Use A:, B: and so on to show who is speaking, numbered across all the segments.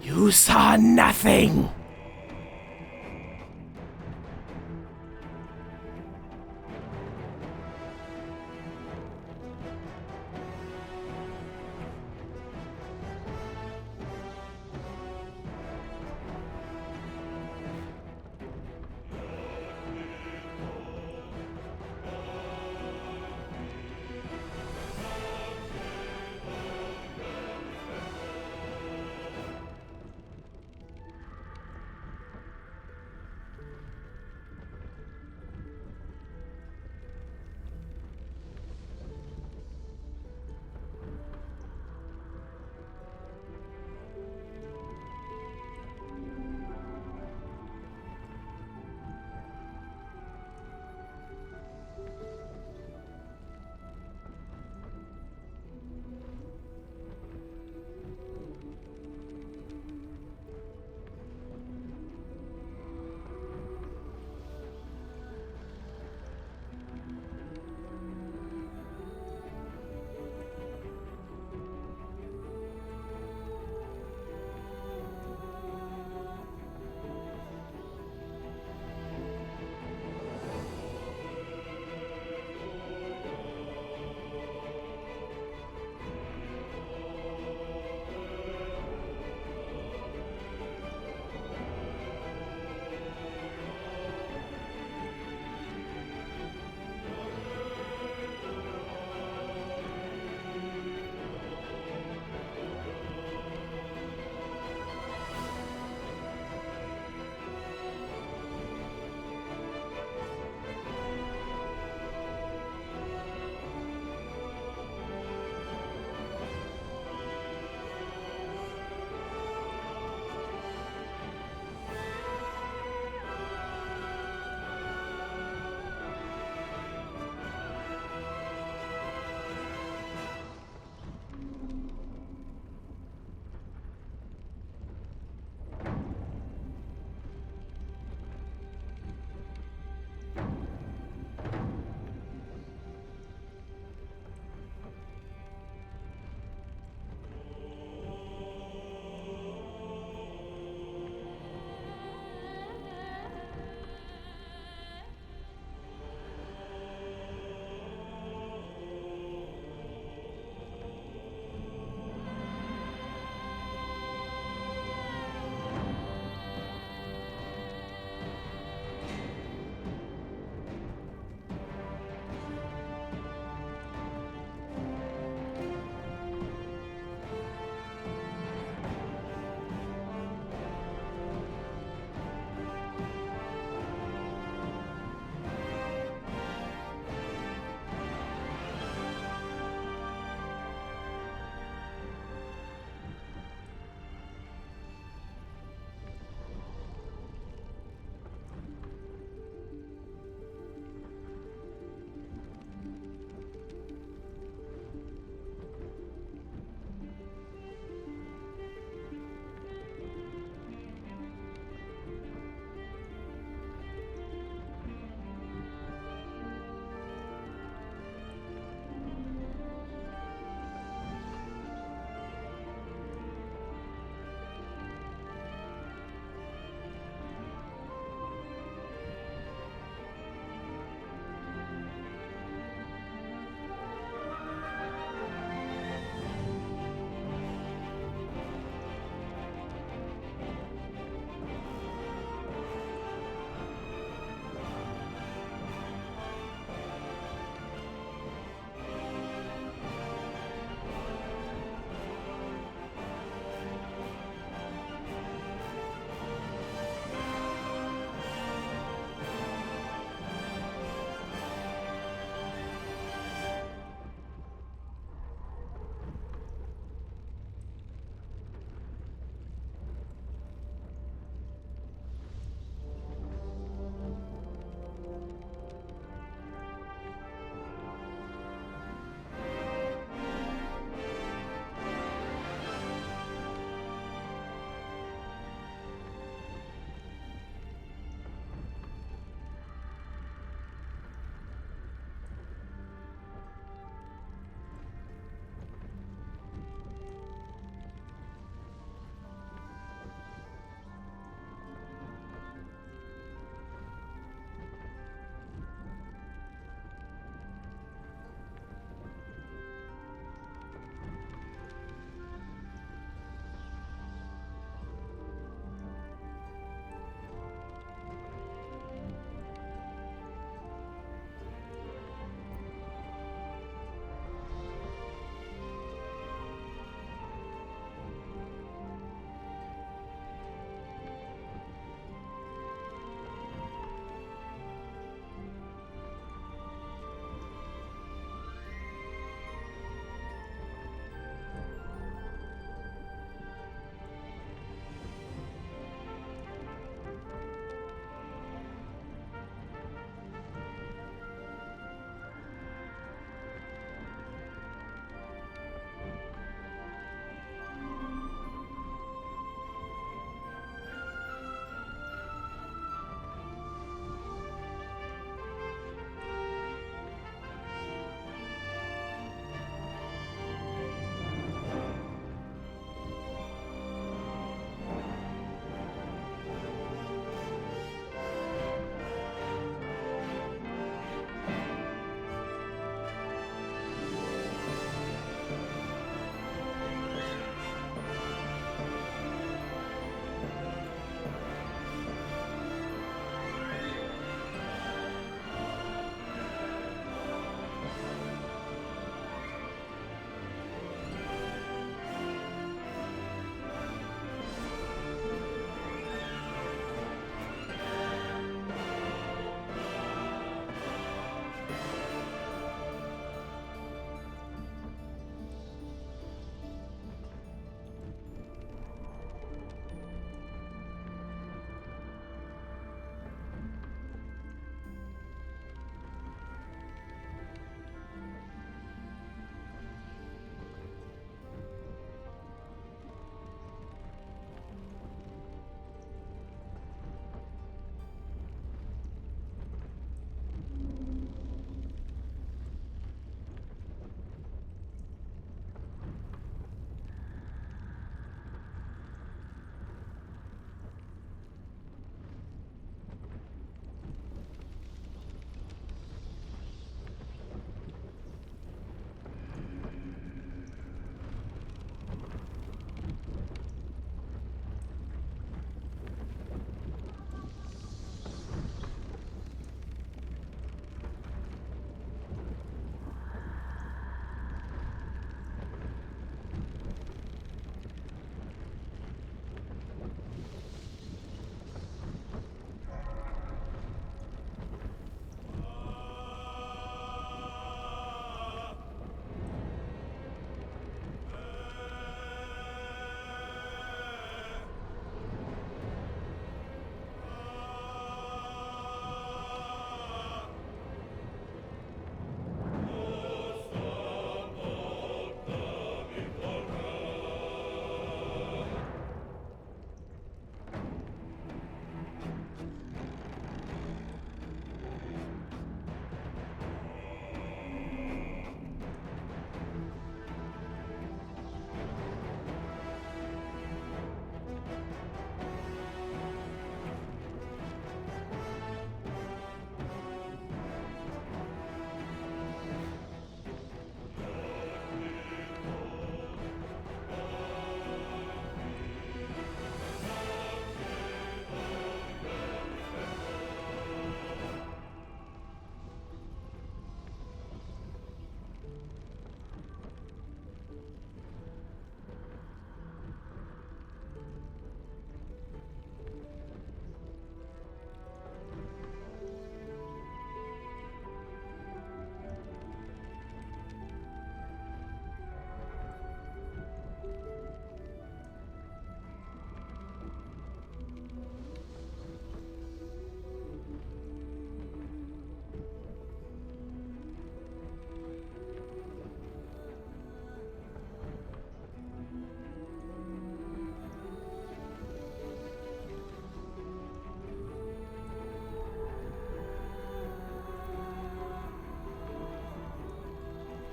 A: You saw nothing!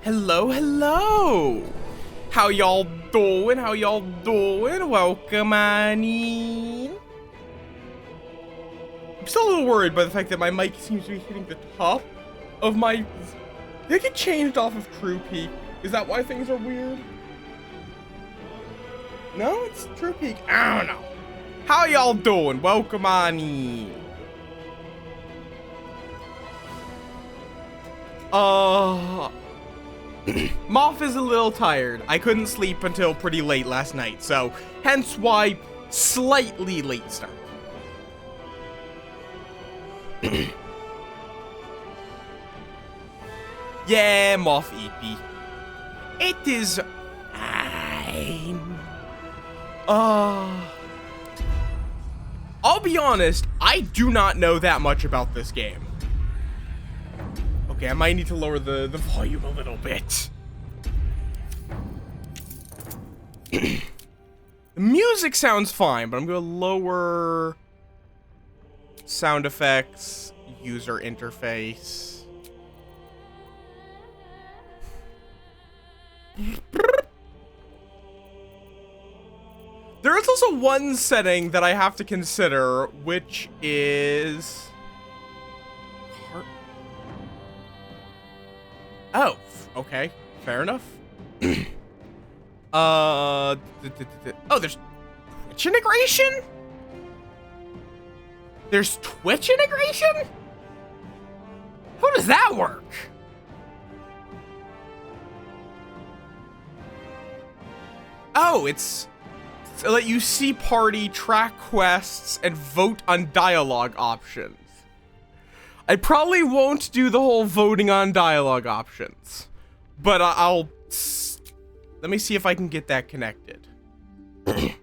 B: Hello, hello. How y'all doing? How y'all doing? Welcome on in. I'm still a little worried by the fact that my mic seems to be hitting the top of my... Did it get changed off of True Peak? Is that why things are weird? No, it's True Peak. I don't know. How y'all doing? Welcome on in. Moth is a little tired. I couldn't sleep until pretty late last night, so hence why slightly late start. Yeah, Moth EP. It is fine. I'll be honest, I do not know that much about this game. Okay, I might need to lower the volume a little bit. The music sounds fine, but I'm gonna lower sound effects, user interface. There is also one setting that I have to consider, which is... Oh, okay. Fair enough. Oh, there's Twitch integration? There's Twitch integration? How does that work? Oh, it's to let you see party, track quests, and vote on dialogue options. I probably won't do the whole voting on dialogue options, but I'll... Let me see if I can get that connected. Okay,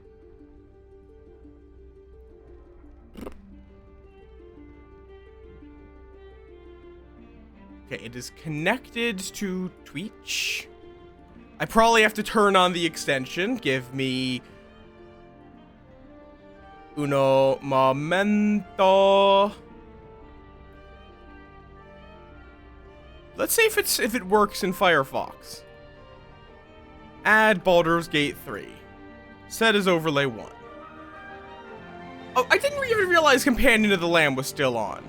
B: it is connected to Twitch. I probably have to turn on the extension. Give me... uno momento... Let's see if it works in Firefox. Add Baldur's Gate 3. Set as overlay 1. Oh, I didn't even realize Companion of the Lamb was still on.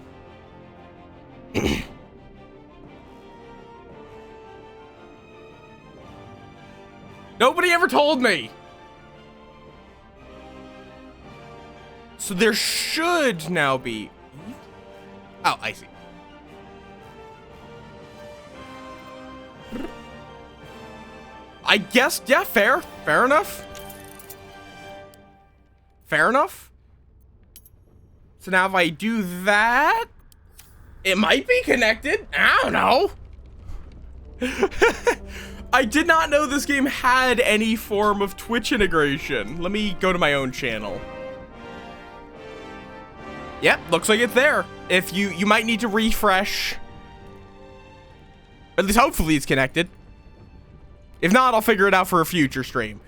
B: Nobody ever told me. So there should now be... Oh, I see. I guess, yeah, fair enough. Fair enough. So now if I do that, it might be connected. I don't know. I did not know this game had any form of Twitch integration. Let me go to my own channel. Yep, looks like it's there. If you might need to refresh. At least hopefully it's connected. If not, I'll figure it out for a future stream.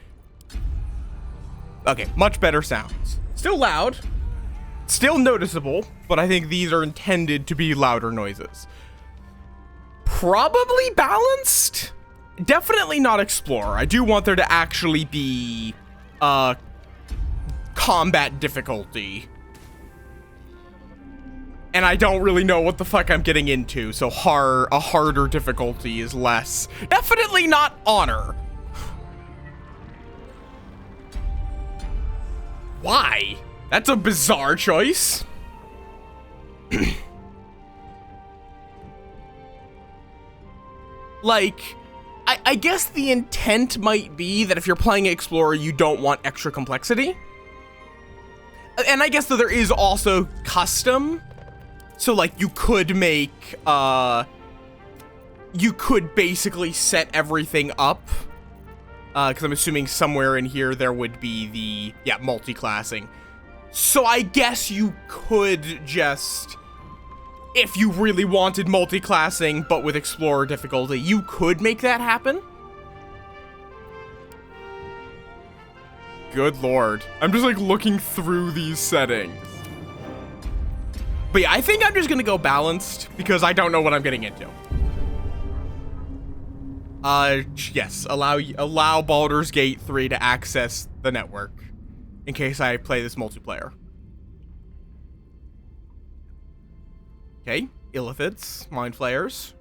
B: Okay, much better sounds. Still loud. Still noticeable, but I think these are intended to be louder noises. Probably balanced? Definitely not Explorer. I do want there to actually be combat difficulty. And I don't really know what the fuck I'm getting into, so a harder difficulty is less. Definitely not Honor. Why? That's a bizarre choice. Like, I guess the intent might be that if you're playing Explorer, you don't want extra complexity. And I guess that there is also custom. So, like, you could make, you could basically set everything up, because I'm assuming somewhere in here there would be the, yeah, multi-classing. So I guess you could just, if you really wanted multi-classing, but with Explorer difficulty, you could make that happen. Good lord. I'm just, like, looking through these settings. But yeah, I think I'm just gonna go balanced because I don't know what I'm getting into. Yes, allow Baldur's Gate 3 to access the network in case I play this multiplayer. Okay, Illithids, Mind Flayers.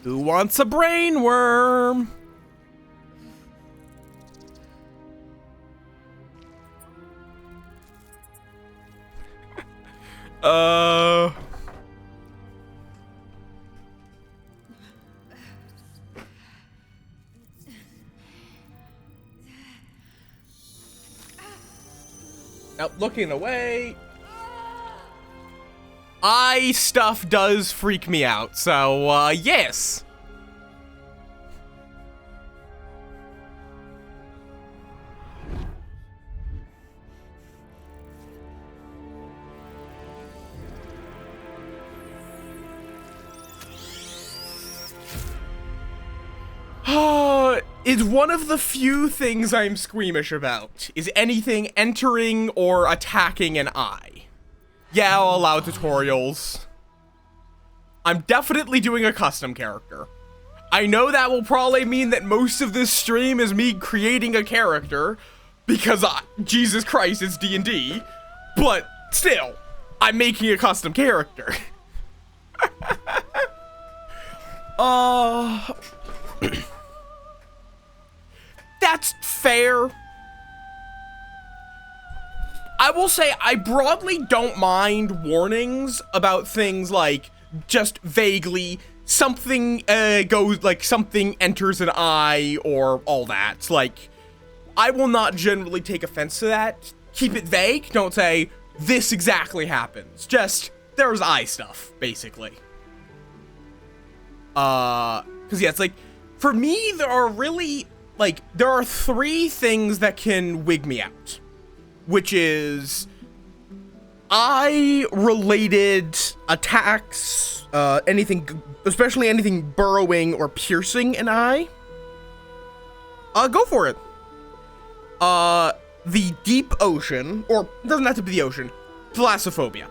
B: Who wants a brain worm? Now, looking away. Eye stuff does freak me out, so, yes. It's one of the few things I'm squeamish about, is anything entering or attacking an eye. Yeah, I'll allow tutorials. I'm definitely doing a custom character. I know that will probably mean that most of this stream is me creating a character, because, Jesus Christ, it's D&D, but still, I'm making a custom character. That's fair. I will say I broadly don't mind warnings about things like just vaguely something something enters an eye or all that. Like, I will not generally take offense to that. Keep it vague. Don't say this exactly happens. Just there's eye stuff, basically. Cause yeah, it's like, for me, there are three things that can wig me out. Which is eye-related attacks, especially anything burrowing or piercing an eye. Go for it. The deep ocean, or it doesn't have to be the ocean, thalassophobia,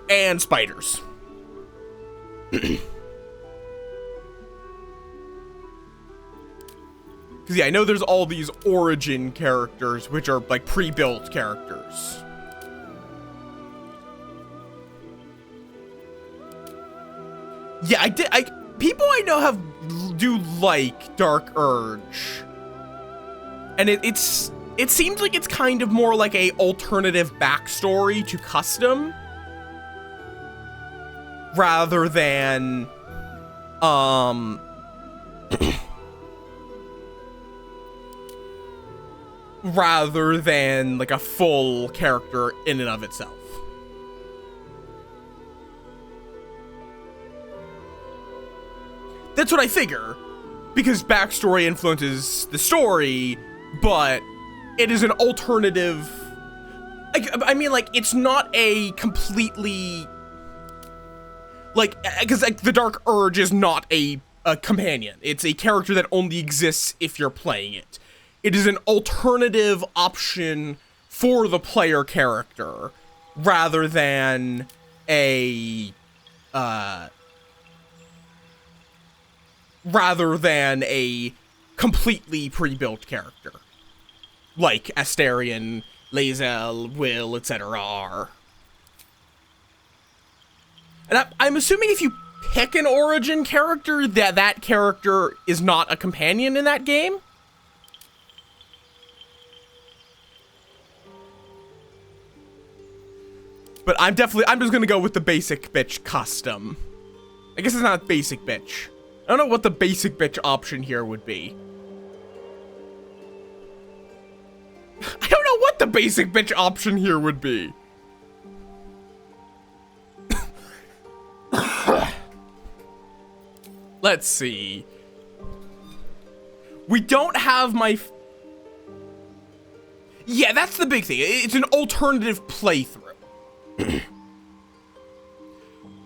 B: and spiders. Because, yeah, I know there's all these origin characters, which are, like, pre-built characters. Yeah, people I know do like Dark Urge. And it seems like it's kind of more like a alternative backstory to custom. Rather than, rather than like a full character in and of itself. That's what I figure, because backstory influences the story, but it is an alternative. I mean, like, it's not a completely, like, because like the Dark Urge is not a companion. It's a character that only exists if you're playing it. It is an alternative option for the player character, rather than a completely pre-built character, like Astarion, Lae'zel, Will, etc. are. And I'm assuming if you pick an origin character, that character is not a companion in that game. But I'm just gonna go with the basic bitch custom. I guess it's not basic bitch. I don't know what the basic bitch option here would be. I don't know what the basic bitch option here would be. Let's see. We don't have my... Yeah, that's the big thing. It's an alternative playthrough.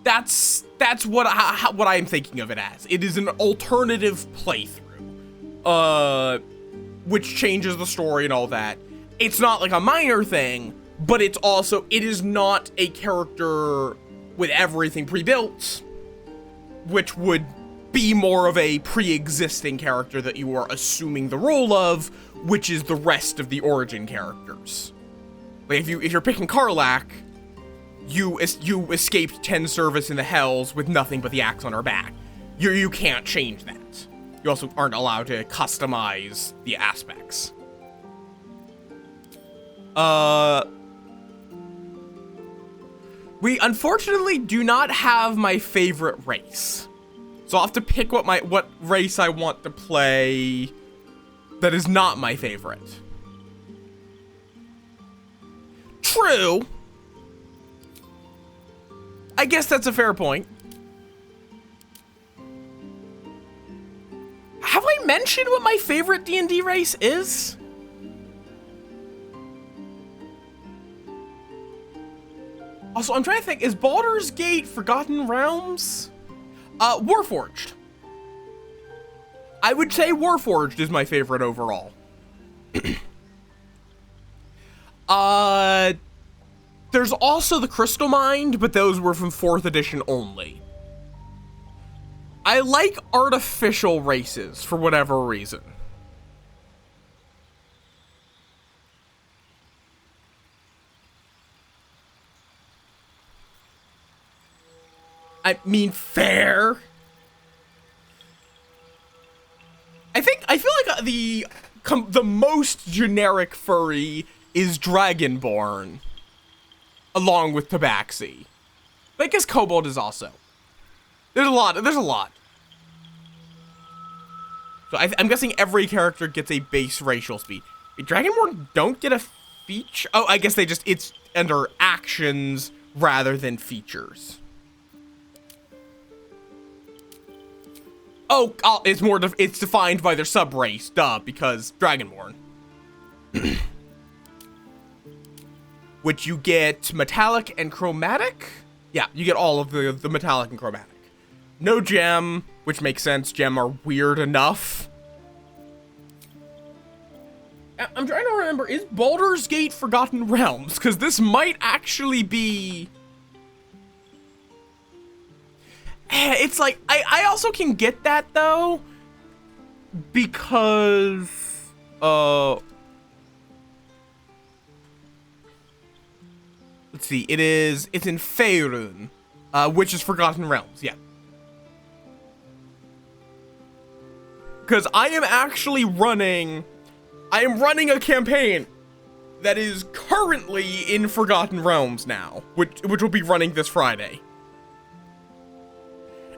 B: That's what I'm thinking of it as. It is an alternative playthrough. Which changes the story and all that. It's not like a minor thing, but it is not a character with everything pre-built, which would be more of a pre-existing character that you are assuming the role of, which is the rest of the origin characters. Like if you're picking Karlach, you escaped 10 service in the Hells with nothing but the axe on her back. You can't change that. You also aren't allowed to customize the aspects. We unfortunately do not have my favorite race. So I'll have to pick what race I want to play that is not my favorite. True. I guess that's a fair point. Have I mentioned what my favorite D&D race is? Also, I'm trying to think, is Baldur's Gate Forgotten Realms? Warforged. I would say Warforged is my favorite overall. There's also the Crystal Mind, but those were from 4th edition only. I like artificial races for whatever reason. I mean, fair. I feel like the most generic furry is Dragonborn, along with Tabaxi. But I guess Kobold is also. There's a lot. So I'm guessing every character gets a base racial speed. Dragonborn don't get a feature. Oh, I guess it's under actions rather than features. Oh, it's defined by their sub-race, duh, because Dragonborn. Which you get metallic and chromatic? Yeah, you get all of the metallic and chromatic. No gem, which makes sense, gem are weird enough. I'm trying to remember, is Baldur's Gate Forgotten Realms? Because this might actually be... It's like, I also can get that, though, because, let's see, it's in Faerun, which is Forgotten Realms, yeah. Because I am running a campaign that is currently in Forgotten Realms now, which will be running this Friday.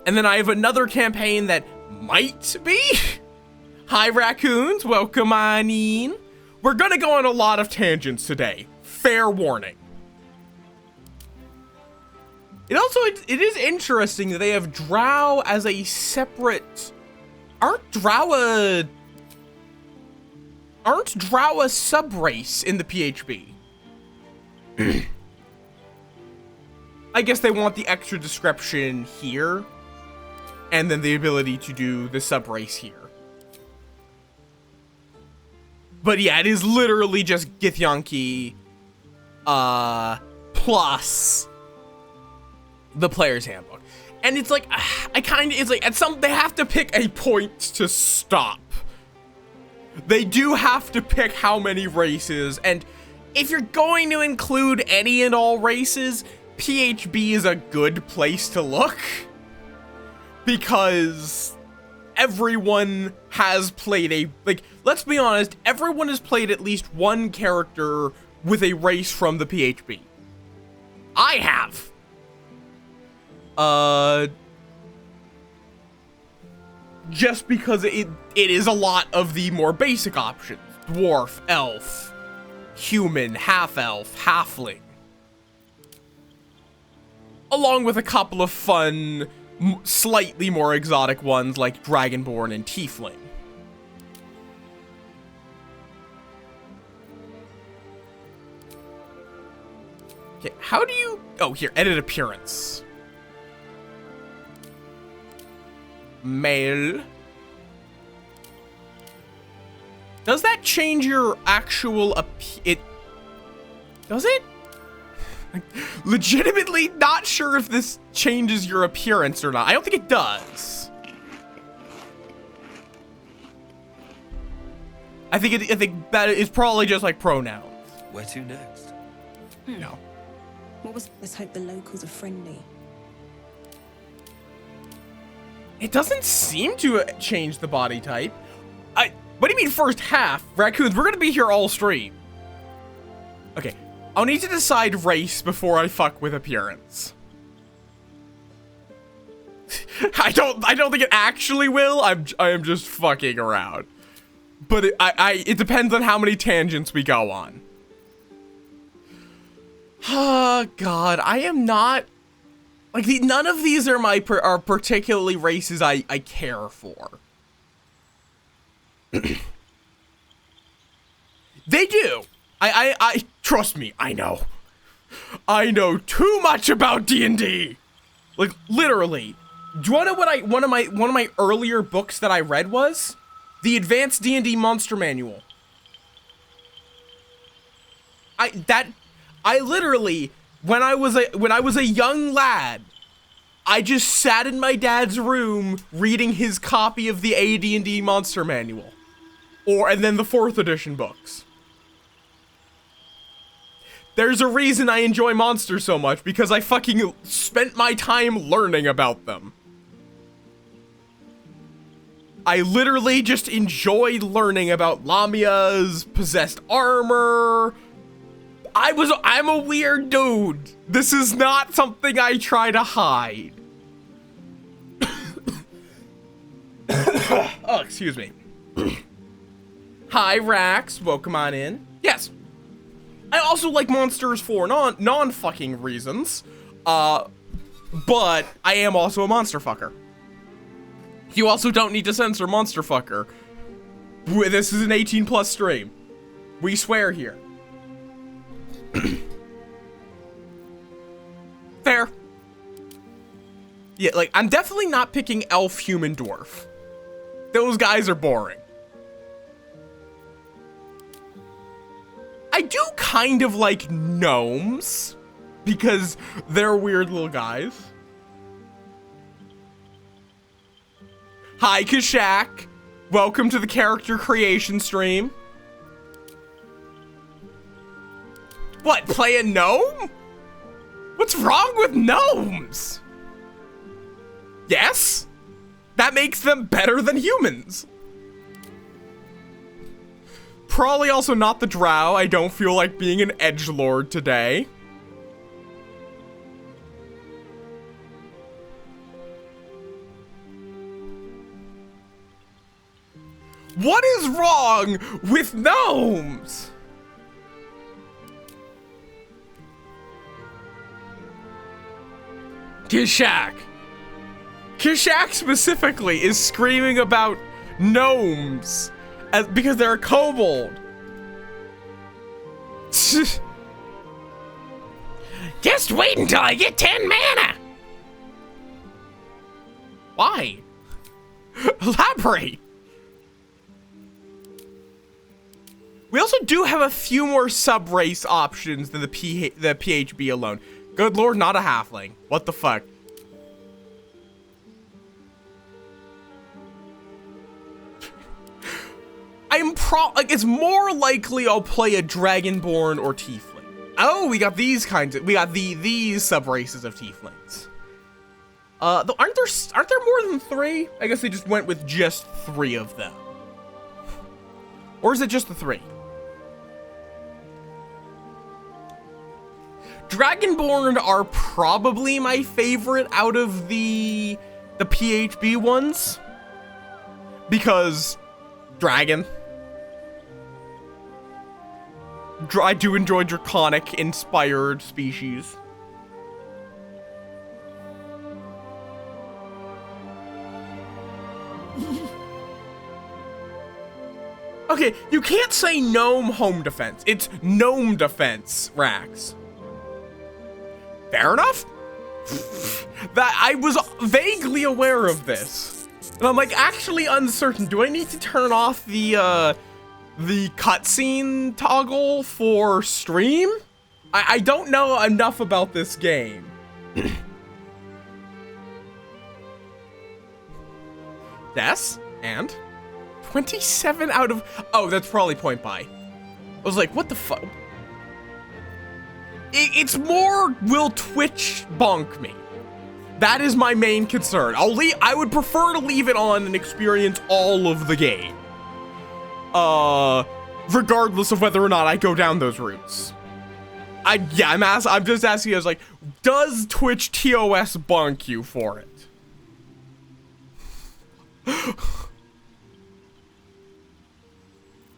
B: And then I have another campaign that might be. Hi, raccoons. Welcome on in. We're gonna go on a lot of tangents today. Fair warning. It is interesting that they have Drow as a separate... Aren't Drow a sub-race in the PHB? I guess they want the extra description here. And then the ability to do the sub-race here. But yeah, it is literally just Githyanki, plus the player's handbook. And it's like, they have to pick a point to stop. They do have to pick how many races, and if you're going to include any and all races, PHB is a good place to look. Because everyone has played let's be honest, everyone has played at least one character with a race from the PHB. I have. just because it is a lot of the more basic options. Dwarf, elf, human, half-elf, halfling. Along with a couple of fun, slightly more exotic ones like Dragonborn and Tiefling. Okay, how do you... Oh, here, edit appearance. Male. Does that change your actual does it? Like, legitimately not sure if this changes your appearance or not. I don't think it does. I think that is probably just like pronouns.
C: Where to next?
B: No.
D: What was? Let's hope the locals are friendly.
B: It doesn't seem to change the body type. What do you mean first half? Raccoons, we're gonna be here all stream. Okay, I'll need to decide race before I fuck with appearance. I don't think it actually will. I am just fucking around. But it depends on how many tangents we go on. Oh God, I am not like none of these are are particularly races I care for. They do. I trust me. I know too much about DnD. Like literally. Do you want to know what one of my earlier books that I read was? The Advanced DnD Monster Manual. I literally when I was a young lad, I just sat in my dad's room reading his copy of the AD&D Monster Manual. And then the 4th edition books. There's a reason I enjoy monsters so much, because I fucking spent my time learning about them. I literally just enjoyed learning about Lamias, possessed armor. I'm a weird dude. This is not something I try to hide. Oh, excuse me. Hi, Rax. Welcome on in. Yes. I also like monsters for non-fucking reasons. But I am also a monster fucker. You also don't need to censor monster fucker. This is an 18+ stream. We swear here. Fair. Yeah, like, I'm definitely not picking elf, human, dwarf. Those guys are boring. I do kind of like gnomes, because they're weird little guys. Hi, Kashak. Welcome to the character creation stream. What, play a gnome? What's wrong with gnomes? Yes? That makes them better than humans. Probably also not the drow. I don't feel like being an edgelord today. What is wrong with gnomes? Kashak. Kashak specifically is screaming about gnomes because they're a kobold. Just wait until I get 10 mana. Why? Elaborate. We also do have a few more sub-race options than the PHB alone. Good lord, not a halfling. What the fuck? It's more likely I'll play a Dragonborn or Tiefling. Oh, we got these these sub-races of Tieflings. Though aren't there more than 3? I guess they just went with just 3 of them. Or is it just the 3? Dragonborn are probably my favorite out of the PHB ones. Because dragon. I do enjoy draconic inspired species. Okay, you can't say gnome home defense. It's gnome defense, Rax. Fair enough. That I was vaguely aware of this. And I'm like actually uncertain. Do I need to turn off the cutscene toggle for stream? I don't know enough about this game. Yes, and 27 out of, oh, that's probably point buy. I was like, what the fuck? It's more, will Twitch bonk me? That is my main concern. I would prefer to leave it on and experience all of the game. Regardless of whether or not I go down those routes. I'm just asking, I was like, does Twitch TOS bonk you for it?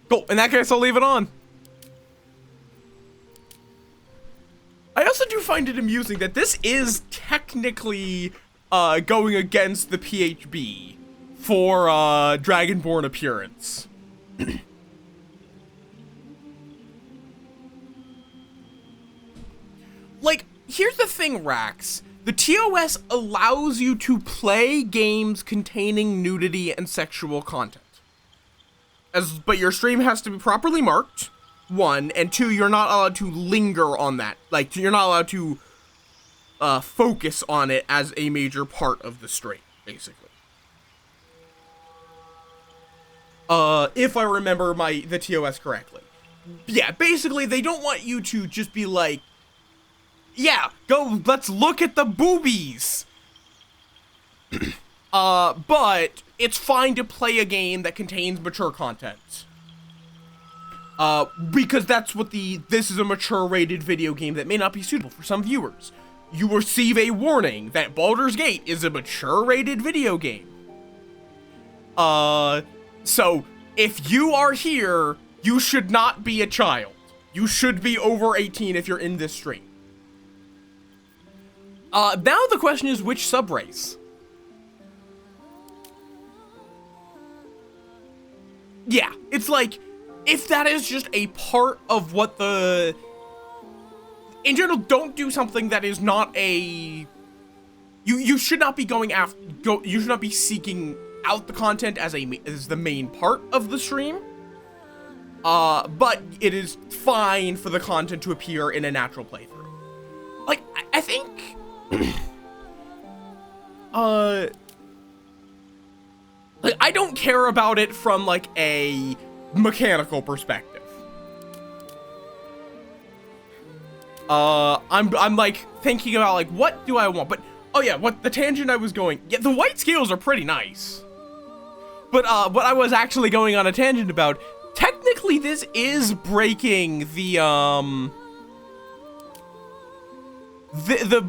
B: Cool, in that case, I'll leave it on. I also do find it amusing that this is technically going against the PHB for Dragonborn appearance. Like, here's the thing, Rax. The TOS allows you to play games containing nudity and sexual content. But your stream has to be properly marked, 1, and 2, you're not allowed to linger on that. Like, you're not allowed to focus on it as a major part of the stream, basically. If I remember the TOS correctly. Yeah, basically, they don't want you to just be like, yeah, let's look at the boobies. But it's fine to play a game that contains mature content. Because that's what this is a mature rated video game that may not be suitable for some viewers. You receive a warning that Baldur's Gate is a mature rated video game. So if you are here, you should not be a child. You should be over 18 if you're in this stream. Now the question is, which subrace? Yeah, it's like, if that is just a part of what in general, don't do something that is not a, you should not be going after, you should not be seeking out the content as the main part of the stream. But it is fine for the content to appear in a natural playthrough. Like, I think, like, I don't care about it from, like, a mechanical perspective. I'm like, thinking about, like, what do I want? But, oh yeah, the tangent I was going, yeah, the white scales are pretty nice. But, what I was actually going on a tangent about, technically this is breaking the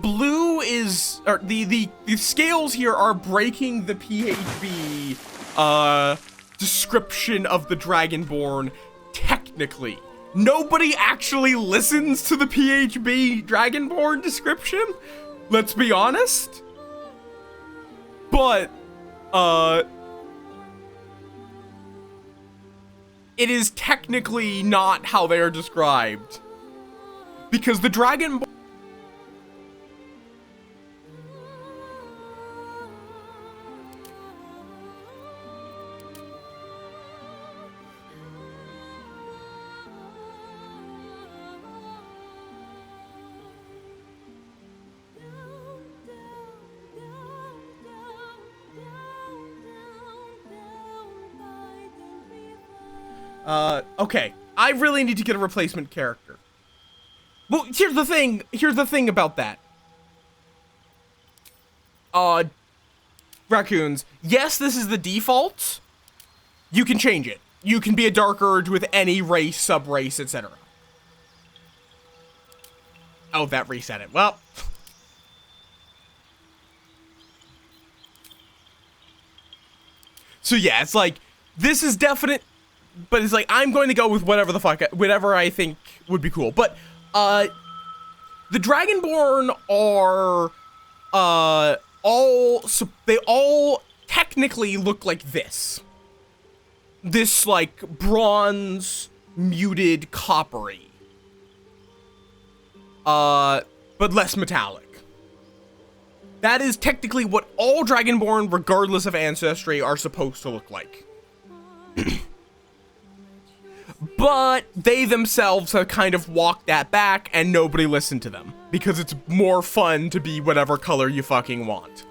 B: blue is, or the scales here are breaking the PHB description of the Dragonborn technically. Nobody actually listens to the PHB Dragonborn description, let's be honest. But it is technically not how they are described. Because the Dragonborn okay, I really need to get a replacement character. Well, here's the thing about that. Raccoons, yes, this is the default. You can change it. You can be a Dark Urge with any race, sub-race, etc. Oh, that reset it. Well. So yeah, it's like, this is definite, but it's like, I'm going to go with whatever I think would be cool. But, the Dragonborn are, they all technically look like this. This, like, bronze, muted, coppery. But less metallic. That is technically what all Dragonborn, regardless of ancestry, are supposed to look like. But they themselves have kind of walked that back, and nobody listened to them. Because it's more fun to be whatever color you fucking want.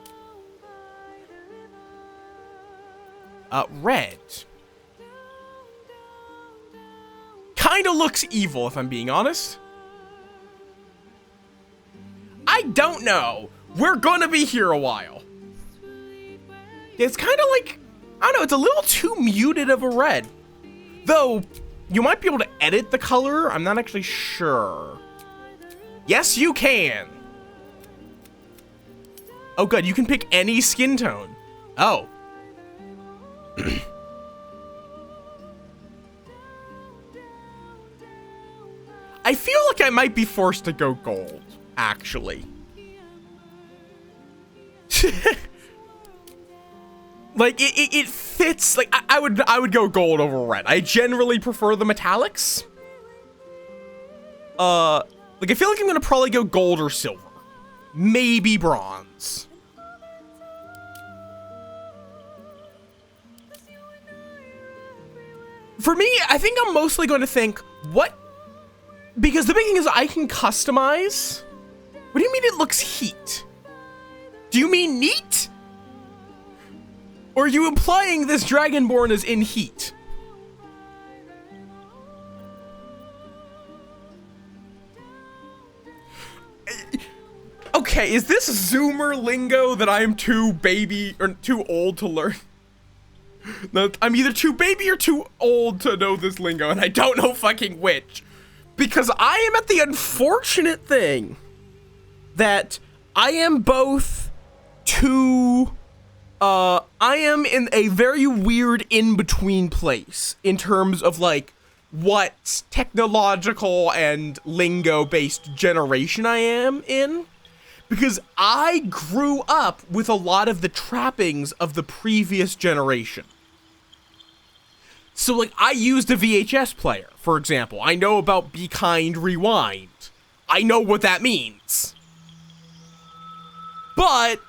B: Red. Kinda looks evil, if I'm being honest. I don't know. We're gonna be here a while. It's kind of like, I don't know, it's a little too muted of a red. Though, you might be able to edit the color. I'm not actually sure. Yes, you can. Oh, good. You can pick any skin tone. Oh. I feel like I might be forced to go gold, actually. Like, it fits. Like, I would go gold over red. I generally prefer the metallics. Like, I feel like I'm gonna probably go gold or silver. Maybe bronze. For me, I think I'm mostly going to think, what? Because the big thing is I can customize. What do you mean it looks heat? Do you mean neat? Or are you implying this Dragonborn is in heat? Okay, is this Zoomer lingo that I'm too old to learn? No, I'm either too baby or too old to know this lingo, and I don't know fucking which. Because I am at the unfortunate thing that I am both too, I am in a very weird in-between place in terms of, like, what technological and lingo-based generation I am in. Because I grew up with a lot of the trappings of the previous generation. So, like, I used a VHS player, for example. I know about Be Kind, Rewind. I know what that means. But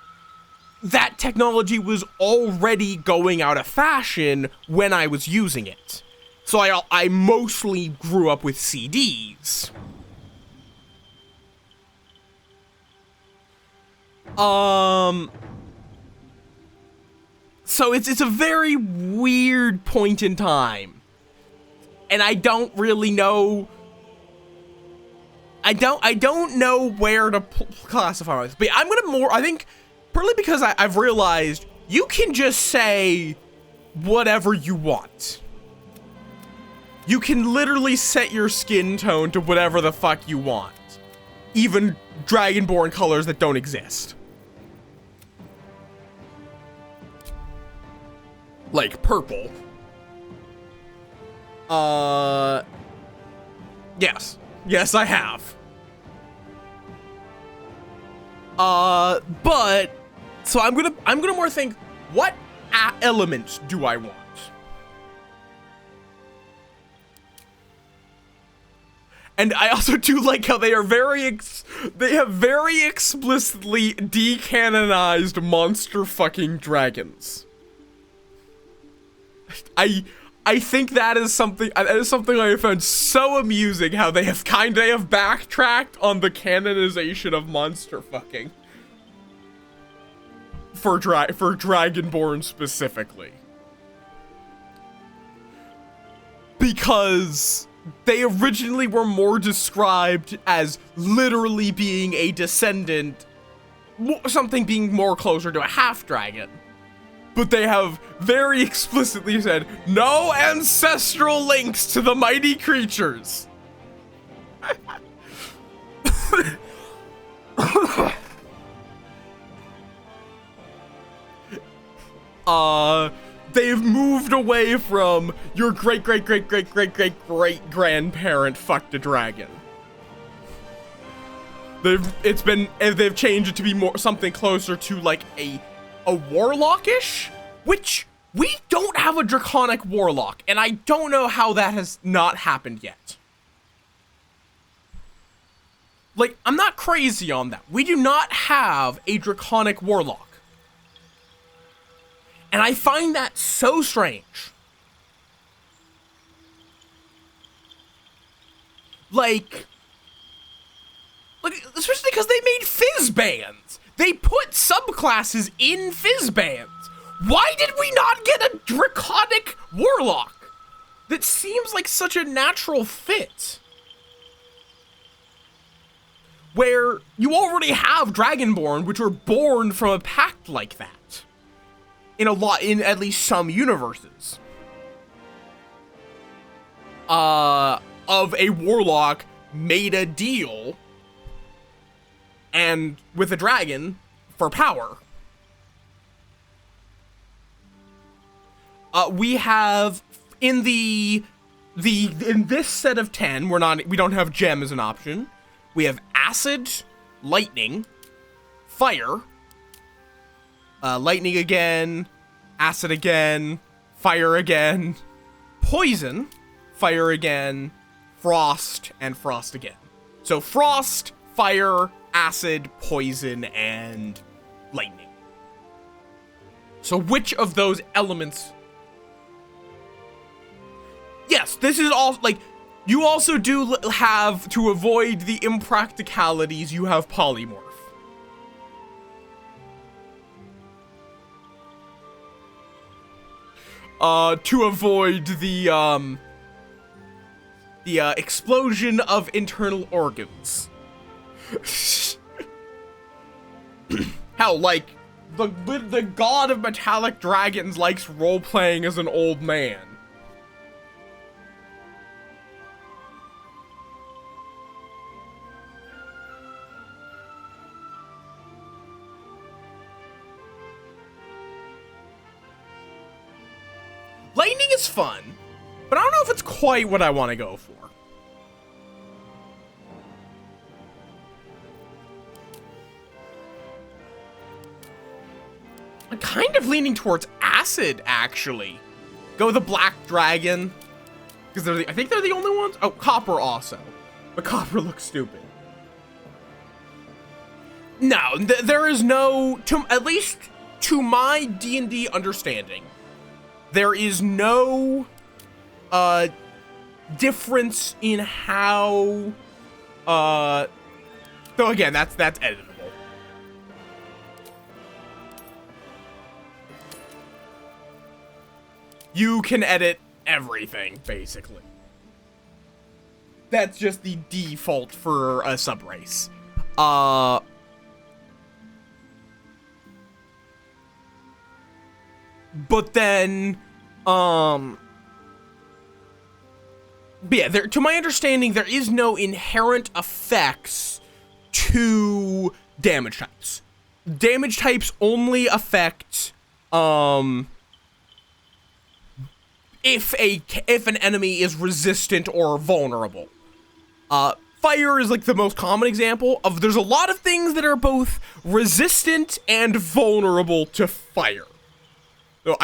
B: that technology was already going out of fashion when I was using it. So I mostly grew up with CDs. So it's a very weird point in time. And I don't really know. I don't know where to classify this. But I'm gonna I think, partly because I've realized you can just say whatever you want. You can literally set your skin tone to whatever the fuck you want. Even Dragonborn colors that don't exist. Like purple. Yes. Yes, I have. But so I'm gonna more think, what elements do I want? And I also do like how they are they have very explicitly decanonized monster fucking dragons. I think that is something I have found so amusing, how they have backtracked on the canonization of monster fucking for Dragonborn specifically, because they originally were more described as literally being a descendant, something being more closer to a half dragon. But they have very explicitly said, no ancestral links to the mighty creatures. they've moved away from your great-great-great-great-great-great-great-grandparent fucked a dragon. They've changed it to be more something closer to like a warlock-ish, which we don't have a draconic warlock, and I don't know how that has not happened yet. Like, I'm not crazy on that. We do not have a draconic warlock. And I find that so strange. Like, especially because they made fizz bands. They put subclasses in fizz bands. Why did we not get a draconic warlock? That seems like such a natural fit. Where you already have Dragonborn, which were born from a pact like that. In at least some universes. Of a warlock made a deal and with a dragon for power. We have in in this set of 10, we don't have gem as an option. We have acid, lightning, fire, lightning again, acid again, fire again, poison, fire again, frost, and frost again. So frost, fire, acid, poison, and lightning. So which of those elements? Yes, this is all, like, you also do have, to avoid the impracticalities, you have polymorph. To avoid the explosion of internal organs. Hell, like, the god of metallic dragons likes role-playing as an old man. Lightning is fun, but I don't know if it's quite what I want to go for. I'm kind of leaning towards acid, actually. Go the black dragon, because I think they're the only ones. Oh, copper also, but copper looks stupid. No, there is no, at least to my D&D understanding, there is no difference in how though again, that's editable. You can edit everything, basically. That's just the default for a subrace. But then, but yeah, to my understanding, there is no inherent effects to damage types. Damage types only affect, if an enemy is resistant or vulnerable. Fire is like the most common example of, there's a lot of things that are both resistant and vulnerable to fire. So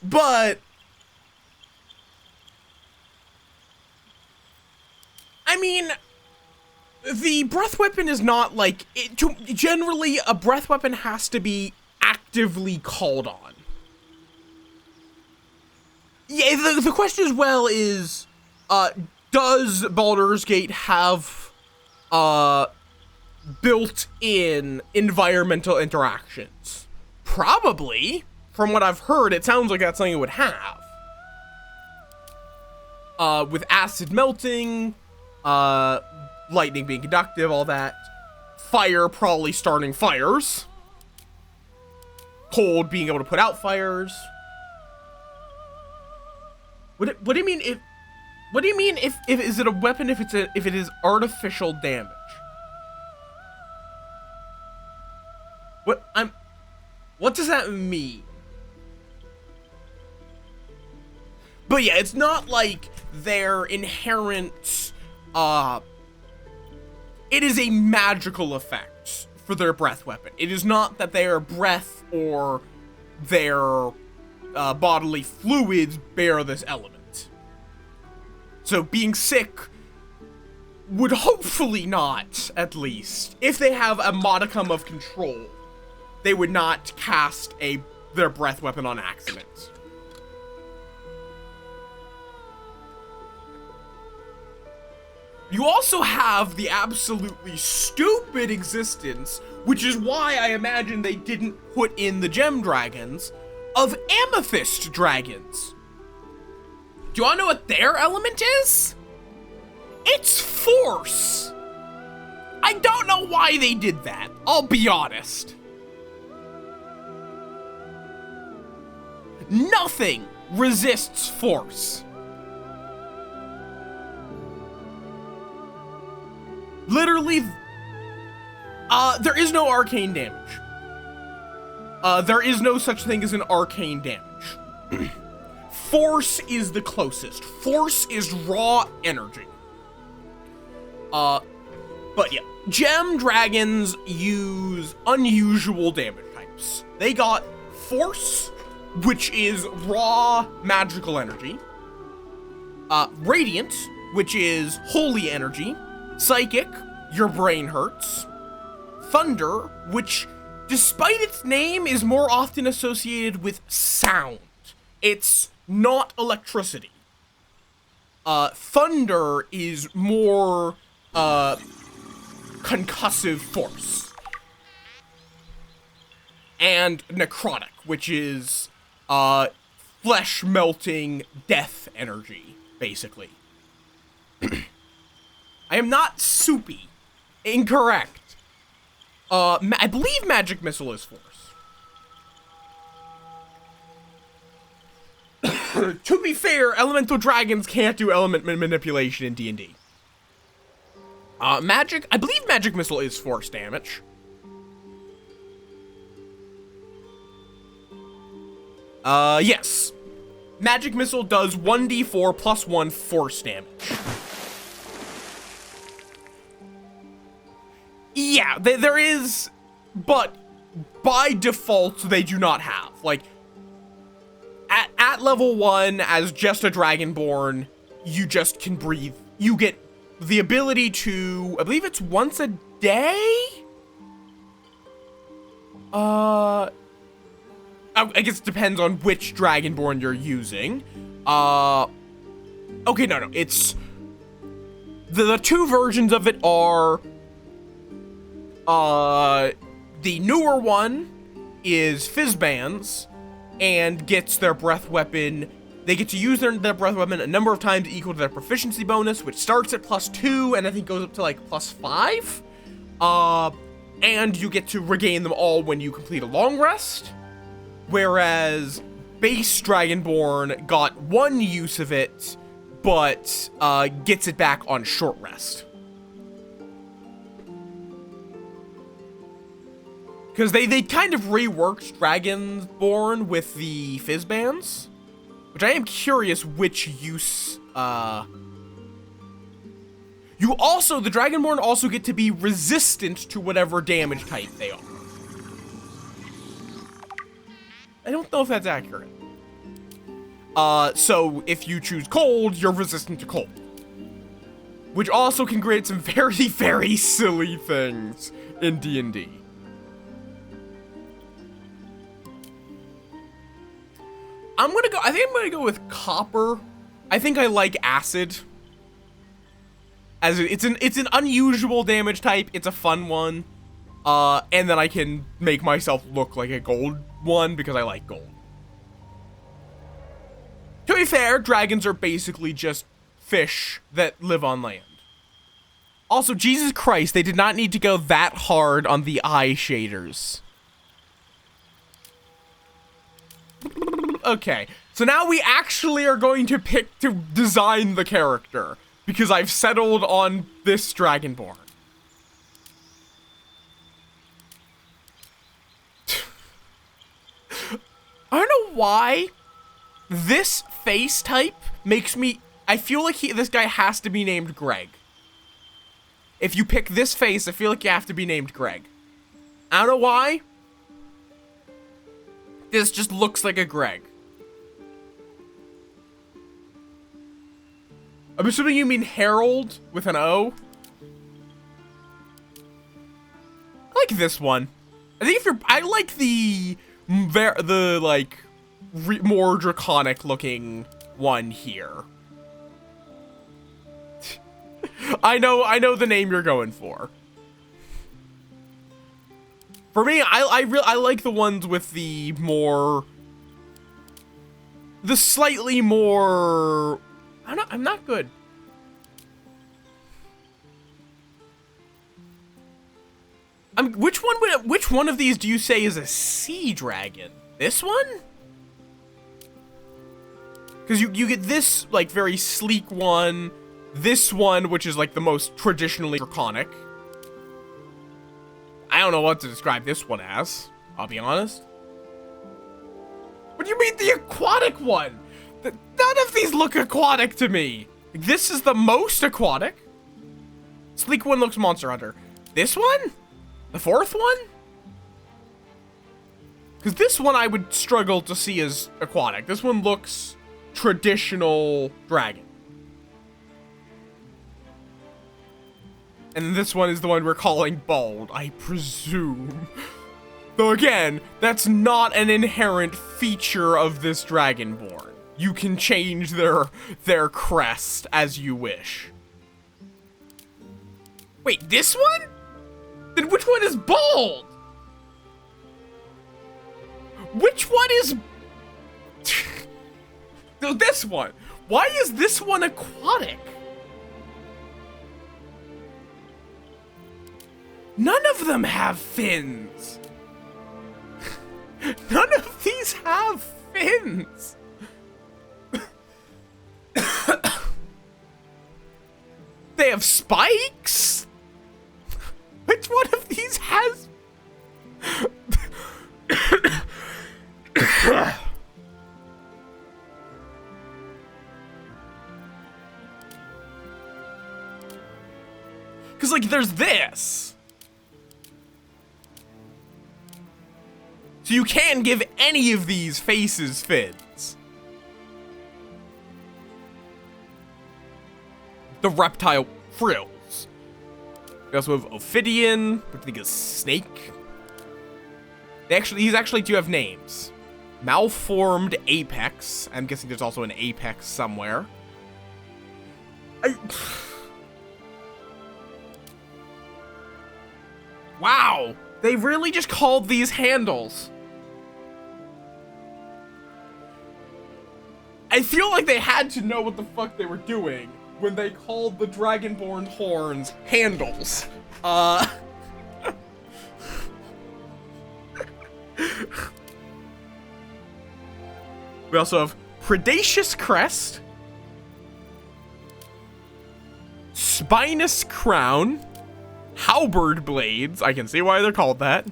B: but I mean, the breath weapon is not like generally a breath weapon has to be actively called on. Yeah, the question as well is, does Baldur's Gate have built-in environmental interactions? Probably. From what I've heard, it sounds like that's something it would have. With acid melting, lightning being conductive, all that. Fire probably starting fires. Cold being able to put out fires. What do you mean if? What do you mean if is it a weapon if it is artificial damage? What's what does that mean? But yeah, it's not like their inherent, it is a magical effect for their breath weapon. It is not that their breath or their bodily fluids bear this element. So being sick would hopefully not, at least, if they have a modicum of control, they would not cast their breath weapon on accident. You also have the absolutely stupid existence, which is why I imagine they didn't put in the gem dragons, of amethyst dragons. Do you want to know what their element is? It's force. I don't know why they did that, I'll be honest. Nothing resists force. Literally, there is no arcane damage. There is no such thing as an arcane damage. Force is the closest. Force is raw energy. But yeah, gem dragons use unusual damage types. They got force, which is raw magical energy. Radiant, which is holy energy. Psychic, your brain hurts. Thunder, which, despite its name, is more often associated with sound. It's not electricity. Thunder is more, concussive force. And necrotic, which is, flesh-melting death energy, basically. I am not soupy. Incorrect. I believe magic missile is force. To be fair, elemental dragons can't do element manipulation in D&D. I believe magic missile is force damage. Yes. Magic missile does 1d4 plus 1 force damage. Yeah, there is, but by default, they do not have. Like, at level 1, as just a Dragonborn, you just can breathe. You get the ability to, I believe it's once a day? I guess it depends on which Dragonborn you're using. Okay, no, it's, the two versions of it are, the newer one is Fizzbands and gets their breath weapon. They get to use their breath weapon a number of times equal to their proficiency bonus, which starts at +2 and I think goes up to like +5. And you get to regain them all when you complete a long rest. Whereas base Dragonborn got one use of it, but gets it back on short rest. Because they kind of reworked Dragonborn with the Fizzbands, which I am curious which use, the Dragonborn also get to be resistant to whatever damage type they are. I don't know if that's accurate. So if you choose cold, you're resistant to cold. Which also can create some very, very silly things in D&D. I think I'm gonna go with copper. I think I like acid. As it's an unusual damage type. It's a fun one. And then I can make myself look like a gold one because I like gold. To be fair, dragons are basically just fish that live on land. Also, Jesus Christ, they did not need to go that hard on the eye shaders. Okay, so now we actually are going to pick to design the character, because I've settled on this Dragonborn. I don't know why this face type makes me, I feel like this guy has to be named Greg. If you pick this face, I feel like you have to be named Greg. I don't know why. This just looks like a Greg. I'm assuming you mean Harold with an O. I like this one. I think I like the more draconic looking one here. I know the name you're going for. For me, I like the ones with the slightly more. I'm not good. Which one of these do you say is a sea dragon? This one? Because you get this like very sleek one, this one which is like the most traditionally draconic. I don't know what to describe this one as, I'll be honest. What do you mean the aquatic one? None of these look aquatic to me. This is the most aquatic. Sleek one looks Monster Hunter. This one? The fourth one? Because this one I would struggle to see as aquatic. This one looks traditional dragon. And this one is the one we're calling bald, I presume. Though again, that's not an inherent feature of this Dragonborn. You can change their crest as you wish. Wait, this one? Then which one is bald? Which one is... No, this one. Why is this one aquatic? None of them have fins. None of these have fins. They have spikes? Which one of these has... Because, like, there's this. So you can give any of these faces fins. The reptile frills. We also have Ophidian, which I think is snake. These actually do have names. Malformed apex. I'm guessing there's also an apex somewhere. Wow, they really just called these handles. I feel like they had to know what the fuck they were doing when they called the Dragonborn horns handles. We also have Predaceous Crest, Spinous Crown, Halberd Blades, I can see why they're called that,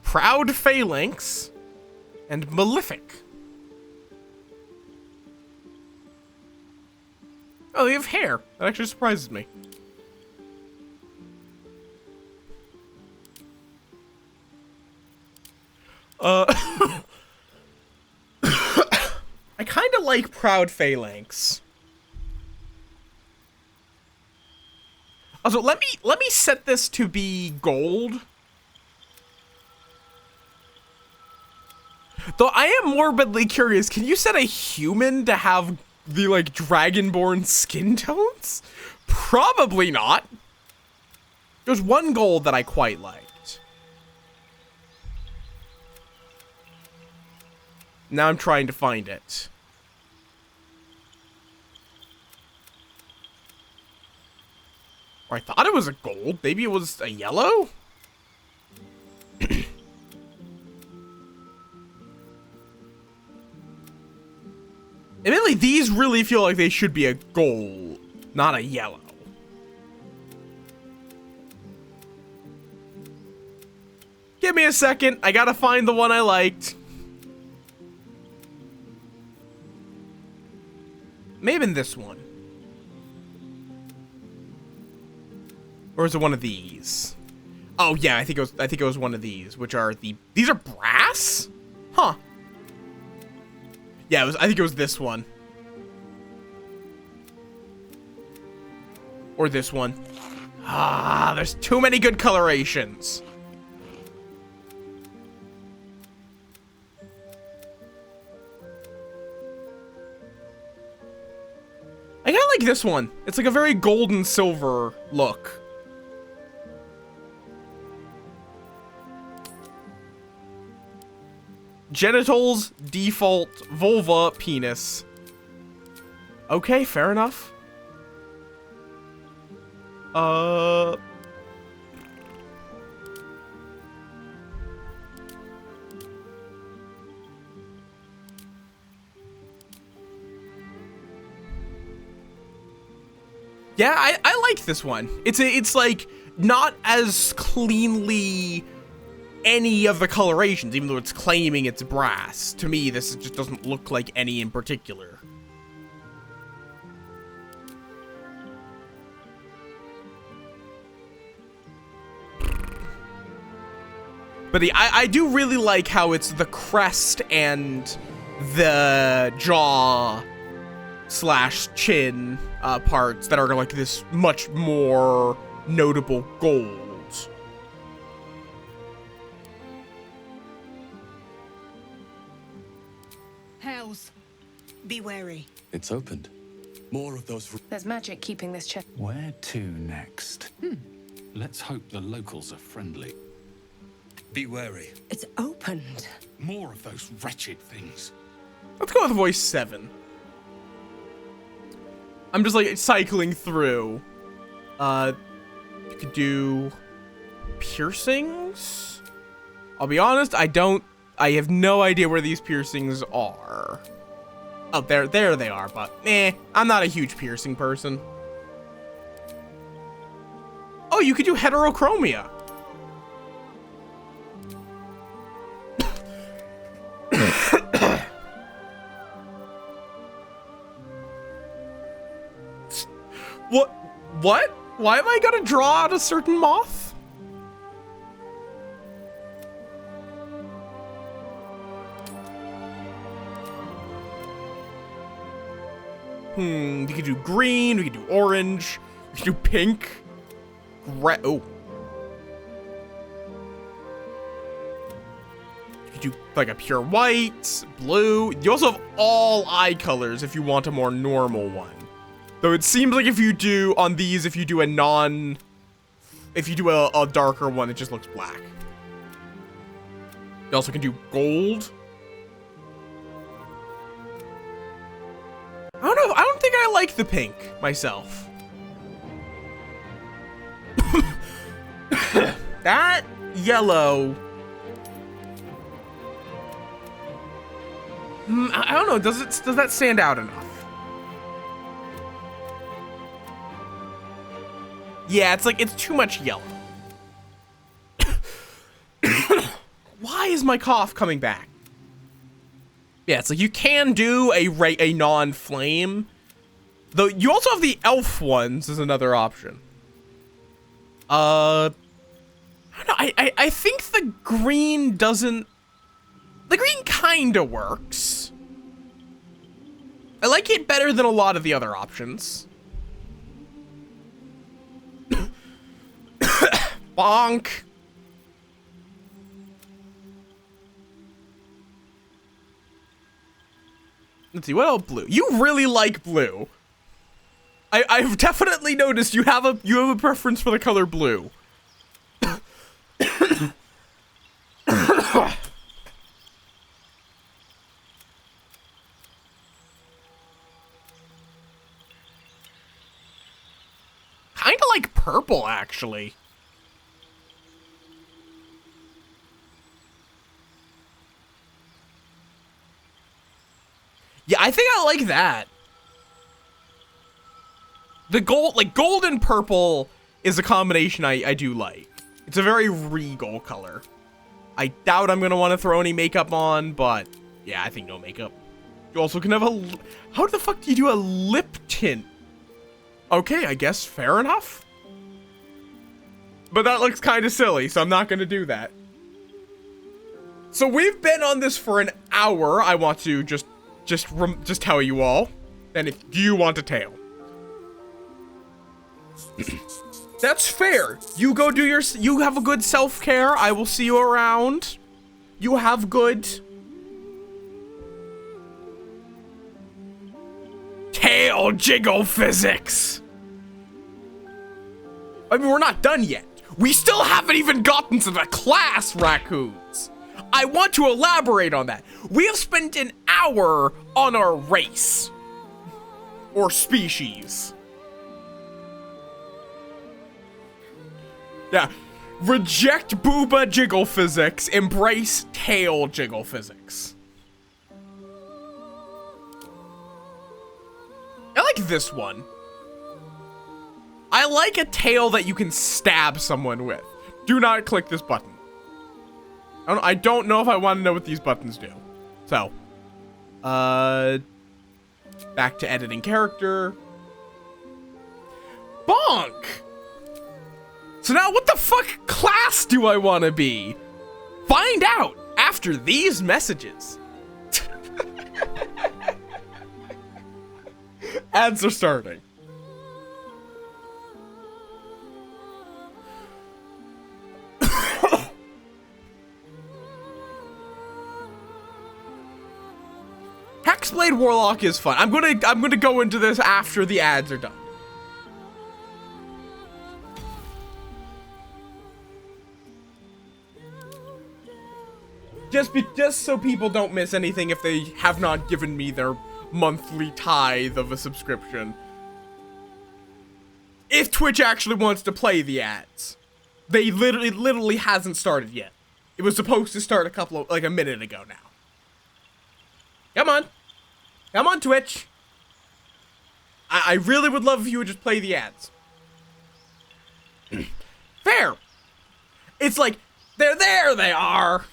B: Proud Phalanx, and Malefic. Oh, they have hair. That actually surprises me. I kind of like Proud Phalanx. Also, let me set this to be gold. Though I am morbidly curious, can you set a human to have the, like, Dragonborn skin tones? Probably not. There's one gold that I quite liked. Now I'm trying to find it. Or I thought it was a gold. Maybe it was a yellow? Admittedly, these really feel like they should be a gold, not a yellow. Give me a second. I gotta find the one I liked. May have been this one. Or is it one of these? Oh yeah, I think it was one of these, which are these are brass? Huh. Yeah, I think it was this one. Or this one. Ah, there's too many good colorations. I kinda like this one. It's like a very gold and silver look. Genitals, default, vulva, penis. Okay, fair enough. Yeah, I like this one. It's like not as cleanly any of the colorations, even though it's claiming it's brass. To me, this just doesn't look like any in particular. But I do really like how it's the crest and the jaw / chin parts that are like this much more notable gold.
D: Hells. Be wary.
C: It's opened. More of those.
D: There's magic keeping this chest.
E: Where to next? Let's hope the locals are friendly.
C: Be wary.
D: It's opened.
E: More of those wretched things.
B: Let's go with voice 7. I'm just like cycling through. You could do piercings. I'll be honest, I have no idea where these piercings are. Oh, there they are, but I'm not a huge piercing person. Oh, you could do heterochromia. What? Why am I gonna draw out a certain moth? We could do green, we could do orange, we could do pink. Oh. You could do like a pure white, blue. You also have all eye colors if you want a more normal one. Though it seems like if you do on these, if you do a darker one, it just looks black. You also can do gold. I don't know. I don't think I like the pink myself. That yellow. I don't know. Does that stand out enough? Yeah, it's too much yellow. Why is my cough coming back? Yeah, it's like you can do a non-flame. Though you also have the elf ones as another option. I don't know, I think the green doesn't... The green kinda works. I like it better than a lot of the other options. Bonk. Let's see, what else blue? You really like blue. I've definitely noticed you have a preference for the color blue. Kinda like purple, actually. Yeah, I think I like that. The gold, like gold and purple is a combination I do like. It's a very regal color. I doubt I'm gonna want to throw any makeup on, but yeah, I think no makeup. You also can have a... How the fuck do you do a lip tint? Okay, I guess fair enough. But that looks kind of silly, so I'm not going to do that. So we've been on this for an hour. I want to just tell you all. And if you want a tail. That's fair. You go do you have a good self-care. I will see you around. You have good tail jiggle physics. I mean, we're not done yet. We still haven't even gotten to the class, raccoons. I want to elaborate on that. We have spent an hour on our race. Or species. Yeah. Reject booba jiggle physics. Embrace tail jiggle physics. I like this one. I like a tail that you can stab someone with. Do not click this button. I don't know if I want to know what these buttons do. So, back to editing character. Bonk! So now what the fuck class do I want to be? Find out after these messages. Ads are starting. Hexblade Warlock is fun. I'm gonna go into this after the ads are done. Just so people don't miss anything if they have not given me their monthly tithe of a subscription. If Twitch actually wants to play the ads, they literally hasn't started yet. It was supposed to start a minute ago now. Come on. Come on, Twitch. I really would love if you would just play the ads. Fair. It's like, they're there, they are.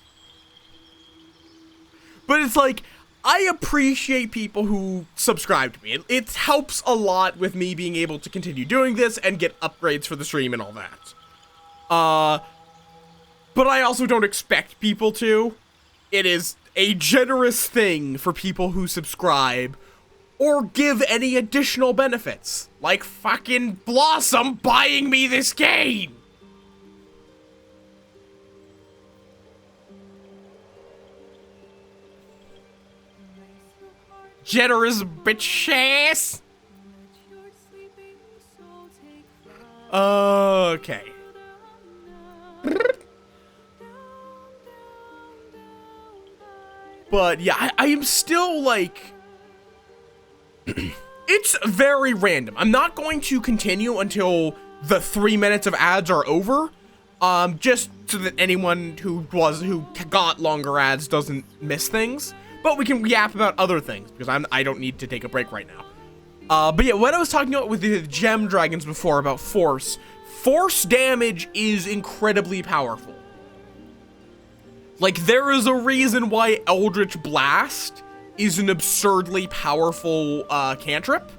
B: But it's like, I appreciate people who subscribe to me. It helps a lot with me being able to continue doing this and get upgrades for the stream and all that. But I also don't expect people to. It is a generous thing for people who subscribe or give any additional benefits, like fucking Blossom buying me this game. Generous bitch ass. Okay. But yeah, I am still like, it's very random. I'm not going to continue until the 3 minutes of ads are over. Just so that anyone who got longer ads doesn't miss things. But we can yap about other things because I don't need to take a break right now. But yeah, what I was talking about with the gem dragons before about force damage is incredibly powerful. Like, there is a reason why Eldritch Blast is an absurdly powerful cantrip,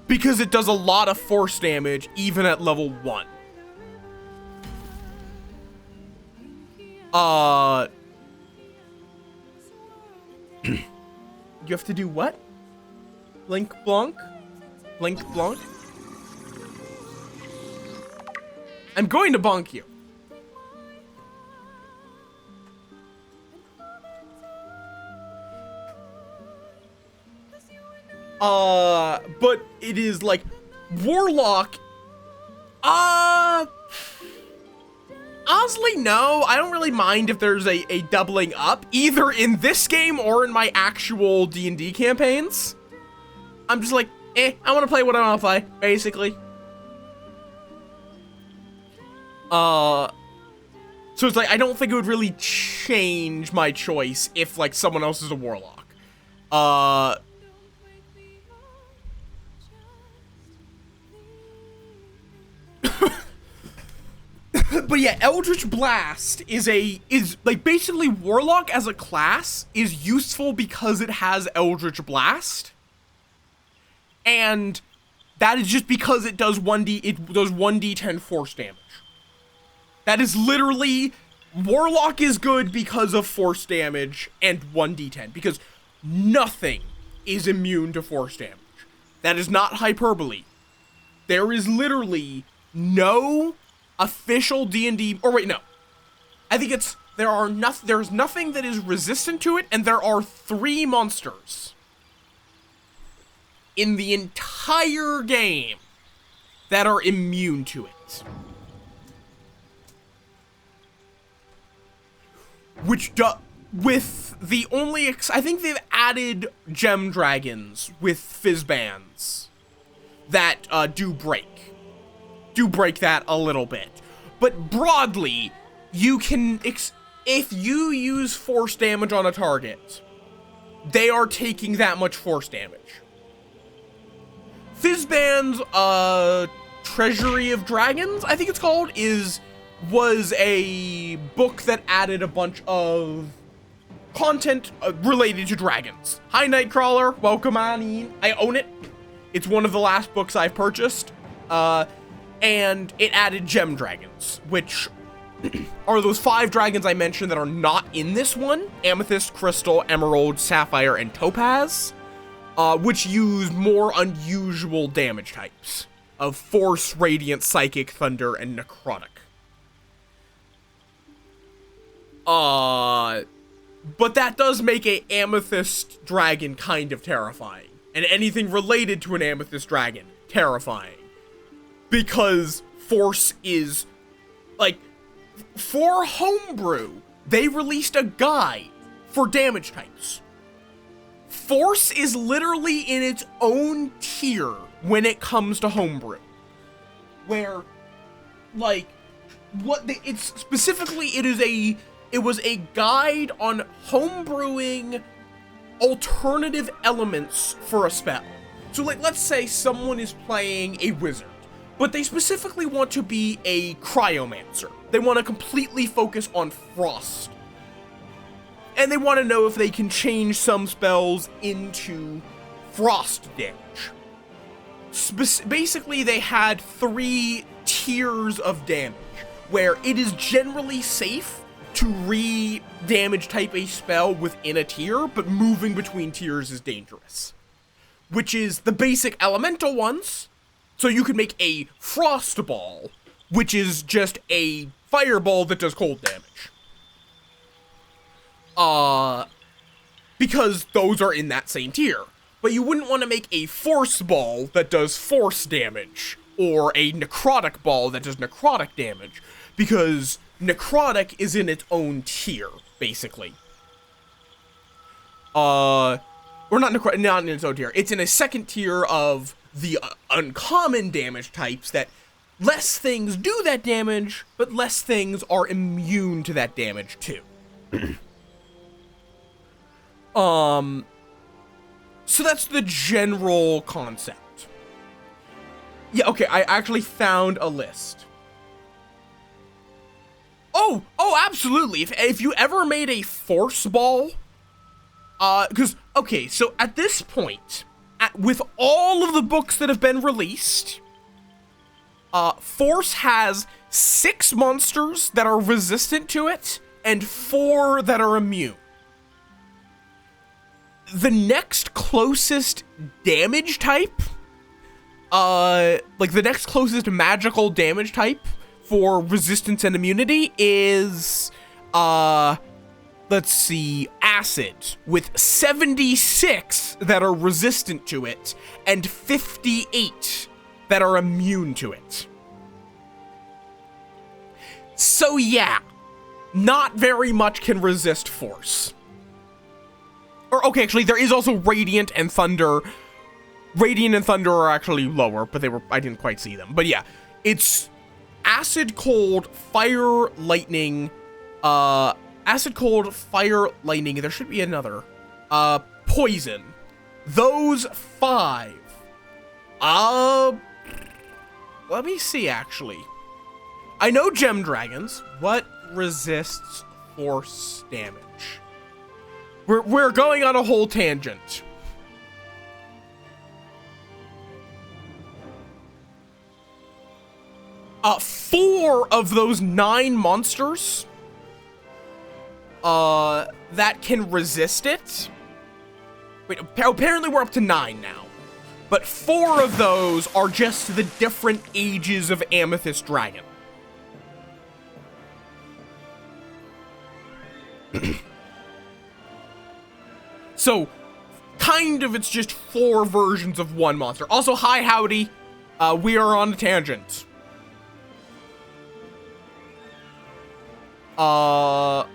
B: because it does a lot of force damage even at level 1. You have to do what? Blink Blanc? Blink Blanc? I'm going to bonk you. But it is like Warlock. Honestly, no. I don't really mind if there's a doubling up, either in this game or in my actual D&D campaigns. I'm just like, I want to play what I want to play, basically. So it's like, I don't think it would really change my choice if, like, someone else is a Warlock. But yeah, Eldritch Blast is like basically Warlock as a class is useful because it has Eldritch Blast. And that is just because it does 1d10 force damage. That is literally, Warlock is good because of force damage and 1d10, because nothing is immune to force damage. That is not hyperbole. There is literally no official D&D, or wait, no. I think it's, there's nothing that is resistant to it, and there are 3 monsters in the entire game that are immune to it. With the only, I think they've added gem dragons with fizzbands that do break that a little bit. But broadly, you can, if you use force damage on a target, they are taking that much force damage. Fizzband's Treasury of Dragons, I think it's called, was a book that added a bunch of content related to dragons. Hi, Nightcrawler, welcome on in. I own it. It's one of the last books I've purchased. And it added gem dragons, which are those 5 dragons I mentioned that are not in this one: Amethyst, Crystal, Emerald, Sapphire, and Topaz, which use more unusual damage types of Force, Radiant, Psychic, Thunder, and Necrotic. But that does make a Amethyst dragon kind of terrifying, and anything related to an Amethyst dragon terrifying, because Force is, like, for Homebrew, they released a guide for damage types. Force is literally in its own tier when it comes to Homebrew, where, like, it's specifically, it was a guide on homebrewing alternative elements for a spell. So, like, let's say someone is playing a wizard, but they specifically want to be a cryomancer. They want to completely focus on frost. And they want to know if they can change some spells into frost damage. Basically, they had 3 tiers of damage, where it is generally safe to re-damage type a spell within a tier, but moving between tiers is dangerous. Which is the basic elemental ones. So you could make a frost ball, which is just a fireball that does cold damage. Because those are in that same tier. But you wouldn't want to make a force ball that does force damage, or a necrotic ball that does necrotic damage, because necrotic is in its own tier, basically. Or not in its own tier. It's in a second tier of the uncommon damage types that less things do that damage, but less things are immune to that damage too. So that's the general concept. Yeah, okay, I actually found a list. Oh, absolutely. If you ever made a force ball, okay, so at this point, with all of the books that have been released, Force has 6 monsters that are resistant to it, and 4 that are immune. The next closest damage type, like the next closest magical damage type for resistance and immunity is, let's see, Acid, with 76 that are resistant to it, and 58 that are immune to it. So yeah, not very much can resist Force. Or, okay, actually, there is also Radiant and Thunder. Radiant and Thunder are actually lower, but I didn't quite see them. But yeah, it's Acid, Cold, Fire, Lightning, Acid, Cold, Fire, Lightning, there should be another, Poison. Those 5. Let me see, actually. I know gem dragons. What resists force damage? We're going on a whole tangent. Four of those 9 monsters that can resist it. Wait, apparently we're up to 9 now. But 4 of those are just the different ages of Amethyst Dragon. So, kind of it's just 4 versions of one monster. Also, hi, howdy. We are on a tangent. I'm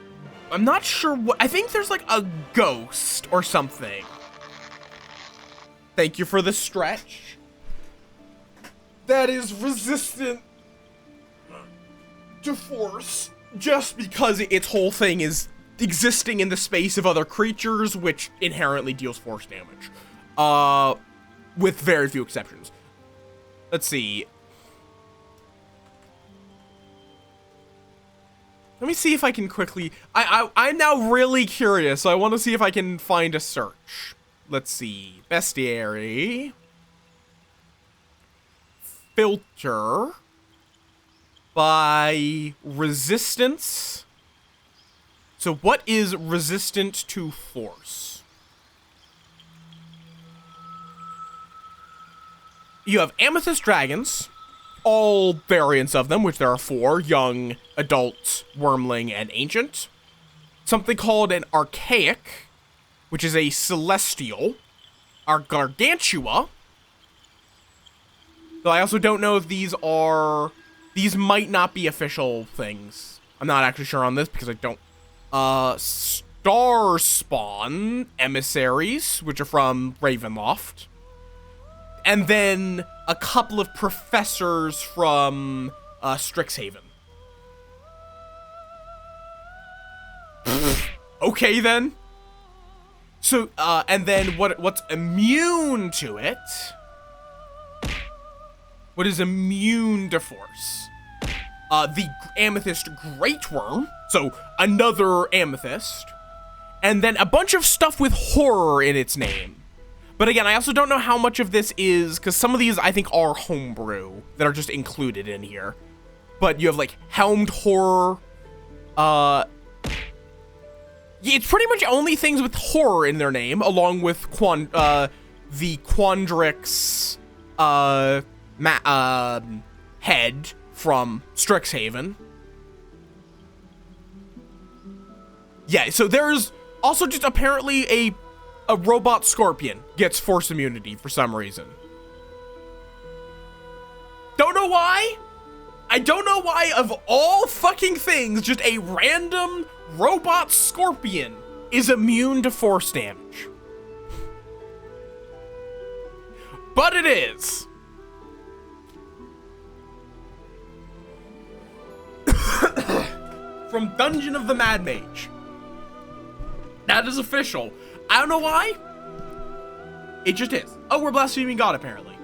B: not sure what... I think there's like a ghost or something. Thank you for the stretch. That is resistant to force just because its whole thing is existing in the space of other creatures, which inherently deals force damage. With very few exceptions. Let's see. Let me see if I can quickly... I'm now really curious, so I want to see if I can find a search. Let's see. Bestiary. Filter. By resistance. So what is resistant to force? You have Amethyst Dragons. All variants of them, which there are 4, young, adult, wormling, and ancient. Something called an archaic, which is a celestial. Our gargantua. Though I also don't know if these might not be official things. I'm not actually sure on this because I don't. Star Spawn emissaries, which are from Ravenloft. And then a couple of professors from Strixhaven. Okay then. So and then what's immune to it? What is immune to force? The Amethyst Great Worm, so another amethyst, and then a bunch of stuff with horror in its name. But again, I also don't know how much of this is, because some of these I think are homebrew that are just included in here. But you have like Helmed Horror. It's pretty much only things with horror in their name, along with the Quandrix head from Strixhaven. Yeah, so there's also just apparently a robot scorpion gets force immunity for some reason. Don't know why. I don't know why, of all fucking things, just a random robot scorpion is immune to force damage. But it is. From Dungeon of the Mad Mage. That is official. I don't know why. It just is. Oh, we're blaspheming God, apparently.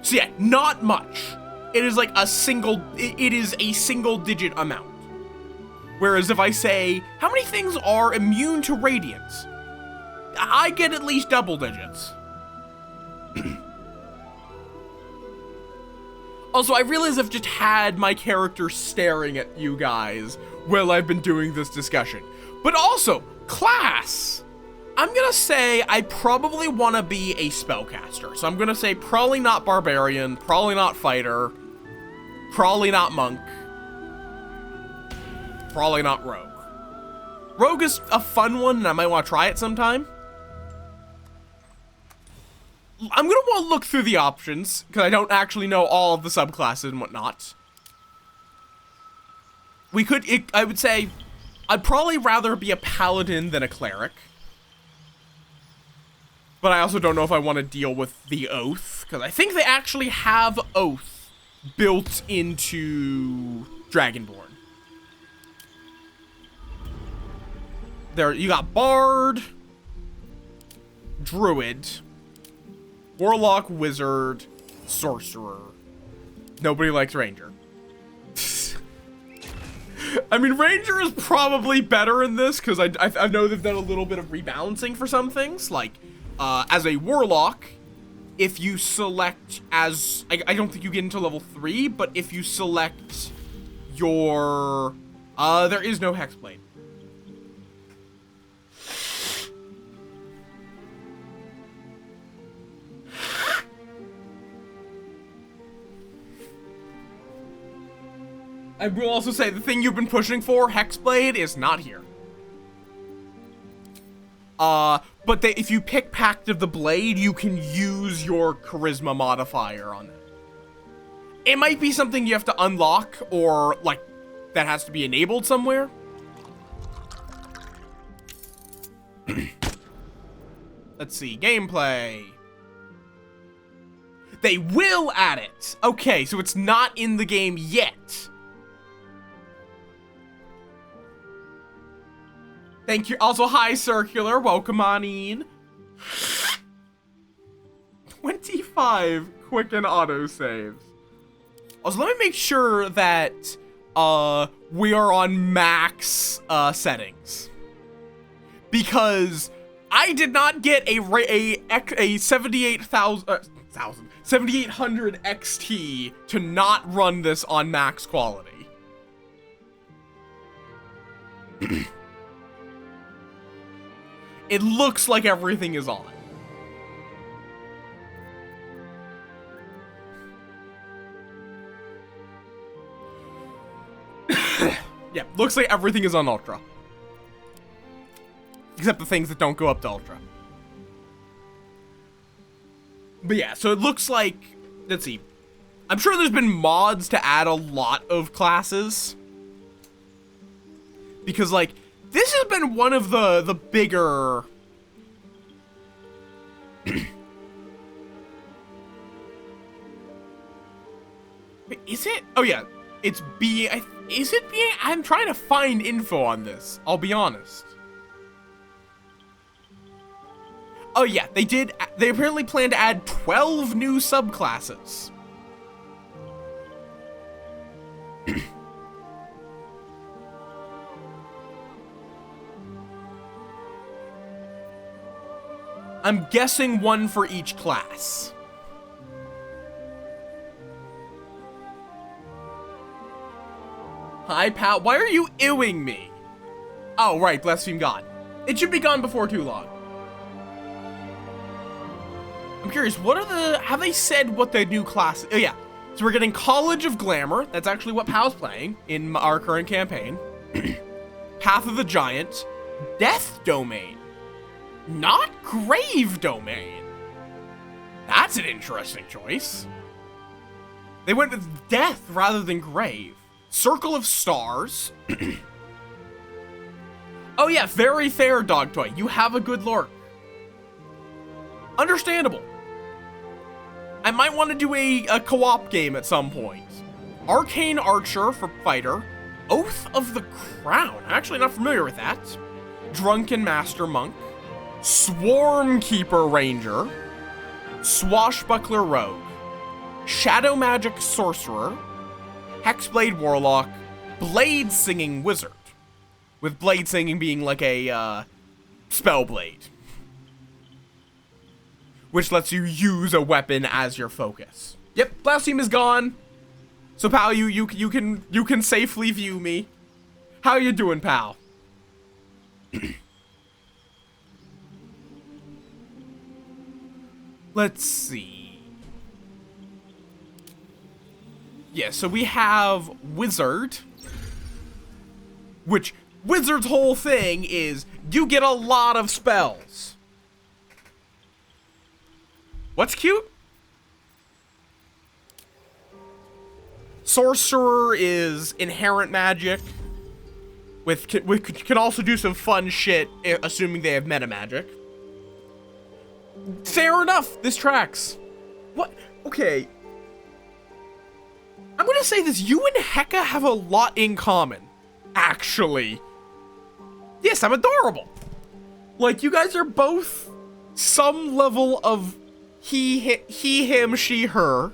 B: So yeah, not much. It is like it is a single digit amount. Whereas if I say, how many things are immune to radiance? I get at least double digits. Also, I realize I've just had my character staring at you guys while I've been doing this discussion. But also, class! I'm gonna say I probably want to be a spellcaster. So I'm gonna say probably not barbarian, probably not fighter, probably not monk, probably not rogue. Rogue is a fun one and I might want to try it sometime. I'm gonna want to look through the options because I don't actually know all of the subclasses and whatnot. I would say I'd probably rather be a paladin than a cleric. But I also don't know if I want to deal with the oath, because I think they actually have oath built into Dragonborn. There, you got Bard, Druid, Warlock, Wizard, Sorcerer. Nobody likes Ranger. I mean, Ranger is probably better in this because I know they've done a little bit of rebalancing for some things. Like, as a Warlock, if you select as... I don't think you get into level 3, but if you select your... there is no Hexblade. I will also say, the thing you've been pushing for, Hexblade, is not here. But if you pick Pact of the Blade, you can use your Charisma modifier on it. It might be something you have to unlock, or, like, that has to be enabled somewhere. Let's see, gameplay. They will add it! Okay, so it's not in the game yet. Thank you. Also, hi, Circular. Welcome on in. 25 quicken autosaves. Also, let me make sure that we are on max settings. Because I did not get a 7800 XT to not run this on max quality. It looks like everything is on. Yeah, looks like everything is on Ultra. Except the things that don't go up to Ultra. But yeah, so it looks like... Let's see. I'm sure there's been mods to add a lot of classes. Because, like... This has been one of the bigger... Wait, is it? Oh yeah, it's being... Is it being... I'm trying to find info on this, I'll be honest. Oh yeah, they apparently plan to add 12 new subclasses. I'm guessing one for each class. Hi, pal. Why are you ewing me? Oh, right. Blaspheme God. It should be gone before too long. I'm curious. What are the... Have they said what the new class... Oh, yeah. So we're getting College of Glamour. That's actually what Pal's playing in our current campaign. Path of the Giant. Death Domain. Not Grave Domain. That's an interesting choice. They went with Death rather than Grave. Circle of Stars. Oh yeah, very fair, Dog Toy. You have a good lurk. Understandable. I might want to do a co-op game at some point. Arcane Archer for Fighter. Oath of the Crown. I'm actually not familiar with that. Drunken Master Monk. Swarm Keeper Ranger, Swashbuckler Rogue, Shadow Magic Sorcerer, Hexblade Warlock, Blade Singing Wizard, with Blade Singing being like a spell blade, which lets you use a weapon as your focus. Yep, Blaspheme is gone. So pal, you can safely view me. How you doing, pal? Let's see. Yeah, so we have Wizard, which Wizard's whole thing is you get a lot of spells. What's cute? Sorcerer is inherent magic, can also do some fun shit, assuming they have meta magic. Fair enough, this tracks. What? Okay. I'm gonna say this, you and Heka have a lot in common. Actually. Yes, I'm adorable. Like, you guys are both some level of he, him, she, her.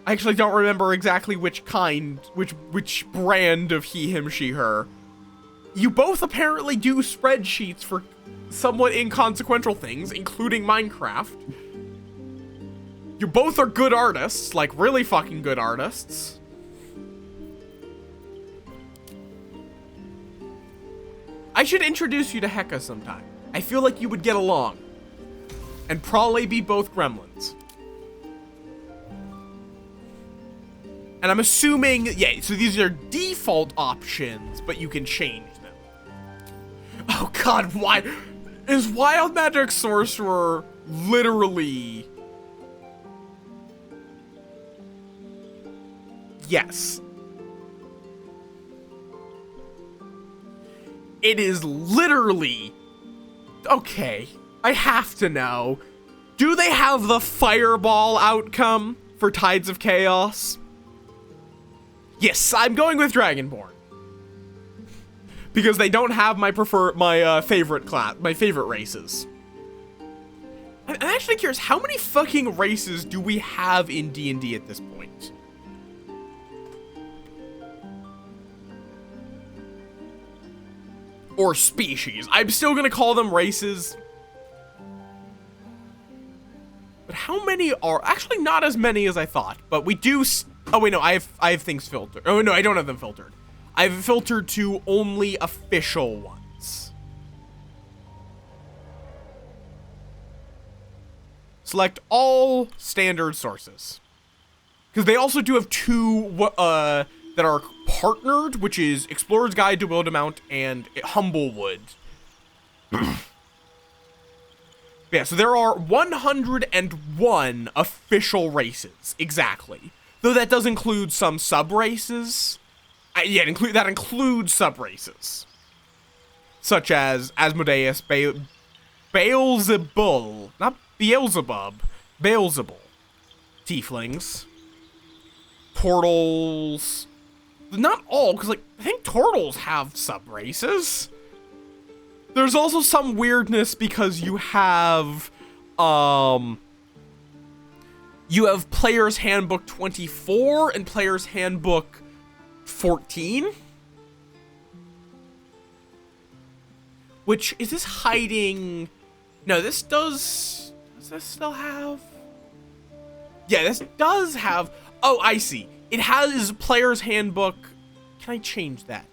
B: I actually don't remember exactly which kind, which brand of he, him, she, her. You both apparently do spreadsheets for somewhat inconsequential things, including Minecraft. You both are good artists, like really fucking good artists. I should introduce you to Heka sometime. I feel like you would get along. And probably be both gremlins. And I'm assuming, yeah, so these are default options, but you can change them. Oh god, why? Is Wild Magic Sorcerer literally... Yes. It is literally... Okay, I have to know. Do they have the Fireball outcome for Tides of Chaos? Yes, I'm going with Dragonborn. Because they don't have my favorite class, my favorite races. I'm actually curious, how many fucking races do we have in D&D at this point? Or species. I'm still gonna call them races. But how many are... Actually, not as many as I thought. But we do... Oh, wait, no. I have things filtered. Oh, no, I don't have them filtered. I've filtered to only official ones. Select all standard sources. Because they also do have two that are partnered, which is Explorer's Guide to Wildemount and Humblewood. Yeah, so there are 101 official races, exactly. Though that does include some sub-races. Yeah, that includes sub-races. Such as Asmodeus, Beelzebul, not Beelzebub, Beelzebul. Tieflings. Turtles. Not all, because, like, I think turtles have sub-races. There's also some weirdness because you have Player's Handbook 24 and Player's Handbook 14. Which, is this hiding... No, this does... Does this still have... Yeah, this does have... Oh, I see. It has Player's Handbook... Can I change that?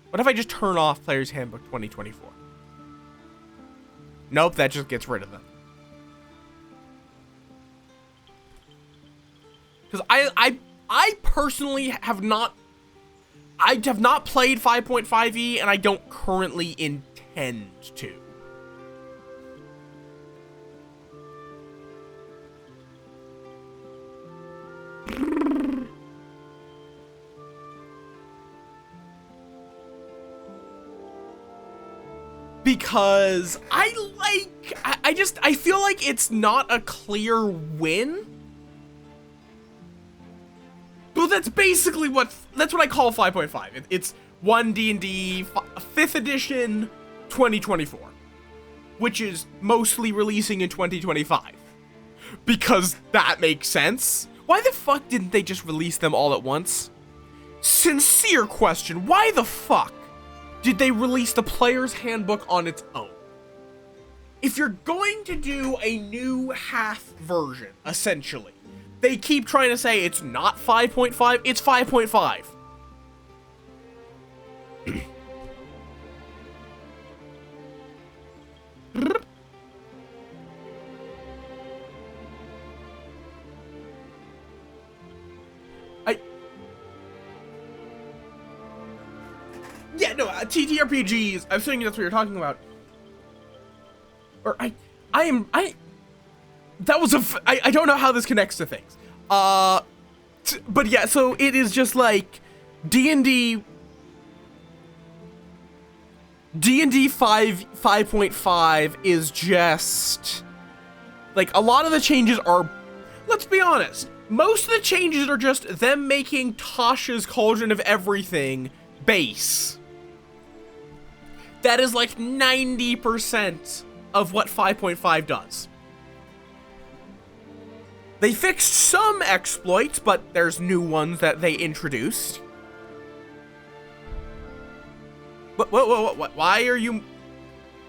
B: What if I just turn off Player's Handbook 2024? Nope, that just gets rid of them. Because I personally have not... I have not played 5.5e, and I don't currently intend to. Because I feel like it's not a clear win. Well, that's basically that's what I call 5.5. It's 1 D&D 5th edition 2024, which is mostly releasing in 2025. Because that makes sense. Why the fuck didn't they just release them all at once? Sincere question, why the fuck did they release the Player's Handbook on its own? If you're going to do a new half version, essentially, they keep trying to say it's not 5.5, it's 5.5. Yeah, no, TTRPGs, I'm assuming that's what you're talking about. Or I don't know how this connects to things. But yeah, so it is just like D&D 5.5 is just like a lot of the changes are, let's be honest, most of the changes are just them making Tasha's Cauldron of Everything base. That is like 90% of what 5.5 does. They fixed some exploits, but there's new ones that they introduced. What? Why are you...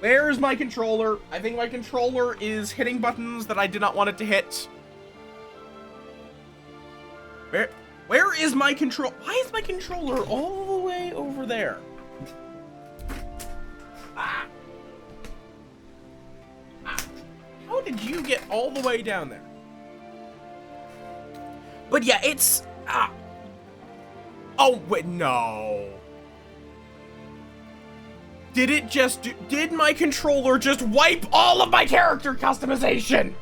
B: Where's my controller? I think my controller is hitting buttons that I did not want it to hit. Where is my control? Why is my controller all the way over there? Ah. How did you get all the way down there? But yeah, it's... Oh, wait, no. Did my controller just wipe all of my character customization?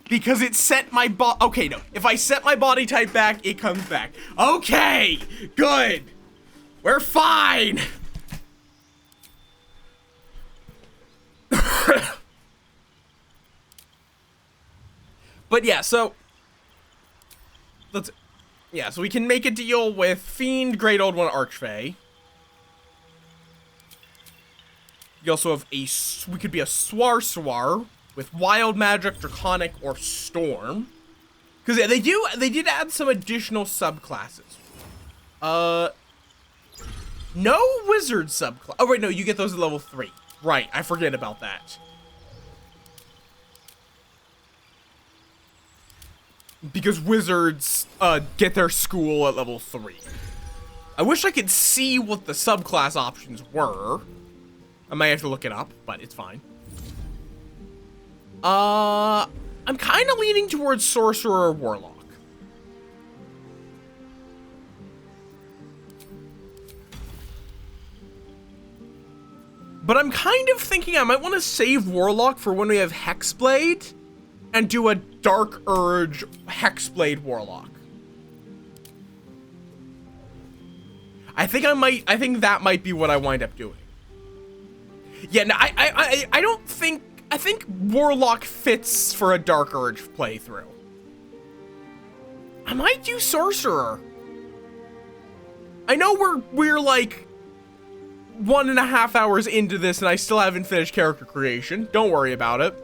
B: Because it set my okay, no. If I set my body type back, it comes back. Okay, good. We're fine. But yeah, so so we can make a deal with Fiend, Great Old One, Archfey. You also have we could be a Swar with Wild Magic, Draconic, or Storm. Because yeah, they did add some additional subclasses. No Wizard subclass. Oh wait, no, you get those at level 3. Right, I forget about that. Because Wizards get their school at level 3. I wish I could see what the subclass options were. I might have to look it up, but it's fine. I'm kind of leaning towards Sorcerer or Warlock. But I'm kind of thinking I might want to save Warlock for when we have Hexblade and do a Dark Urge Hexblade Warlock. I think that might be what I wind up doing. Yeah, no, I don't think... I think Warlock fits for a Dark Urge playthrough. I might do Sorcerer. I know we're like 1.5 hours into this and I still haven't finished character creation. Don't worry about it.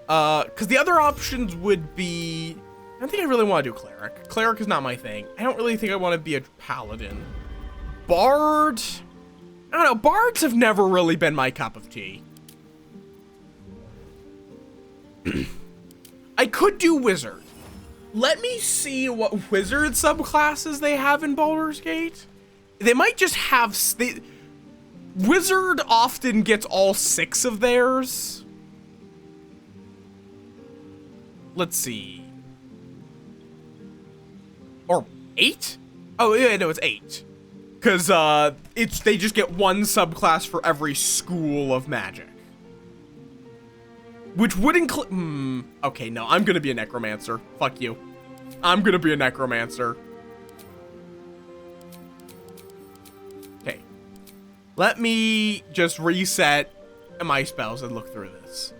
B: Because the other options would be... I don't think I really want to do Cleric. Cleric is not my thing. I don't really think I want to be a Paladin. Bard... I don't know, Bards have never really been my cup of tea. I could do Wizard. Let me see what Wizard subclasses they have in Baldur's Gate. They might just have... Wizard often gets all 6 of theirs. Let's see. Or 8? Oh, yeah, no, it's 8. Because they just get 1 subclass for every school of magic. Which would include... okay, no, I'm gonna be a Necromancer. Fuck you. I'm gonna be a Necromancer. Okay. Let me just reset my spells and look through this.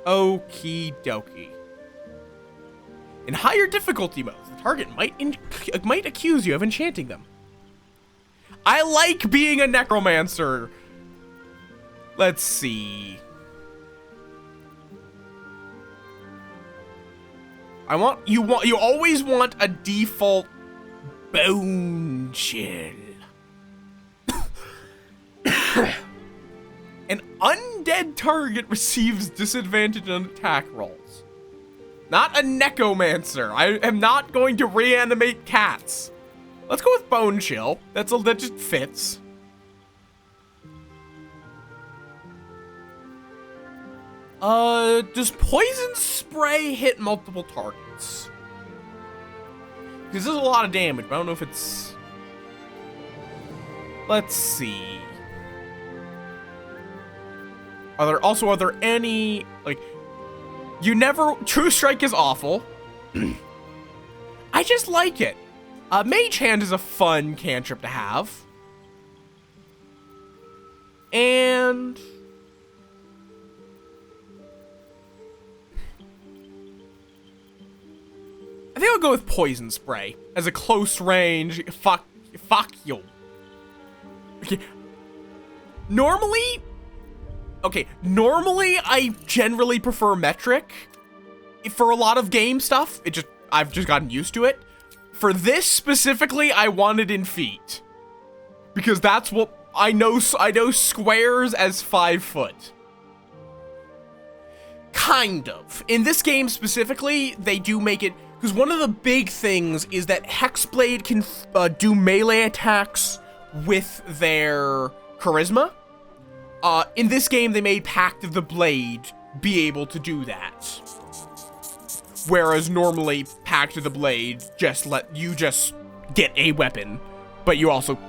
B: Okie dokie. In higher difficulty modes, the target might accuse you of enchanting them. I like being a Necromancer. Let's see. You always want a default bone chill. An undead target receives disadvantage on attack rolls. Not a Necromancer. I am not going to reanimate cats. Let's go with Bone Chill. That just fits. Does Poison Spray hit multiple targets? Because there's a lot of damage, but I don't know if it's... Let's see. Are there any, like... True Strike is awful. I just like it. Mage Hand is a fun cantrip to have. And... I think I'll go with poison spray as a close range. Fuck you. Okay. Normally I generally prefer metric. For a lot of game stuff, I've just gotten used to it. For this specifically, I wanted in feet. Because that's what I know squares as 5 foot. Kind of. In this game specifically, they do make it, because one of the big things is that Hexblade can do melee attacks with their charisma. In this game, they made Pact of the Blade be able to do that. Whereas normally, Pact of the Blade just let you just get a weapon, but you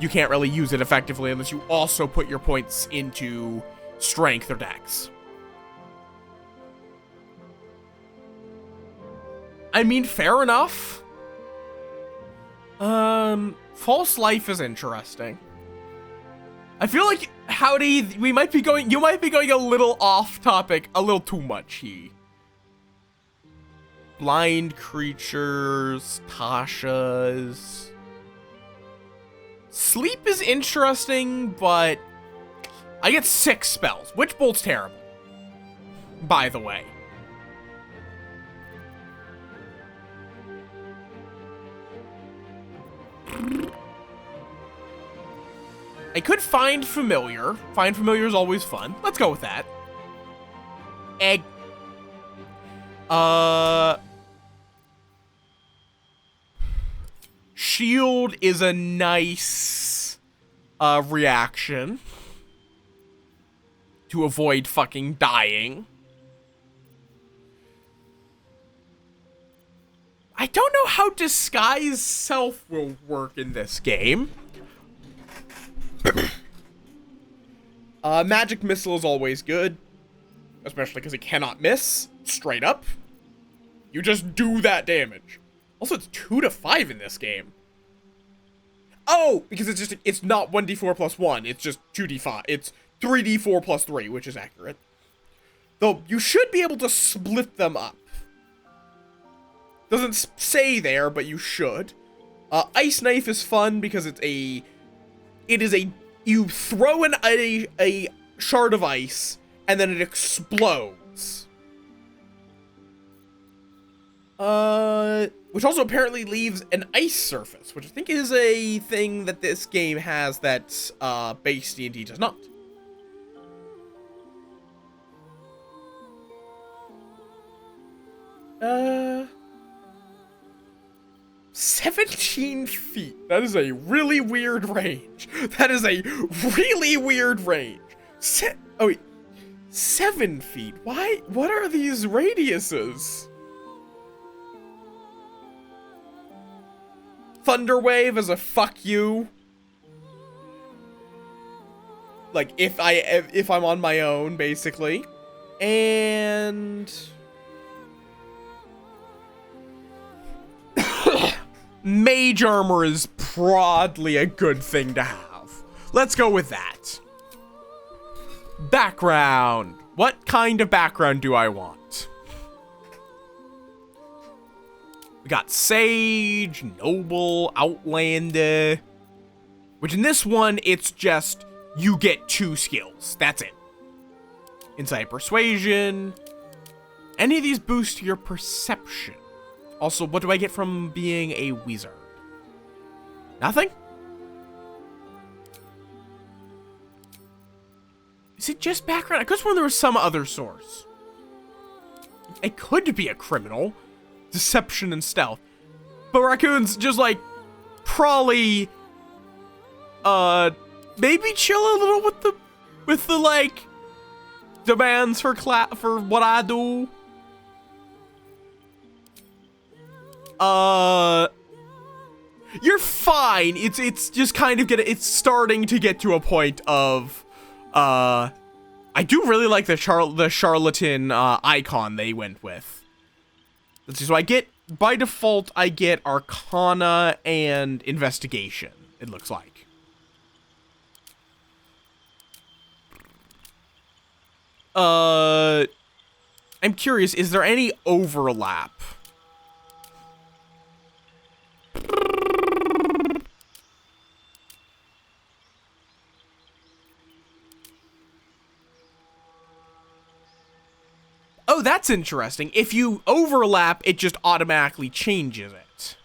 B: can't really use it effectively unless you also put your points into strength or dex. I mean, fair enough. False life is interesting. I feel like, Howdy, you might be going a little off topic, a little too much here. Blind creatures, Tasha's. Sleep is interesting, but I get 6 spells. Witch Bolt's terrible, by the way. I could find familiar. Find familiar is always fun. Let's go with that. Egg. Shield is a nice reaction to avoid fucking dying. I don't know how disguise self will work in this game. Magic missile is always good, especially because it cannot miss straight up. You just do that damage. Also, it's 2 to 5 in this game. Oh, because it's not 1d4 plus 1. It's just 2d5. It's 3d4 plus 3, which is accurate. Though you should be able to split them up. Doesn't say there, but you should. Ice knife is fun because you throw a shard of ice and then it explodes. Which also apparently leaves an ice surface, which I think is a thing that this game has that base D&D does not. 17 feet. That is a really weird range. That is a really weird range. 7 feet. Why? What are these radiuses? Thunderwave as a fuck you. Like if I'm on my own, basically. And Mage armor is broadly a good thing to have. Let's go with that. Background. What kind of background do I want? We got Sage, Noble, Outlander. Which in this one, it's just, you get 2 skills. That's it. Insight Persuasion. Any of these boost your perception. Also, what do I get from being a wizard? Nothing? Is it just background? I could have sworn there was some other source. It could be a criminal. Deception and stealth. But Raccoon's just like, probably, maybe chill a little with the like, demands for what I do. You're fine. It's just kind of it's starting to get to a point of, I do really like the charlatan icon they went with. Let's see. So by default, I get Arcana and Investigation. It looks like. I'm curious. Is there any overlap that's interesting. If you overlap, it just automatically changes it.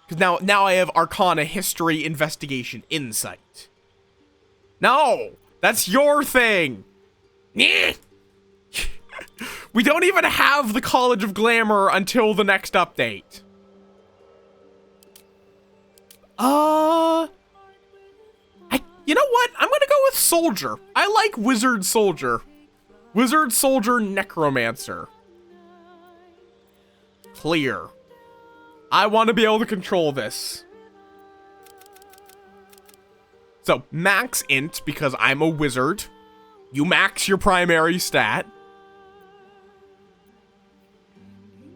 B: Because now I have Arcana, History, Investigation, Insight. No! That's your thing! We don't even have the College of Glamour until the next update. You know what? I'm gonna go with Soldier. I like Wizard Soldier. Wizard Soldier Necromancer. Clear. I want to be able to control this. So, max int, because I'm a wizard. You max your primary stat.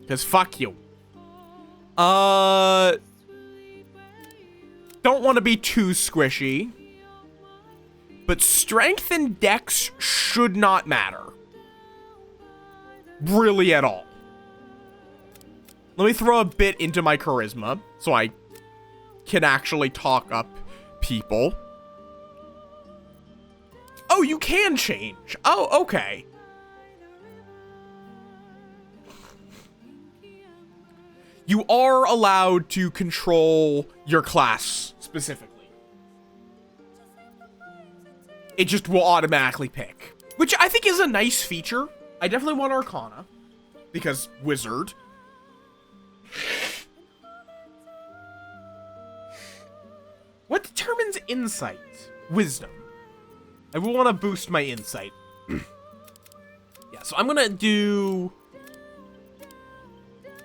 B: Because fuck you. Don't want to be too squishy. But strength and dex should not matter. Really at all. Let me throw a bit into my charisma so I can actually talk up people. Oh, you can change. Oh, okay. You are allowed to control your class specifically. It just will automatically pick, which I think is a nice feature. I definitely want Arcana because wizard. What determines insight? Wisdom. I will want to boost my insight. Yeah, so I'm gonna do...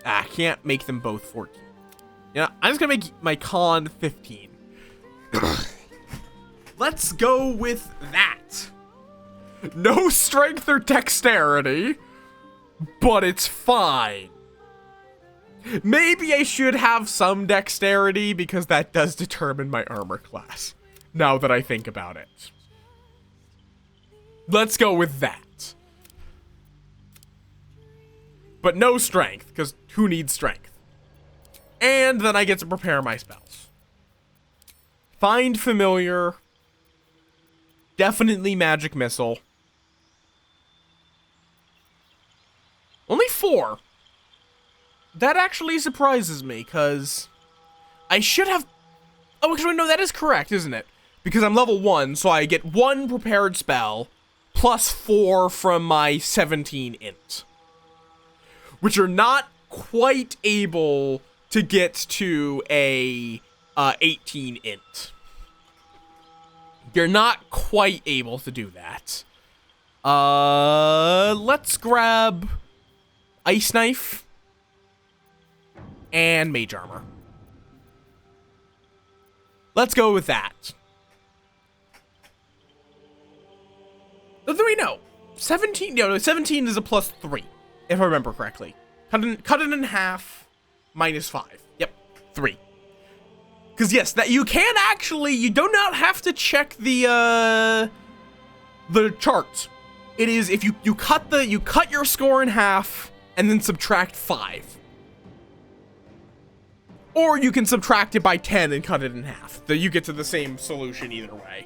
B: I can't make them both 14. Yeah, I'm just gonna make my con 15. Let's go with that. No strength or dexterity, but it's fine. Maybe I should have some dexterity because that does determine my armor class, now that I think about it. Let's go with that. But no strength, because who needs strength? And then I get to prepare my spells. Find Familiar. Definitely Magic Missile. Only 4. That actually surprises me, because I should have... Oh, actually, no, that is correct, isn't it? Because I'm level 1, so I get 1 prepared spell, plus 4 from my 17 int. Which are not quite able to get to a 18 int. You're not quite able to do that. Let's grab Ice Knife and Mage Armor. Let's go with that. What do we know? 17, no, 17 is a plus 3, if I remember correctly. Cut it in half, minus 5. Yep, 3. Because yes, that you can actually, you do not have to check the charts. It is if you cut your score in half and then subtract 5. Or you can subtract it by 10 and cut it in half. You get to the same solution either way.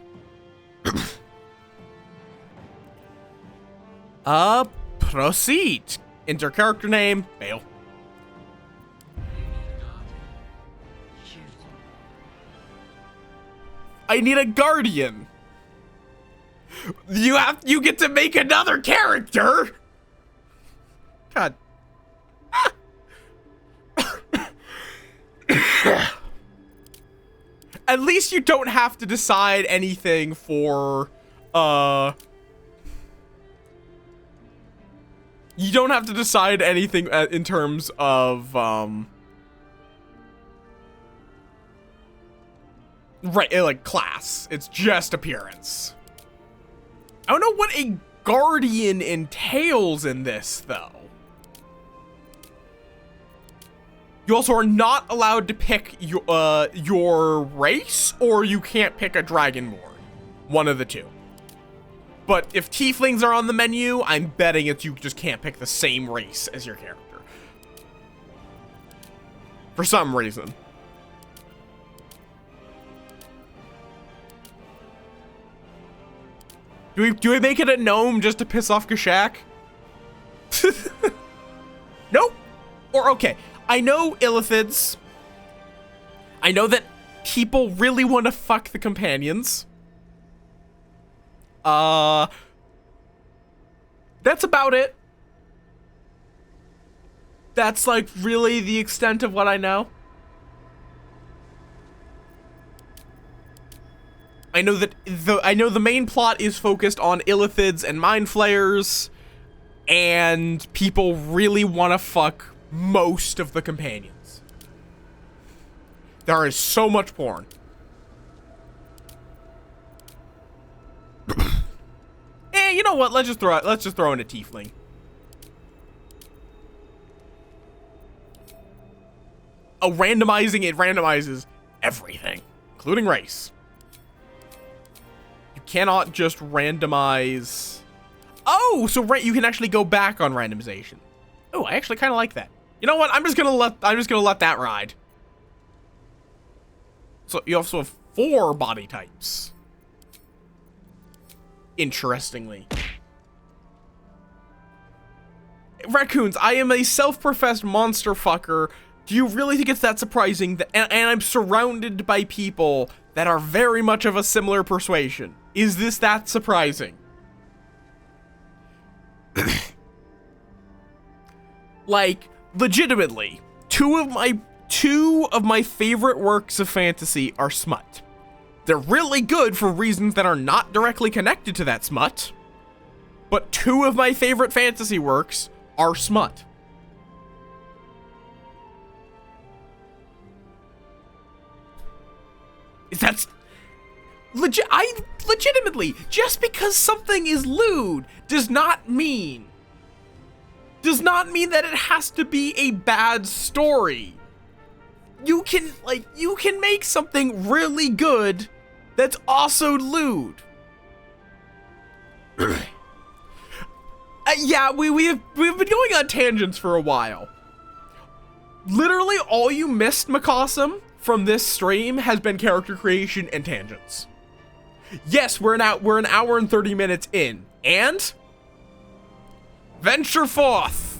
B: Proceed. Enter character name, Bale. I need a guardian. You get to make another character. God. At least you don't have to decide anything for you don't have to decide anything in terms of right, like class. It's just appearance. I don't know what a guardian entails in this, though. You also are not allowed to pick your race, or you can't pick a dragonborn. One of the two. But if tieflings are on the menu, I'm betting it's you just can't pick the same race as your character. For some reason. Do we make it a gnome just to piss off Kashak? Nope. Or, okay, I know illithids. I know that people really want to fuck the companions. That's about it. That's, like, really the extent of what I know. I know that the main plot is focused on illithids and mind flayers, and people really want to fuck most of the companions. There is so much porn. You know what? Let's just throw in a tiefling. Oh, randomizing it randomizes everything, including race. You cannot just randomize. Oh, so you can actually go back on randomization. Oh, I actually kind of like that. You know what? I'm just gonna let that ride. So you also have 4 body types. Interestingly. Raccoons, I am a self-professed monster fucker. Do you really think it's that surprising that, and I'm surrounded by people that are very much of a similar persuasion? Is this that surprising? Like, legitimately, two of my favorite works of fantasy are smut. They're really good for reasons that are not directly connected to that smut. But 2 of my favorite fantasy works are smut. That's legitimately, just because something is lewd does not mean that it has to be a bad story. You can make something really good that's also lewd. Yeah, we've been going on tangents for a while. Literally all you missed, Mikasum, from this stream has been character creation and tangents. Yes, we're an hour and 30 minutes in, and venture forth.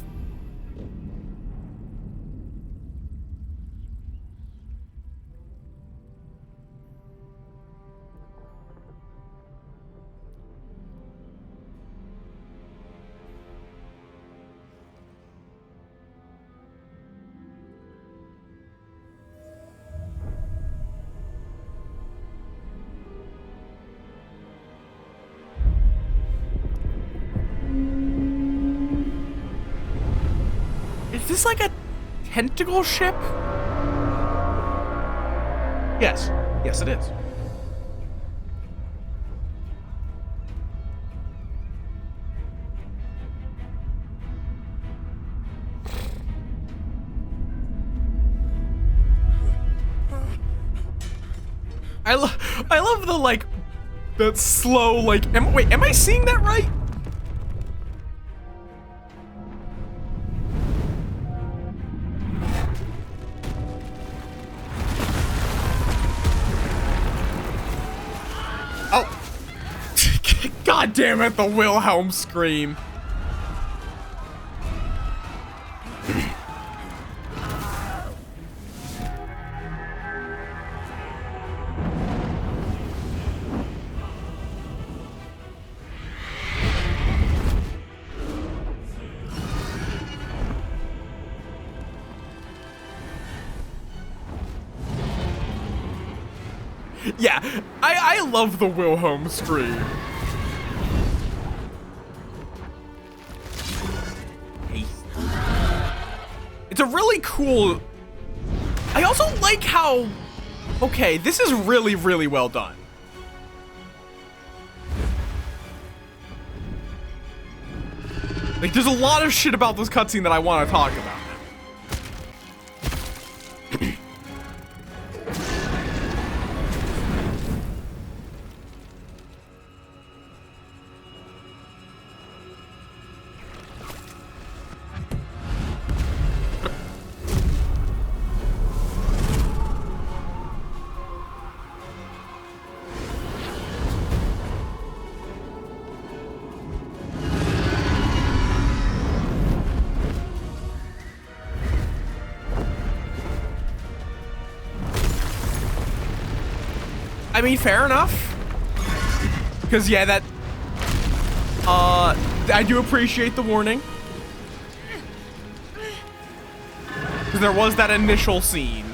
B: Is this like a tentacle ship? Yes. Yes, it is. I love the, like, that slow, like, wait, am I seeing that right? Oh. God damn it, the Wilhelm scream. Yeah, I love the Wilhelm scream. It's a really cool... I also like how... Okay, this is really, really well done. Like, there's a lot of shit about this cutscene that I want to talk about. mean, fair enough. Because, yeah, that... I do appreciate the warning. Because there was that initial scene.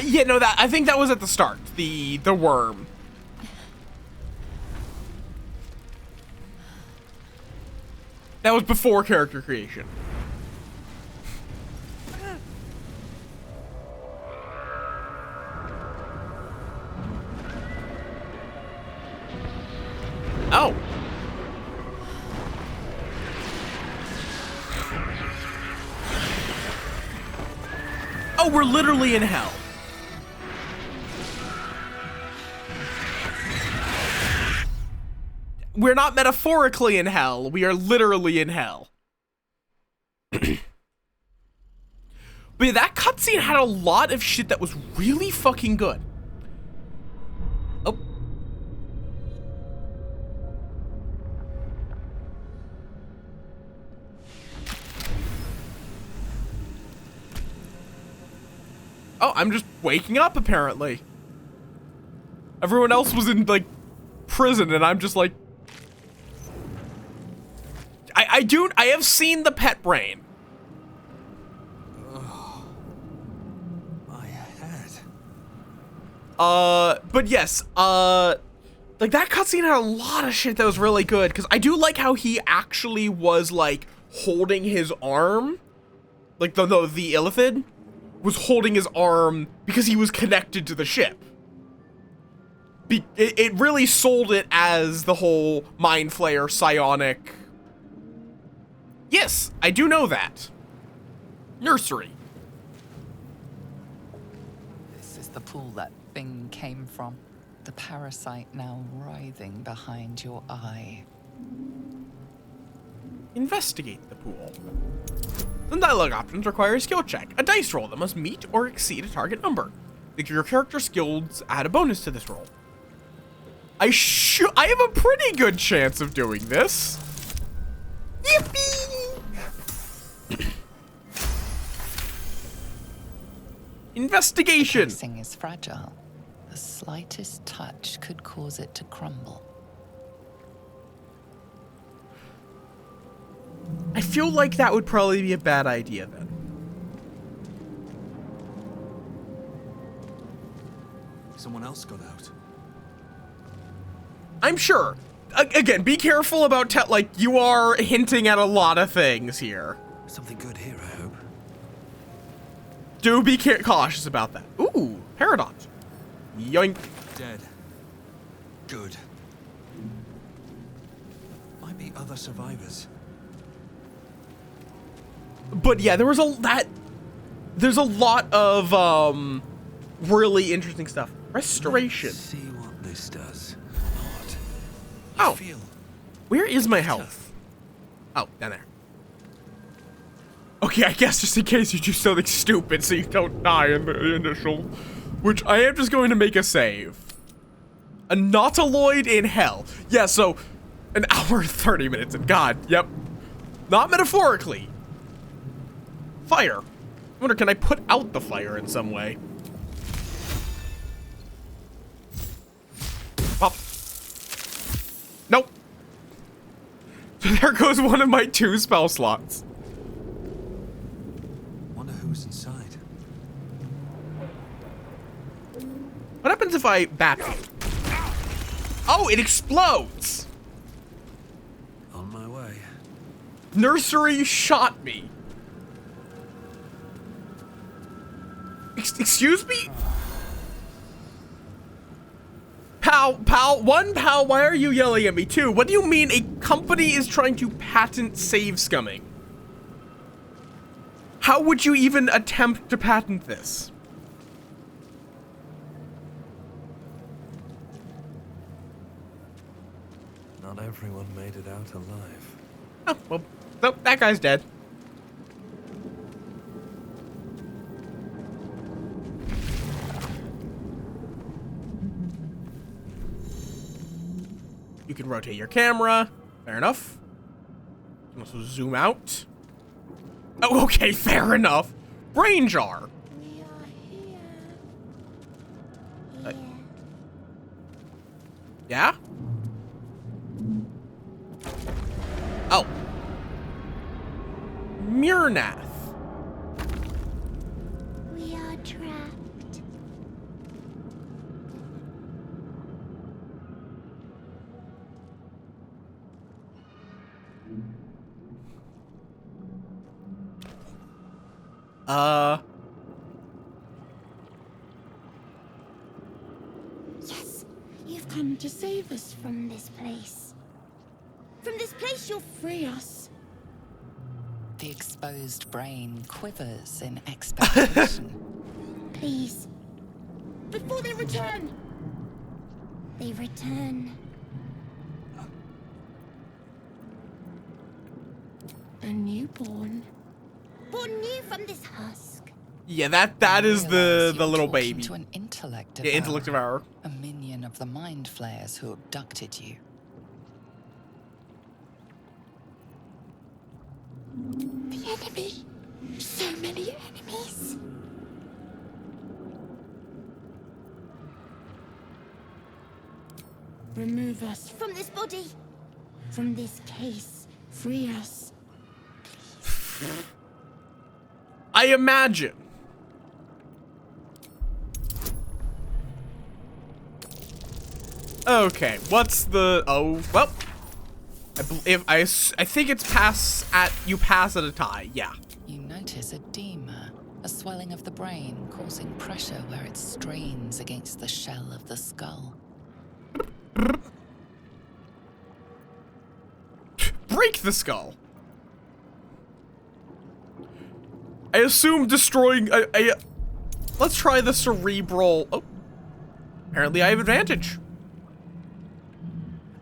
B: Yeah, no, I think that was at the start. The worm. That was before character creation. Oh. Oh, we're literally in hell. We're not metaphorically in hell. We are literally in hell. But yeah, that cutscene had a lot of shit that was really fucking good. Oh. Oh, I'm just waking up, apparently. Everyone else was in, like, prison, and I'm just like... I have seen the pet brain.
C: Oh, my head.
B: But yes, like that cutscene had a lot of shit that was really good, because I do like how he actually was, like, holding his arm. Like, the Illithid was holding his arm because he was connected to the ship. It really sold it as the whole Mind Flayer psionic... Yes, I do know that. Nursery.
F: This is the pool that thing came from. The parasite now writhing behind your eye.
B: Investigate the pool. Some dialogue options require a skill check. A dice roll that must meet or exceed a target number. Your character skills add a bonus to this roll. I have a pretty good chance of doing this. Yippee! Investigation.
F: The casing is fragile. The slightest touch could cause it to crumble.
B: I feel like that would probably be a bad idea then.
C: Someone else got out.
B: I'm sure. Again, be careful about like, you are hinting at a lot of things here.
C: Something good here, I hope.
B: Do be cautious about that. Ooh, Paradox. Yoink.
C: Dead. Good. Might be other survivors.
B: But yeah, there's a lot of really interesting stuff. Restoration.
C: Let's see what this does. Odd.
B: Oh.
C: I feel
B: Where is my health? Oh, down there. Okay, I guess just in case you do something stupid so you don't die in the initial, which I am just going to make a save. A nautiloid in hell. Yeah, so an hour and 30 minutes and God, yep. Not metaphorically. Fire. I wonder, can I put out the fire in some way? Pop. Nope. So there goes one of my 2 spell slots.
C: Wonder who's inside.
B: What happens if I bap it? Oh, it explodes!
C: On my way.
B: Nursery shot me. Excuse me? Pal, why are you yelling at me? 2, what do you mean a company is trying to patent save scumming? How would you even attempt to patent this?
C: Not everyone made it out alive.
B: Oh, well, nope, that guy's dead. You can rotate your camera. Fair enough. You can also zoom out. Oh, okay, fair enough. Brain jar.
G: We are here.
B: Uh,
G: Here.
B: Yeah? Oh. Myrnath.
G: We are trapped. Yes, you've come to save us from this place. From this place, you'll free us.
F: The exposed brain quivers in expectation.
G: Please. Before they return. They return. A newborn. Born new from this husk.
B: Yeah, that is the
F: Realize you're
B: little
F: talking
B: baby.
F: To an intellect
B: Yeah, intellect devourer.
F: a minion of the mind flayers who abducted you.
G: The enemy. So many enemies. Remove us from this body. From this case. Free us.
B: I imagine. Okay, what's the... Oh, well. I think it's you pass at a tie, yeah.
F: You notice edema, a swelling of the brain causing pressure where it strains against the shell of the skull.
B: Break the skull. I assume destroying let's try the cerebral. Oh, apparently I have advantage.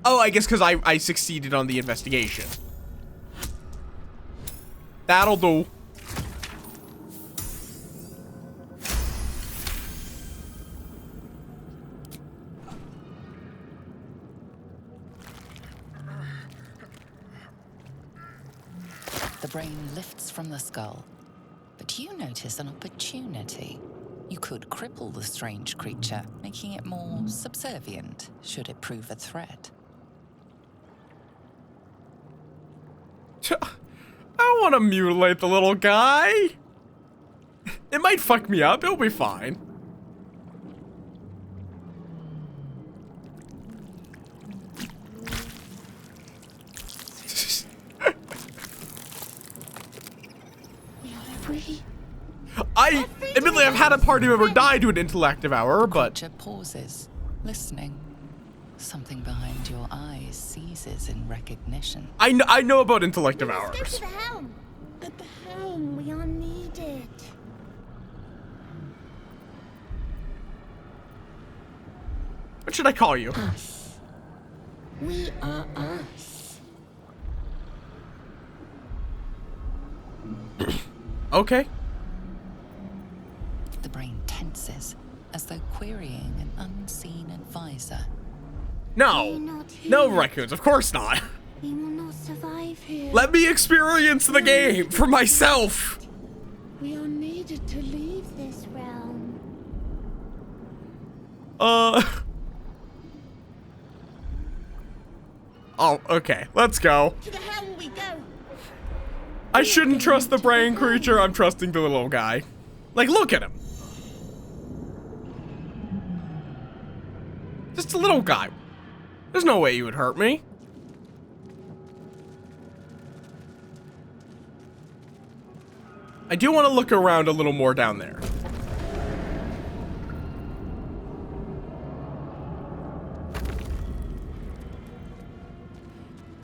B: Oh, I guess because I succeeded on the investigation. That'll do.
F: The brain lifts from the skull, but you notice an opportunity. You could cripple the strange creature, making it more subservient, should it prove a threat.
B: I don't want to mutilate the little guy. It might fuck me up. It'll be fine.
G: Free.
B: Admittedly, I've had a party member die to an intellect devourer, but
F: Creature pauses, listening. Something behind your eyes seizes in recognition.
B: I know about intellect
G: Let's go
B: devourers.
G: to the helm. At the helm, we are needed.
B: What should I call you?
G: Us. We are us.
B: Okay.
F: The brain tenses, as though querying an unseen advisor.
B: No.
G: We're not here.
B: No, raccoons. Of course not.
G: We will not survive here.
B: Let me experience the game for myself.
G: We are needed to leave this realm.
B: Oh, okay. Let's go.
G: To the helm we go.
B: I shouldn't trust the brain creature. I'm trusting the little guy. Like, look at him. Just a little guy. There's no way he would hurt me. I do want to look around a little more down there.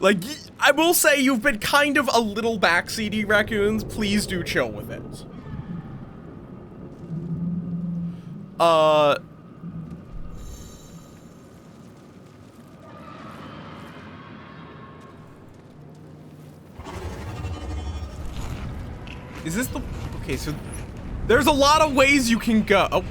B: Like, I will say you've been kind of a little backseaty, raccoons. Please do chill with it. Is this the... Okay, so there's a lot of ways you can go. Oh.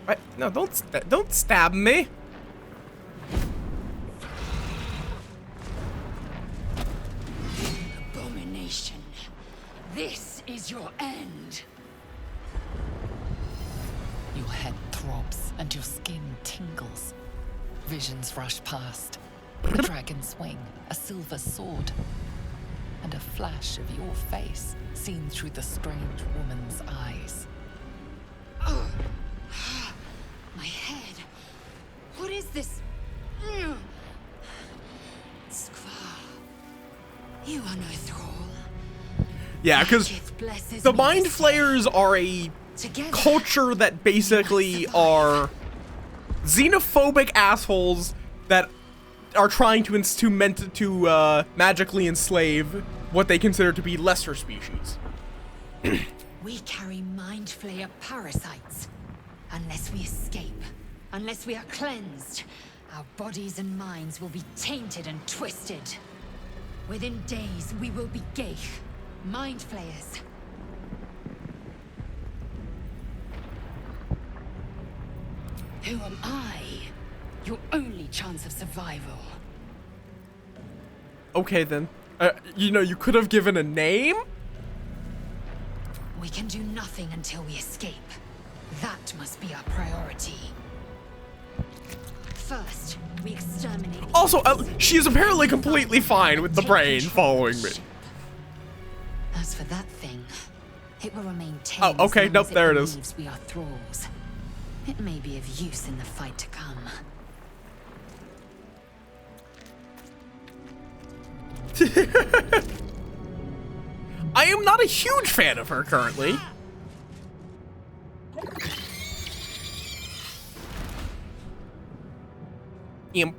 B: What? No, don't stab me.
H: Abomination. This is your end.
F: Your head throbs and your skin tingles. Visions rush past. A dragon's wing, a silver sword, and a flash of your face seen through the strange woman's eyes.
H: My head. What is this? Skvar. You are no thrall.
B: Yeah, because
H: Magic blesses
B: the
H: me
B: Mind
H: to stay.
B: Flayers are a
H: Together,
B: culture that basically are xenophobic assholes that are trying to magically enslave what they consider to be lesser species.
H: we carry Mind Flayer parasites. Unless we escape, unless we are cleansed, our bodies and minds will be tainted and twisted. Within days, we will be Geich, Mind Flayers. Who am I? Your only chance of survival.
B: Okay, then. You know, you could have given a name?
H: We can do nothing until we escape. That must be our priority. First, we exterminate.
B: Also, she is apparently completely fine with the brain following me.
H: As for that thing, it will remain tame.
B: Oh, okay,
H: as long
B: nope,
H: as
B: there it
H: it
B: is.
H: believes we are thralls. It may be of use in the fight to come.
B: I am not a huge fan of her currently. Imp.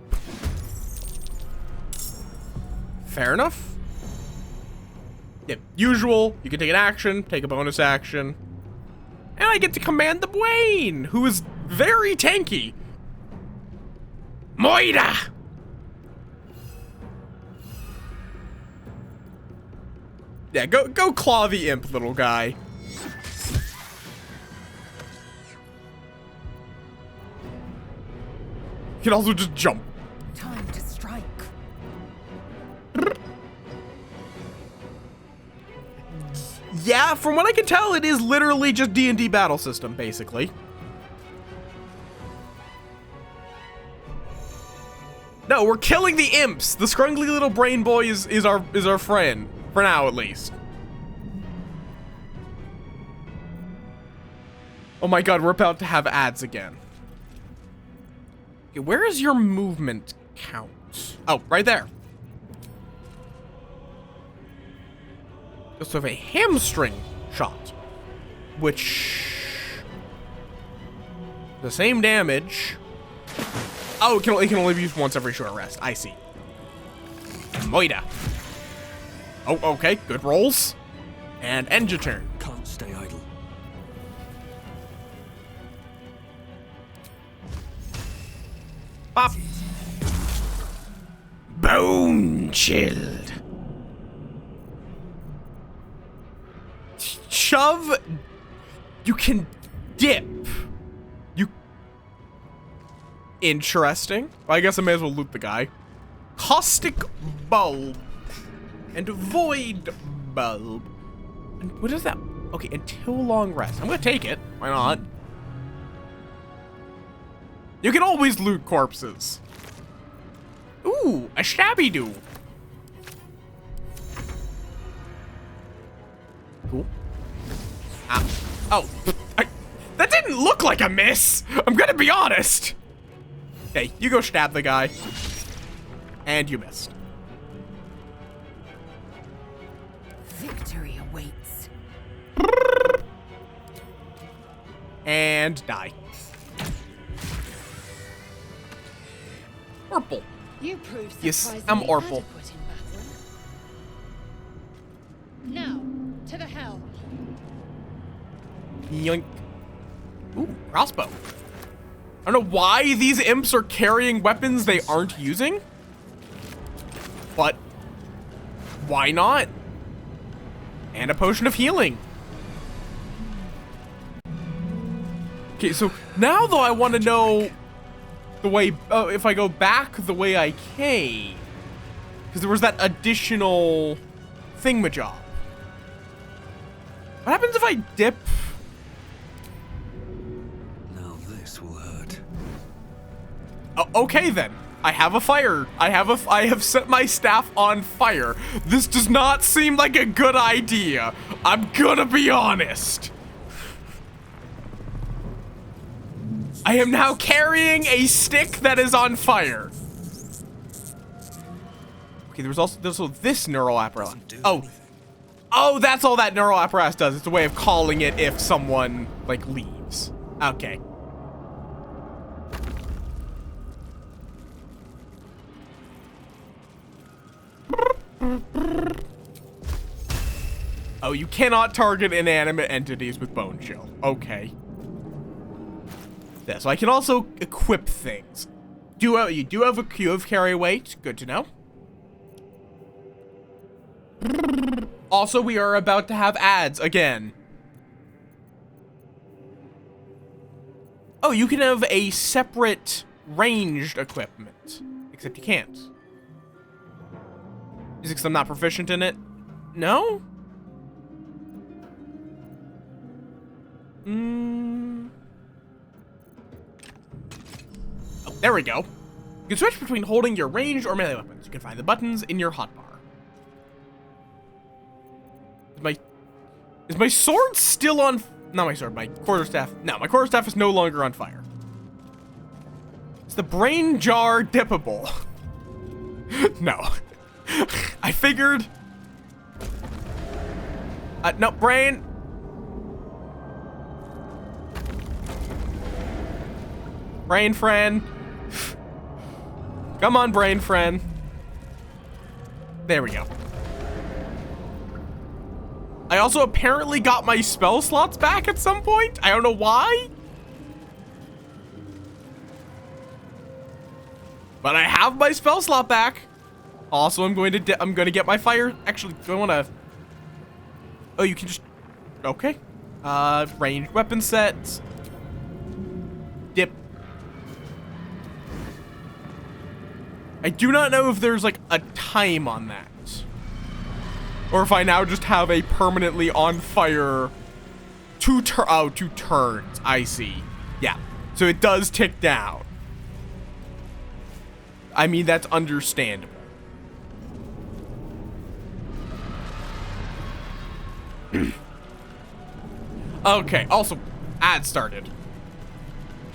B: Fair enough. Yeah, usual. You can take an action, take a bonus action. And I get to command the Bwain, who is very tanky. Moira! Yeah, go claw the imp, little guy. You can also just jump.
H: Time to strike.
B: Yeah, from what I can tell, it is literally just DnD battle system, basically. No, we're killing the imps. The scrungly little brain boy is our friend. For now, at least. Oh my god, we're about to have ads again. Okay, where is your movement count? Oh, right there. You also have a hamstring shot, which the same damage. Oh, it can only be used once every short rest. I see. Moida. Oh, okay. Good rolls. And end your turn.
C: Can't stay idle.
B: Bop.
A: Bone chilled.
B: Shove. You can dip. You. Interesting. Well, I guess I may as well loot the guy. Caustic bulb. And void bulb. And what is that? Okay, until long rest. I'm gonna take it. Why not? You can always loot corpses. Ooh, a shabby do. Cool. Ah. Oh. That didn't look like a miss. I'm gonna be honest. Okay, you go stab the guy. And you missed.
H: Victory awaits.
B: And die. Purple.
H: You proved
B: Yes, I'm
H: surprisingly
B: Orpal.
H: adequate in battle. Now, to the helm.
B: Yoink. Ooh, crossbow. I don't know why these imps are carrying weapons they aren't using. But why not? And a potion of healing. Okay, so now though I want to know the way, if I go back the way I came. Because there was that additional thingamajob. What happens if I dip?
C: Now this will hurt.
B: Okay then. I have a fire. I have set my staff on fire. This does not seem like a good idea. I'm gonna be honest. I am now carrying a stick that is on fire. Okay, there's also this neural apparatus. Oh, that's all that neural apparatus does. It's a way of calling it if someone like leaves. Okay. Oh, you cannot target inanimate entities with bone chill. Okay. Yeah, so I can also equip things. You do have a queue of carry weight. Good to know. Also, we are about to have ads again. Oh, you can have a separate ranged equipment. Except you can't. Is it because I'm not proficient in it? No? Oh, there we go. You can switch between holding your ranged or melee weapons. You can find the buttons in your hotbar. Is my sword still on? Not my sword, my quarterstaff. No, my quarterstaff is no longer on fire. Is the brain jar dippable? No. I figured. No, brain. Brain friend. Come on, brain friend. There we go. I also apparently got my spell slots back at some point. I don't know why. But I have my spell slot back. Also, I'm going to get my fire. Actually, do I want to? Oh, you can just. Okay. Ranged weapon set. Dip. I do not know if there's like a time on that. Or if I now just have a permanently on fire two turns. I see. Yeah. So it does tick down. I mean, that's understandable. Okay. Also, ad started.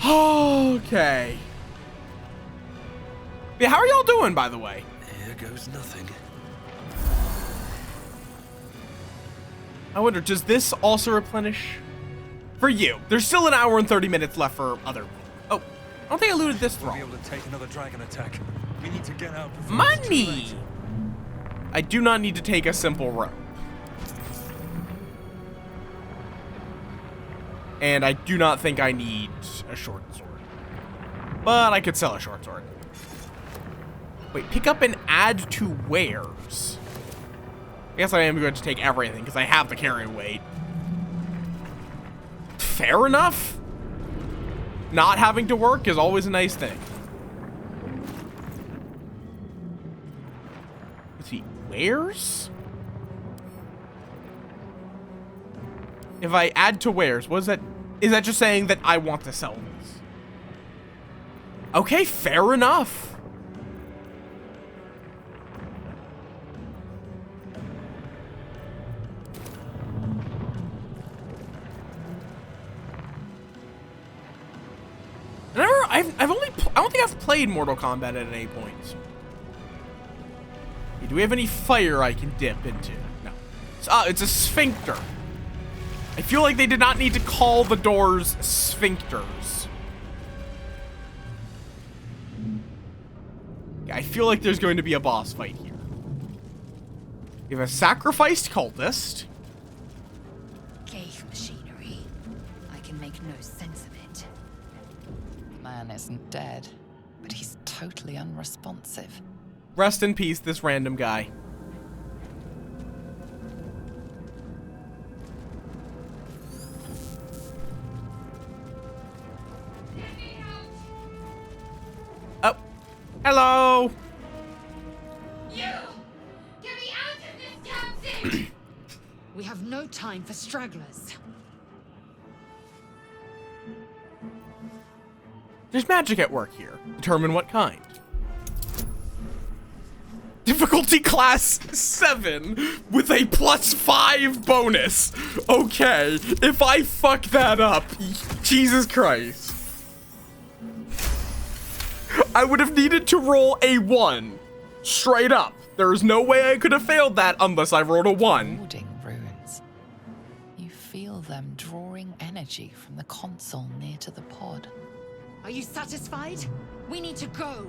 B: Okay. Yeah, how are y'all doing, by the way?
C: Here goes nothing.
B: I wonder, does this also replenish? For you. There's still an hour and 30 minutes left for other. Oh, I don't think I looted this
C: We'll
B: thrall.
C: be able to take another dragon attack. We need to get out before it's too
B: Money!
C: late.
B: I do not need to take a simple rope. And I do not think I need a short sword. But I could sell a short sword. Wait, pick up and add to wares. I guess I am going to take everything because I have the carry weight. Fair enough. Not having to work is always a nice thing. Let's see, wares? If I add to wares, what is that? Is that just saying that I want to sell this? Okay, fair enough. I don't think I've played Mortal Kombat at any point. Do we have any fire I can dip into? No. It's a sphincter. I feel like they did not need to call the doors sphincters. Yeah, I feel like there's going to be a boss fight here. We have a sacrificed cultist.
H: Ghaik machinery. I can make no sense of it.
F: The man isn't dead, but he's totally unresponsive.
B: Rest in peace, this random guy. Oh, hello.
H: You! Get me out of this damn thing! We have no time for stragglers.
B: There's magic at work here. Determine what kind. Difficulty class 7 with a +5 bonus. Okay, if I fuck that up, Jesus Christ. I would have needed to roll a 1. Straight up. There's no way I could have failed that unless I rolled a 1.
F: Warding runes. You feel them drawing energy from the console near to the pod.
H: Are you satisfied? We need to go.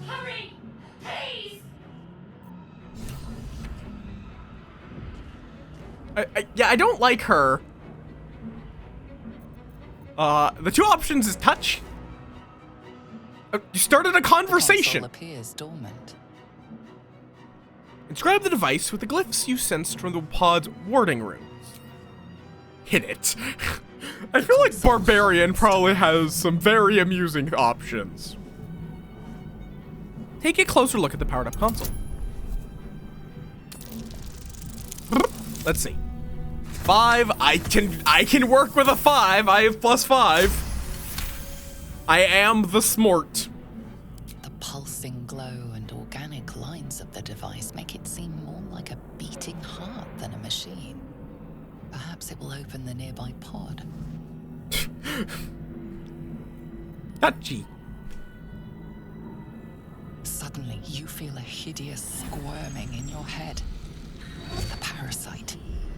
H: Hurry! Please!
B: Yeah, I don't like her. The two options is touch. You started a conversation.
F: The console appears dormant.
B: Inscribe the device with the glyphs you sensed from the pod's warding runes. Hit it. I feel like Barbarian probably has some very amusing options. Take a closer look at the powered up console. Let's see. 5. I can work with a 5. I have +5. I am the smart.
F: The pulsing glow and organic lines of the device make it seem more like a beating heart than a machine. Perhaps it will open the nearby pod.
B: Touchy.
F: Suddenly, you feel a hideous squirming in your head. The parasite.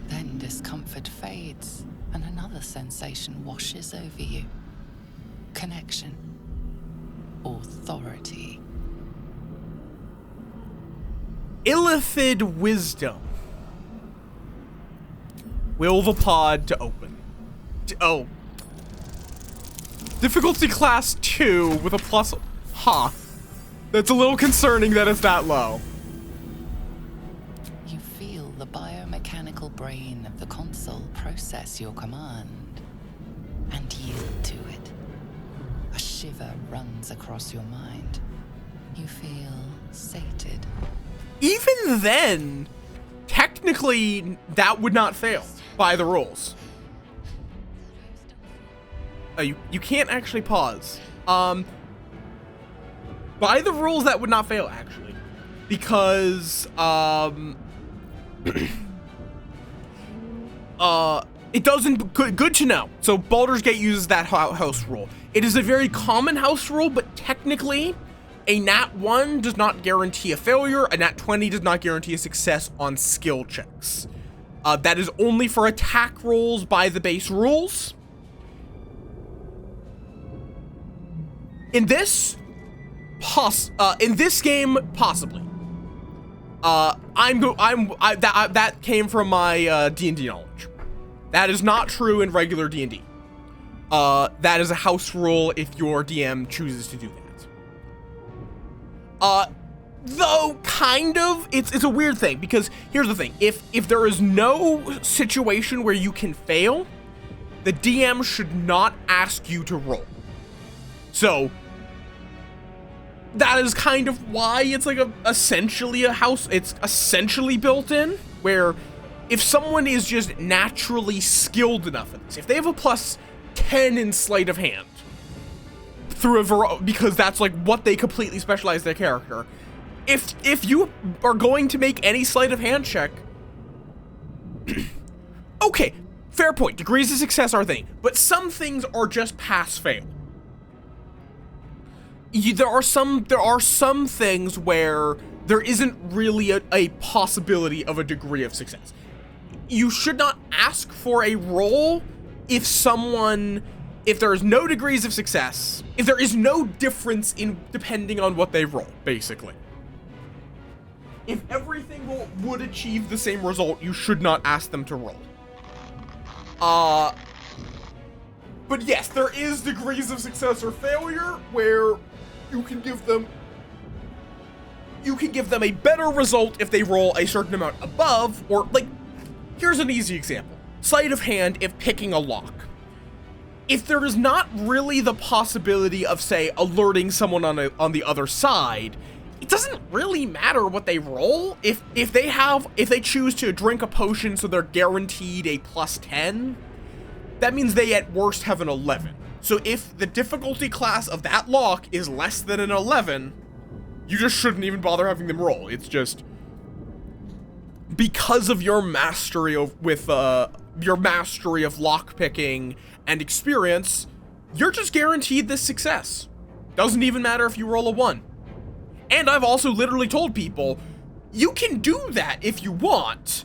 F: Then discomfort fades, and another sensation washes over you. Connection. Authority.
B: Illithid wisdom. Will the pod to open. Oh. Difficulty class 2 with a plus. Huh. That's a little concerning that it's that low.
F: You feel the biomechanical brain of the console process your command and yield to it. A shiver runs across your mind. You feel sated.
B: Even then, technically, that would not fail by the rules. You can't actually pause. By the rules, that would not fail, actually. Because, it doesn't, good to know. So Baldur's Gate uses that house rule. It is a very common house rule, but technically, a nat 1 does not guarantee a failure. A nat 20 does not guarantee a success on skill checks. That is only for attack rolls by the base rules. In this game, possibly. That came from my D&D knowledge. That is not true in regular D&D. That is a house rule if your DM chooses to do that. Though kind of, it's a weird thing because here's the thing: if there is no situation where you can fail, the DM should not ask you to roll. So that is kind of why it's like essentially a house. It's essentially built in, where if someone is just naturally skilled enough at this, if they have a +10 in sleight of hand, because that's like what they completely specialize their character. If you are going to make any sleight of hand check, okay, fair point. Degrees of success are a thing, but some things are just pass fail. There are some things where there isn't really a possibility of a degree of success. You should not ask for a roll if there is no degrees of success, if there is no difference in depending on what they roll, basically. If everything would achieve the same result, you should not ask them to roll. But yes, there is degrees of success or failure where you can give them a better result if they roll a certain amount above, or like, here's an easy example. Sleight of hand if picking a lock. If there is not really the possibility of, say, alerting someone on the other side, it doesn't really matter what they roll. If they choose to drink a potion so they're guaranteed a +10, that means they at worst have an 11. So if the difficulty class of that lock is less than an 11, you just shouldn't even bother having them roll. It's just because of your mastery of lockpicking and experience, you're just guaranteed this success. Doesn't even matter if you roll a 1. And I've also literally told people, you can do that if you want,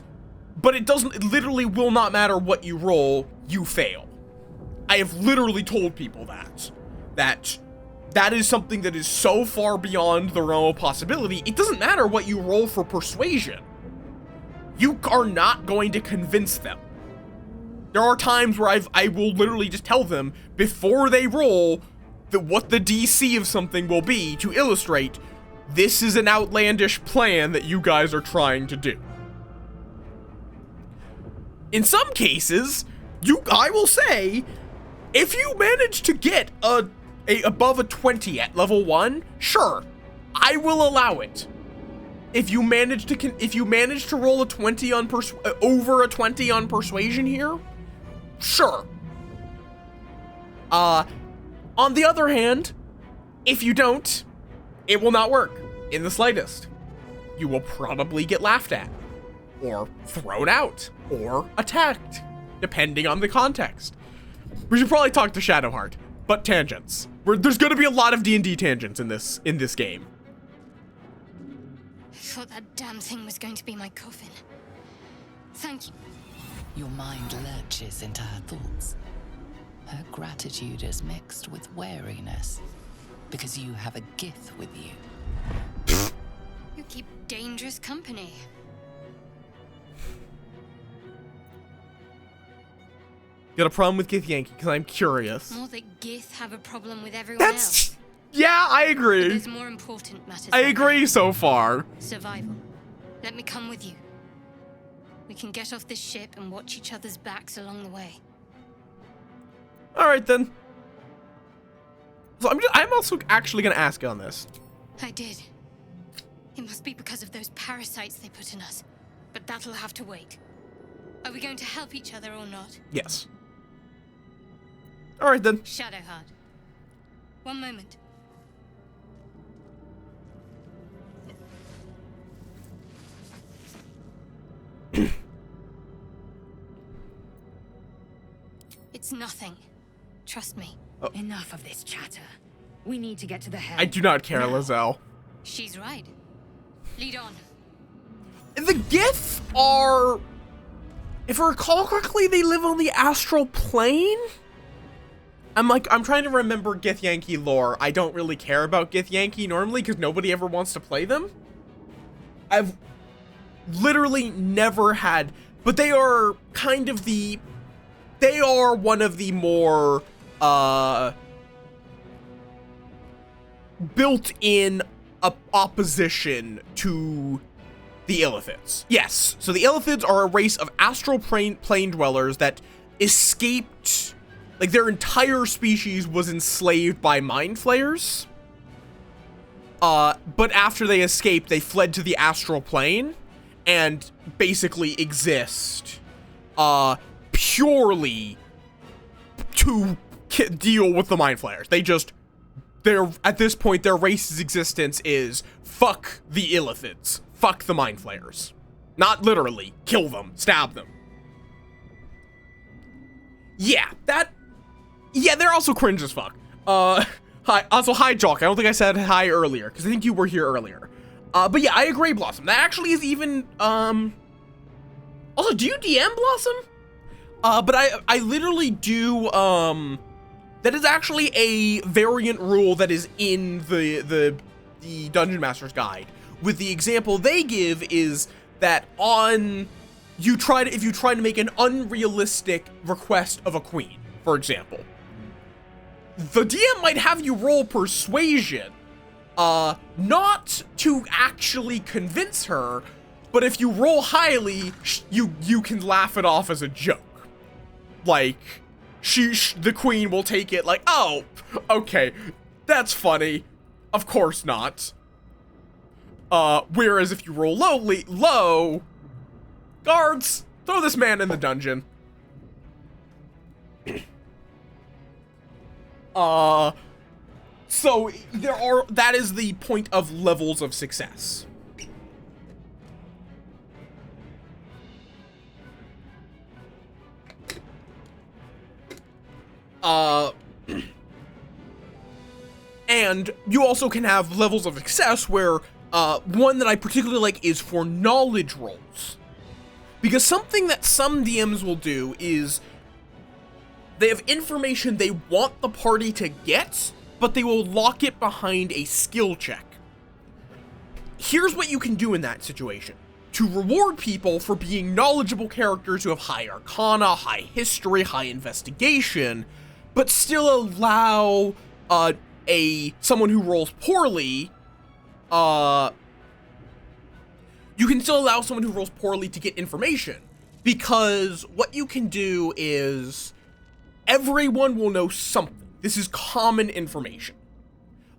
B: but it literally will not matter what you roll, you fail. I have literally told people that is something that is so far beyond the realm of possibility, it doesn't matter what you roll for persuasion. You are not going to convince them. There are times where I will literally just tell them before they roll what the DC of something will be to illustrate this is an outlandish plan that you guys are trying to do. In some cases, I will say, if you manage to get above a 20 at level 1, sure, I will allow it. If you manage to roll a 20 on over a 20 on persuasion here, sure. On the other hand, if you don't, it will not work in the slightest. You will probably get laughed at, or thrown out, or attacked, depending on the context. We should probably talk to Shadowheart, but tangents. There's going to be a lot of D&D tangents in this game.
I: I thought that damn thing was going to be my coffin. Thank you.
F: Your mind lurches into her thoughts. Her gratitude is mixed with wariness, because you have a Gith with you.
I: You keep dangerous company.
B: Got a problem with Gith Yankee, because I'm curious.
I: More that Gith have a problem with everyone else.
B: Yeah, I agree.
I: There's more important matters.
B: I agree so far.
I: Survival. Let me come with you. We can get off this ship and watch each other's backs along the way.
B: All right, then. So I'm also actually going to ask on this.
I: I did. It must be because of those parasites they put in us. But that'll have to wait. Are we going to help each other or not?
B: Yes. All right, then.
I: Shadowheart. One moment. It's nothing. Trust me.
B: Oh.
D: Enough of this chatter. We need to get to the head.
B: I do not care, Lizelle.
I: She's right. Lead on.
B: The Gith are, if I recall correctly, they live on the astral plane? I'm trying to remember Gith Yankee lore. I don't really care about Gith Yankee normally because nobody ever wants to play them. I've literally never had, but they are kind of they are one of the more built-in opposition to the Illithids. Yes, so the Illithids are a race of astral plane dwellers that escaped, like their entire species was enslaved by mind flayers. But after they escaped, they fled to the astral plane and basically exist purely to deal with the mind flayers. At this point, their race's existence is fuck the Illithids. Fuck the mind flayers. Not literally. Kill them. Stab them. Yeah, they're also cringe as fuck. Hi, Jock. I don't think I said hi earlier, because I think you were here earlier. But yeah, I agree, Blossom. That actually is even, also, do you DM, Blossom? But I literally do, that is actually a variant rule that is in the Dungeon Master's Guide. With the example they give is that if you try to make an unrealistic request of a queen, for example, the DM might have you roll persuasion, not to actually convince her, but if you roll highly, you can laugh it off as a joke. Like, the queen will take it like, oh, okay, that's funny. Of course not. Whereas if you roll low, guards, throw this man in the dungeon. So that is the point of levels of success. And you also can have levels of success where, one that I particularly like is for knowledge rolls. Because something that some DMs will do is they have information they want the party to get, but they will lock it behind a skill check. Here's what you can do in that situation. To reward people for being knowledgeable characters who have high arcana, high history, high investigation, but still allow someone who rolls poorly, you can still allow someone who rolls poorly to get information, because what you can do is everyone will know something. This is common information.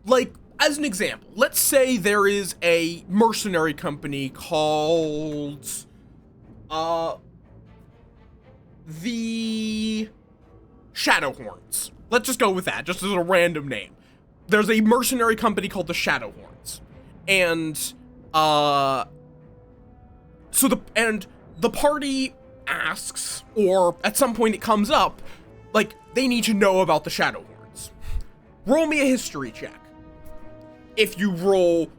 B: Like, as an example, let's say there is a mercenary company called, the Shadowhorns. Let's just go with that, just as a random name. There's a mercenary company called the Shadowhorns. And, the party asks, or at some point it comes up, like, they need to know about the Shadowhorns. Roll me a history check. If you roll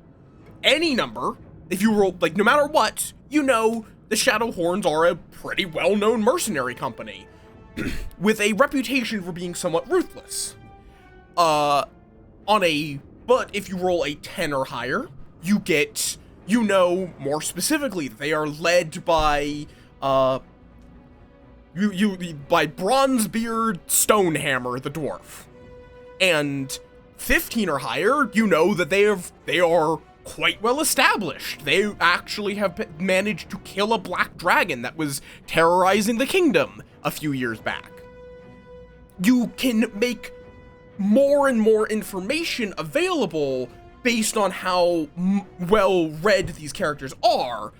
B: any number, if you roll, like, no matter what, you know the Shadowhorns are a pretty well-known mercenary company with a reputation for being somewhat ruthless. But if you roll a 10 or higher, you get, you know more specifically that they are led by, by Bronzebeard Stonehammer the dwarf. And 15 or higher, you know that they are quite well established. They actually have managed to kill a black dragon that was terrorizing the kingdom a few years back. You can make more and more information available based on how well read these characters are,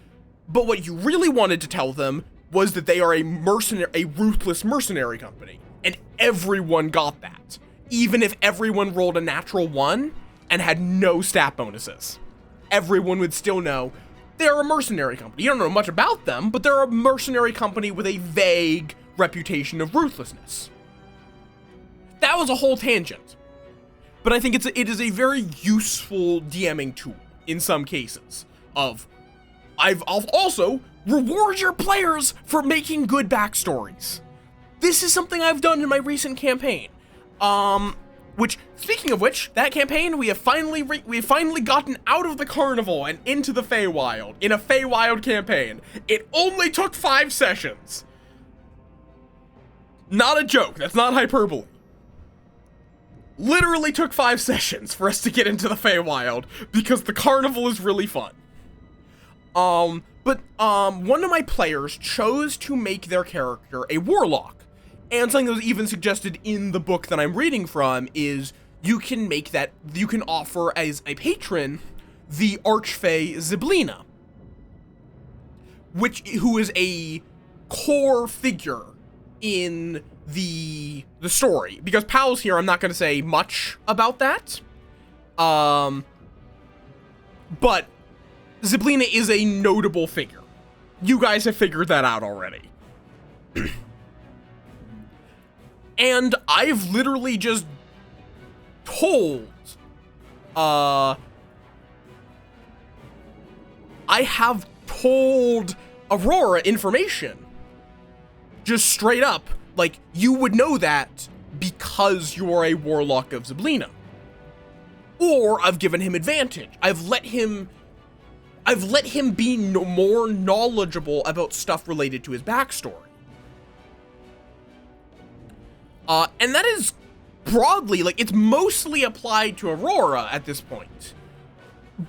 B: but what you really wanted to tell them was that they are a ruthless mercenary company, and everyone got that, even if everyone rolled a natural 1 and had no stat bonuses. Everyone would still know they're a mercenary company. You don't know much about them, but they're a mercenary company with a vague reputation of ruthlessness. That was a whole tangent, but I think it is a very useful DMing tool in some cases. I've also reward your players for making good backstories. This is something I've done in my recent campaign. Which, speaking of which, that campaign, we have finally gotten out of the carnival and into the Feywild in a Feywild campaign. It only took 5 sessions. Not a joke. That's not hyperbole. Literally took 5 sessions for us to get into the Feywild because the carnival is really fun. But one of my players chose to make their character a warlock. And something that was even suggested in the book that I'm reading from is you can offer as a patron the Archfey Zyblina, who is a core figure in the story. Because Pal's here, I'm not going to say much about that. But Zyblina is a notable figure. You guys have figured that out already. And I've literally just told I have told Aurora information. Just straight up, like, you would know that because you're a warlock of Zyblina. Or I've given him advantage. I've let him be more knowledgeable about stuff related to his backstory. And that is broadly, like, it's mostly applied to Aurora at this point.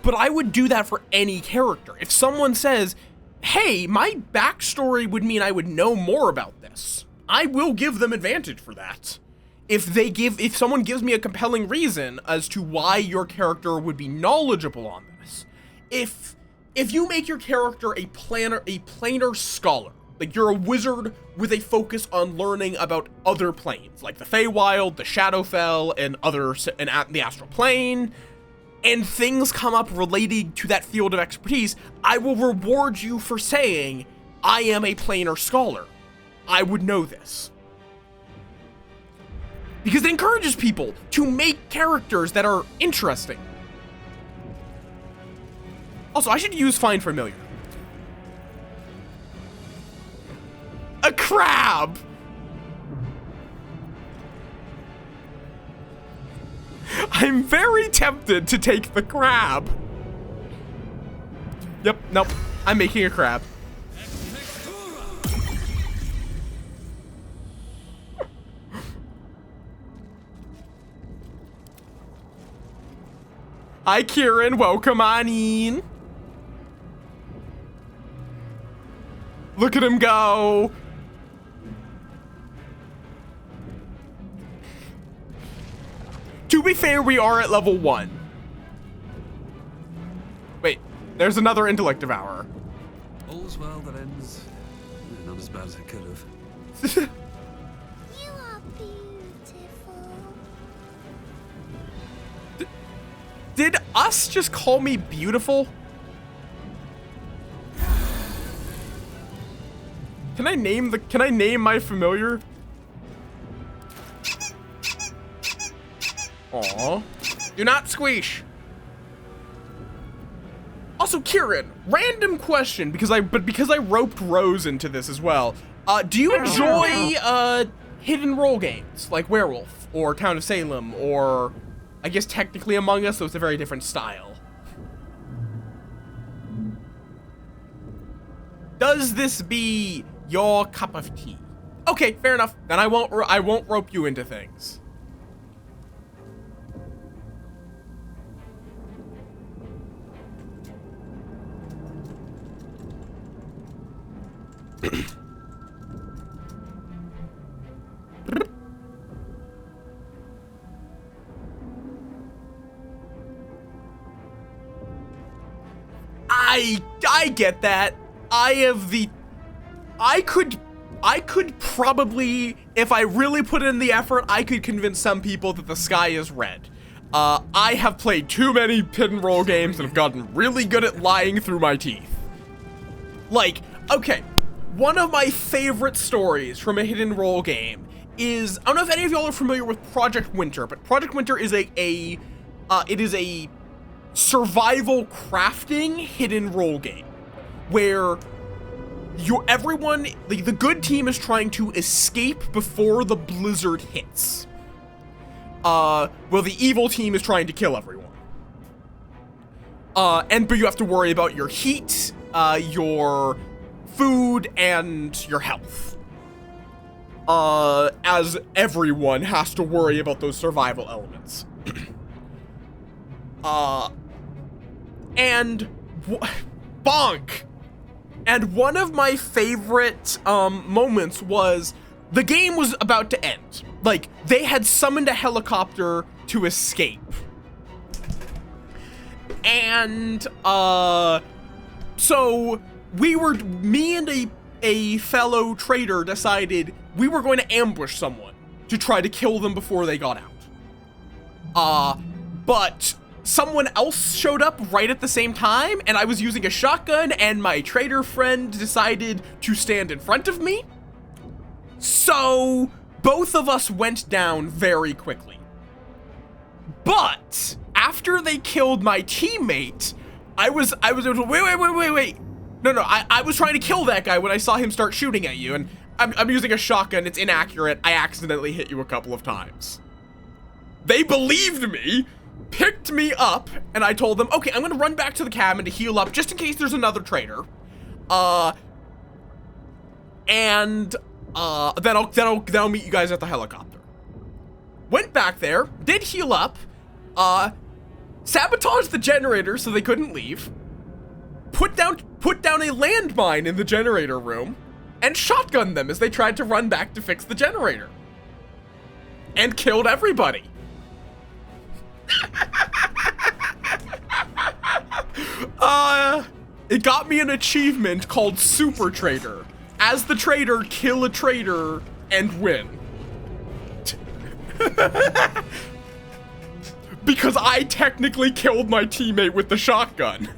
B: But I would do that for any character. If someone says, hey, my backstory would mean I would know more about this, I will give them advantage for that. If someone gives me a compelling reason as to why your character would be knowledgeable on this, if you make your character a planar scholar, like you're a wizard with a focus on learning about other planes, like the Feywild, the Shadowfell, and the astral plane, and things come up relating to that field of expertise, I will reward you for saying, I am a planar scholar. I would know this. Because it encourages people to make characters that are interesting. Also, I should use Find Familiar. A crab! I'm very tempted to take the crab. Yep, nope. I'm making a crab. Hi, Kieran. Welcome on in. Look at him go. To be fair, we are at level 1. Wait, there's another intellect devourer.
C: All's well that ends. Not as bad as it could have.
G: You are beautiful.
B: Did us just call me beautiful? Can I name my familiar? Aw. Do not squeeze. Also, Kieran, random question, because I roped Rose into this as well. Do you enjoy hidden role games like Werewolf or Town of Salem, or I guess technically Among Us, though it's a very different style? Does this be your cup of tea? Okay, fair enough. Then I won't rope you into things. I get that. I could probably, if I really put in the effort, I could convince some people that the sky is red. I have played too many hidden role games and have gotten really good at lying through my teeth. Like, okay, one of my favorite stories from a hidden role game is, I don't know if any of y'all are familiar with Project Winter, but Project Winter is it is a survival crafting hidden role game where everyone, the good team is trying to escape before the blizzard hits. Well, the evil team is trying to kill everyone. But you have to worry about your heat, your food, and your health. As everyone has to worry about those survival elements. Bonk! And one of my favorite moments was the game was about to end. Like, they had summoned a helicopter to escape. And so me and a fellow trader decided we were going to ambush someone to try to kill them before they got out. But someone else showed up right at the same time, and I was using a shotgun, and my trader friend decided to stand in front of me. So both of us went down very quickly. But after they killed my teammate, Wait. No, I was trying to kill that guy when I saw him start shooting at you, and I'm using a shotgun. It's inaccurate. I accidentally hit you a couple of times. They believed me, picked me up, and I told them, okay, I'm gonna run back to the cabin to heal up just in case there's another traitor. Then I'll meet you guys at the helicopter. Went back there, did heal up, sabotaged the generator so they couldn't leave, put down a landmine in the generator room, and shotgunned them as they tried to run back to fix the generator. And killed everybody. It got me an achievement called Super Traitor. As the traitor, kill a traitor and win. Because I technically killed my teammate with the shotgun.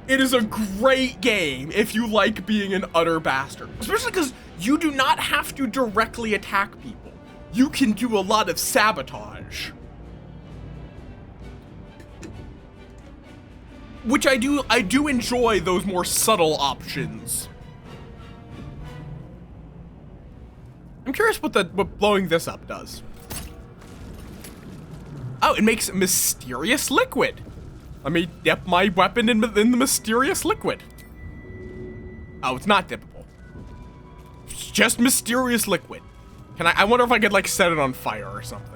B: It is a great game if you like being an utter bastard. Especially because you do not have to directly attack people. You can do a lot of sabotage. Which I do enjoy those more subtle options. I'm curious what blowing this up does. Oh, it makes mysterious liquid. Let me dip my weapon in the mysterious liquid. Oh, it's not dippable. It's just mysterious liquid. I wonder if I could like set it on fire or something.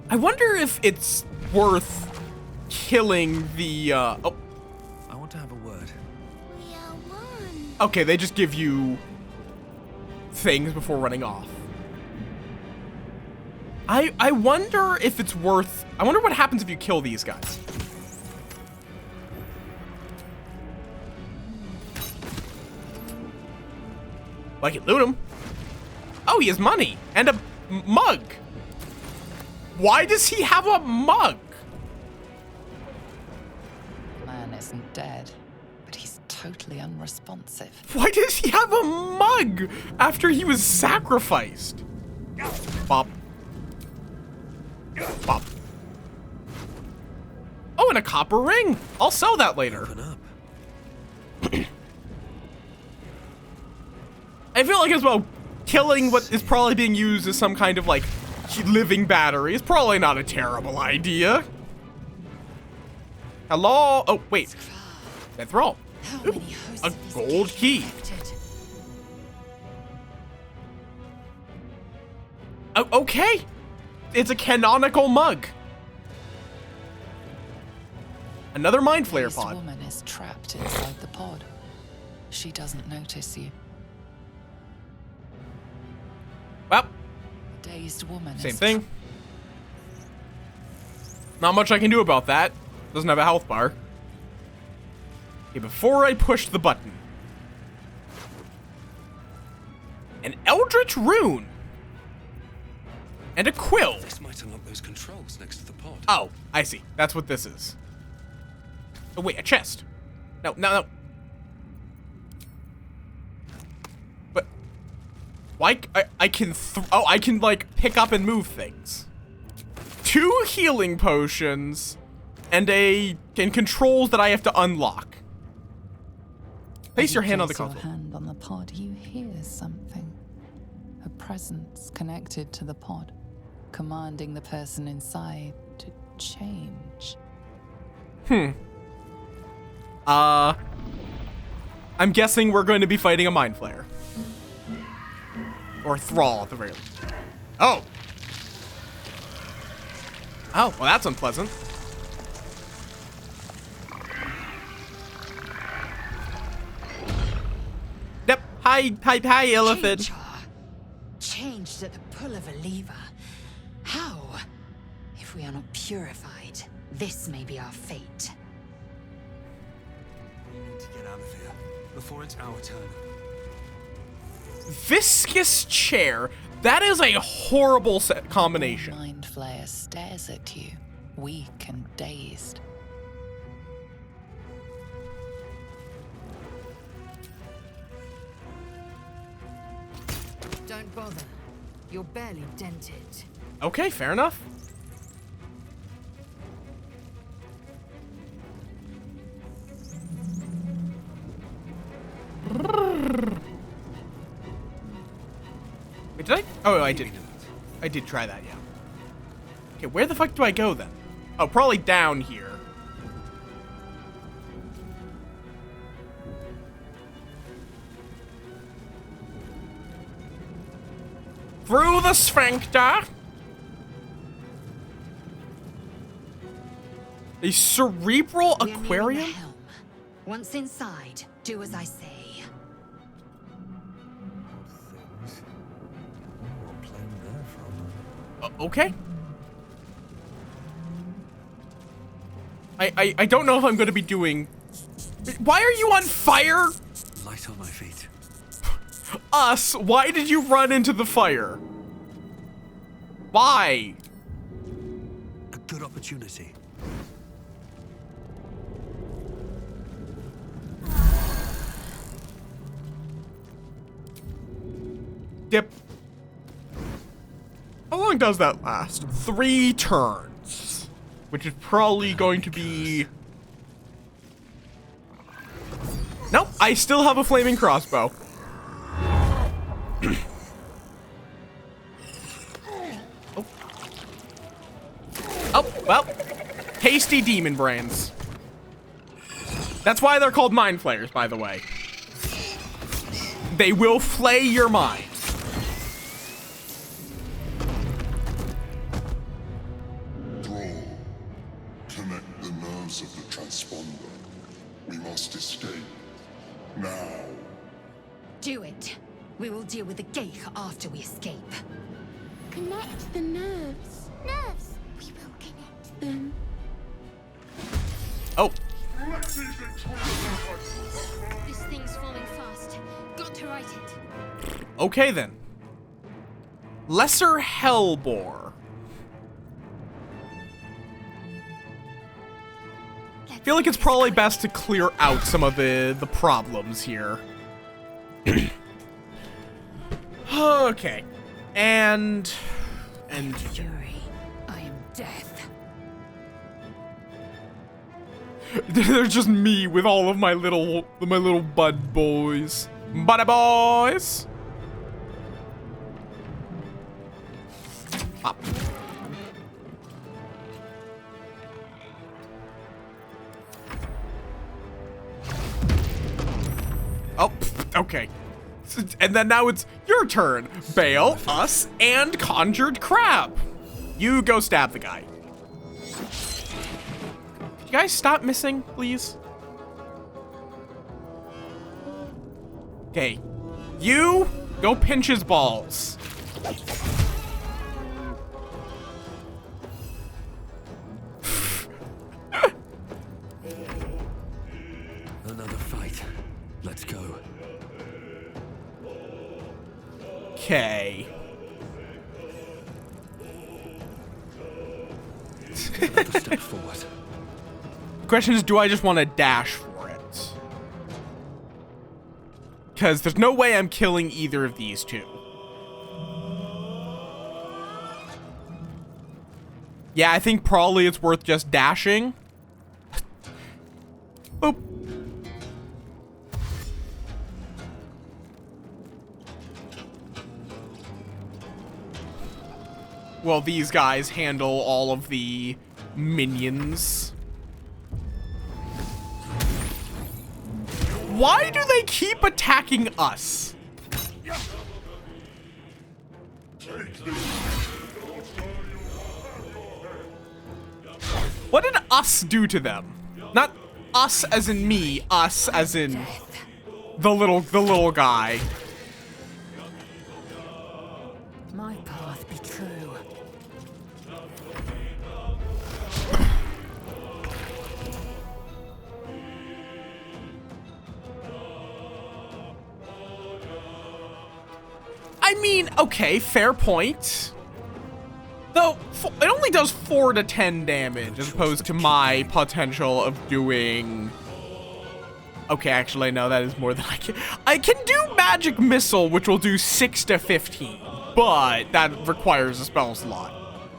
B: I wonder if it's worth killing the, oh.
C: I want to have a word.
G: We are one.
B: Okay, they just give you things before running off. I wonder if it's worth, I wonder what happens if you kill these guys. Well, I can loot him. Oh, he has money and a mug. Why does he have a mug?
F: Man isn't dead, but he's totally unresponsive.
B: Why does he have a mug after he was sacrificed? Bop. Bop. Oh, and a copper ring. I'll sell that later.
C: Open up.
B: I feel like as well, killing what is probably being used as some kind of like living battery is probably not a terrible idea. Hello? Oh, wait. That's wrong. Ooh, a gold key. Oh, okay. It's a canonical mug. Another mind flayer
F: This
B: pod.
F: woman is trapped inside the pod. She doesn't notice you.
B: Well,
F: A dazed woman
B: same
F: is
B: thing. Not much I can do about that. Doesn't have a health bar. Okay, before I push the button. An Eldritch Rune. And a quill.
C: This might unlock those controls next to the pod.
B: Oh, I see. That's what this is. Oh, wait, a chest. No. But why? I can I can like pick up and move things. 2 healing potions and controls that I have to unlock. Place your hand on the console.
F: Your hand on the pod, you hear something. A presence connected to the pod, commanding the person inside to change.
B: I'm guessing we're going to be fighting a mind flayer. Or thrall at the very least. Oh. Oh, well that's unpleasant. Yep. Hi, elephant.
H: Changed at the pull of a lever. How? If we are not purified, this may be our fate.
C: We need to get out of here before it's our turn.
B: Viscous chair. That is a horrible combination.
F: Mind flayer stares at you, weak and dazed.
H: Don't bother. You're barely dented.
B: Okay, fair enough. Wait, did I? Oh, I did. I did try that, yeah. Okay, where the fuck do I go then? Oh, probably down here. Through the sphincter. A cerebral
H: We're nearing the
B: aquarium?
H: helm. Once inside, do as I say.
C: Things. What plane they're from?
B: Okay. I don't know if I'm going to be doing... Why are you on fire?
C: Light on my feet.
B: Us? Why did you run into the fire? Why?
C: A good opportunity.
B: Dip. How long does that last? 3 turns. Which is probably going to be... Nope, I still have a flaming crossbow. Oh. Oh, well. Tasty demon brains. That's why they're called mind flayers, by the way. They will flay your mind.
J: Connect the nerves of the transponder. We must escape. Now.
H: Do it. We will deal with the Geich after we escape.
G: Connect the nerves. Nerves. We will connect them.
B: Oh.
I: This thing's falling fast. Got to right it.
B: Okay then. Lesser Hellbore. I feel like it's probably best to clear out some of the problems here. Okay. And
H: Fury, I am death.
B: there's just me with all of my little bud boys. Buddy boys. Pop. Oh, okay. And then now it's your turn. Bale, us, and Conjured Crab. You go stab the guy. You guys stop missing, please? Okay. You go pinch his balls.
C: Another fight. Let's go.
B: Okay.
C: Another step forward.
B: The question is, do I just want to dash for it? Because there's no way I'm killing either of these two. Yeah, I think probably it's worth just dashing. Boop. Well, these guys handle all of the minions. Why do they keep attacking us? What did us do to them? Not us as in me, us as in the little guy.
H: My path be true.
B: I mean, okay, fair point. Though, it only does 4 to 10 damage as opposed to my potential of doing Okay, actually, no, that is more than I can. I can do magic missile, which will do 6 to 15, but that requires a spell slot.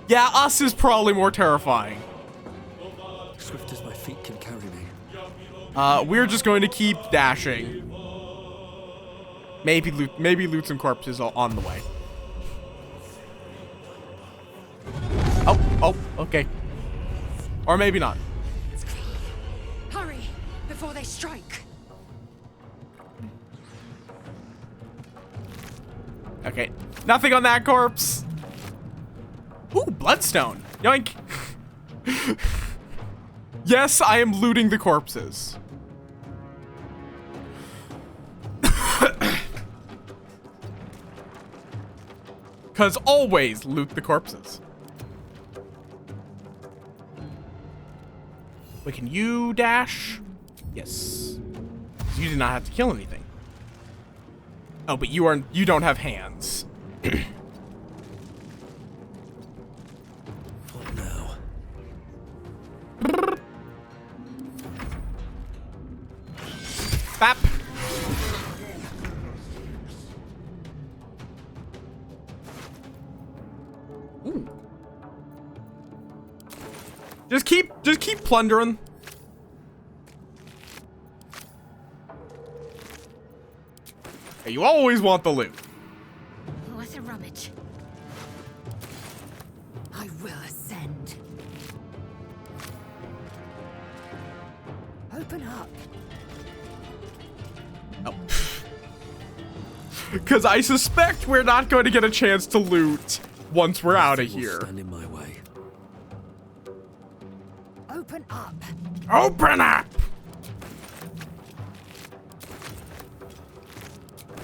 B: Yeah, us is probably more terrifying.
C: Swift as my feet can carry me.
B: We're just going to keep dashing. Maybe loot some corpses on the way. Oh, okay. Or maybe not.
H: Hurry, before they strike.
B: Okay, nothing on that corpse. Ooh, bloodstone. Yoink. Yes, I am looting the corpses. Because always loot the corpses. Wait, can you dash? Yes. You did not have to kill anything. Oh, but you don't have hands.
C: What now?
B: Bap. Ooh. Just keep plundering. Hey, you always want the loot.
I: What a rummage.
H: I will ascend. Open up.
B: Oh. Because I suspect we're not going to get a chance to loot once we're out of here.
C: Stand in my way.
H: Open up.
B: Open up!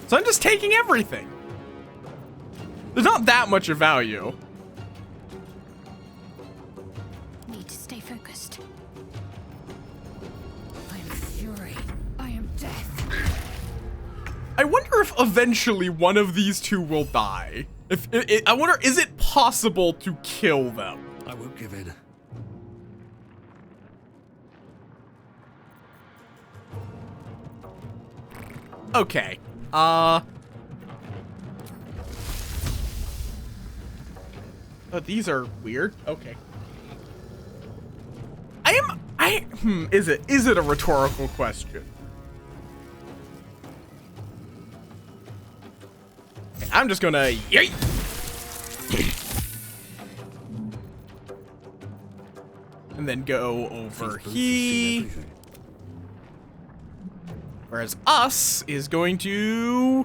B: So I'm just taking everything. There's not that much of value.
I: Need to stay focused.
H: I am fury. I am death.
B: I wonder if eventually one of these two will die. I wonder, is it possible to kill them?
C: I won't give in.
B: Okay. Oh, these are weird. Okay. Is it a rhetorical question? Okay, I'm just gonna yeet. And then go over here. Whereas us is going to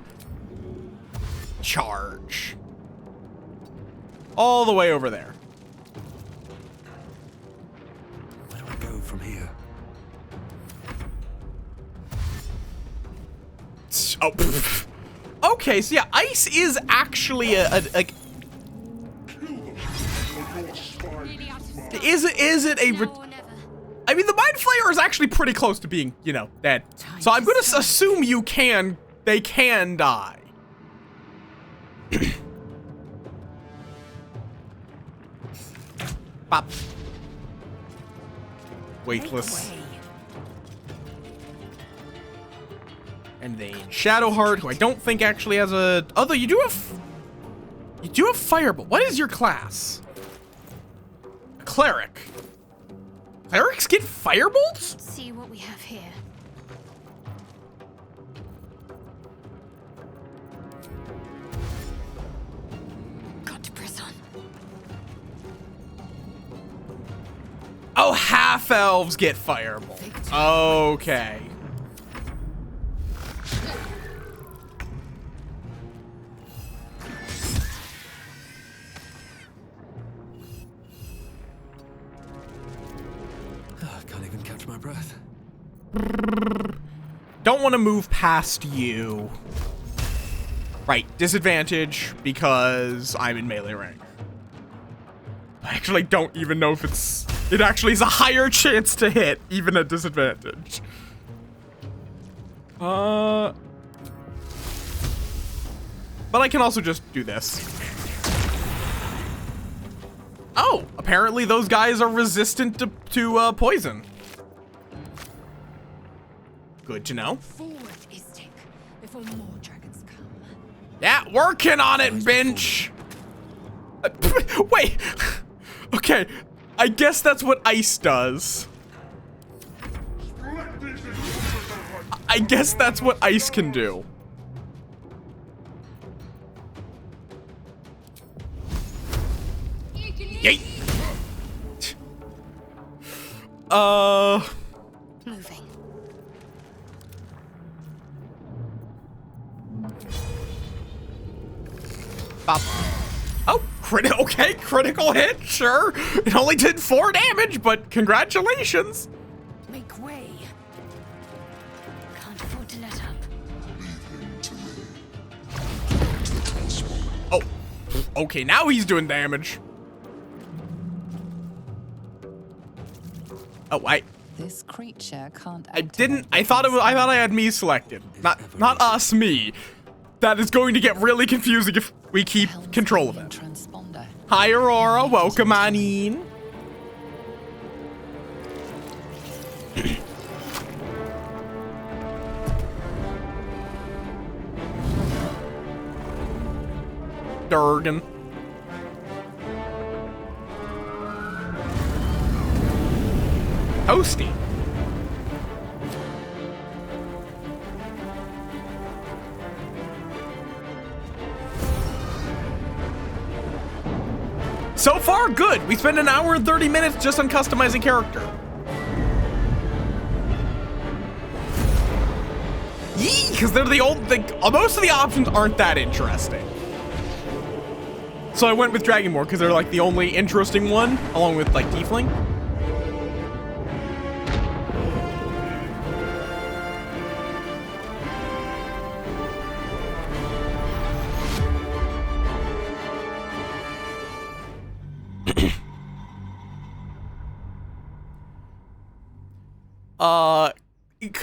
B: charge. All the way over there.
C: Where do I go from here?
B: Oh, okay, so yeah, ice is actually a is it a I mean, the Mind Flayer is actually pretty close to being, you know, dead. So I'm gonna assume they can die. Pop. Weightless. And then Shadowheart, who I don't think actually has a... Although you do have Firebolt. What is your class? A Cleric. Clerics get Firebolts?
I: Let's see what we have here.
H: Got to press on.
B: Oh, half-elves get Firebolt. Okay.
C: Can't even catch my breath.
B: Don't want to move past you. Right, disadvantage because I'm in melee rank. I actually don't even know if it actually is a higher chance to hit, even at disadvantage. But I can also just do this. Oh, apparently those guys are resistant to poison. Good to know.
H: Forward, Istik, before more dragons come.
B: Yeah, working on it, Bench. Wait. Okay, I guess that's what ice does. I guess that's what ice can do. Yay.
I: Moving.
B: Bop. Oh, okay, critical hit, sure. It only did 4 damage, but congratulations.
D: Make way. Can't afford to let up.
B: Oh, okay, now he's doing damage. Oh,
F: This creature can't.
B: I thought I had me selected. Not us, me. That is going to get really confusing if we keep control of it.
F: Transponder.
B: Hi, Aurora. Welcome on in. Durgan. Toasty. So far, good. We spent an hour and 30 minutes just on customizing character. Yee, because they're most of the options aren't that interesting. So I went with Dragonborn because they're like the only interesting one, along with like Tiefling.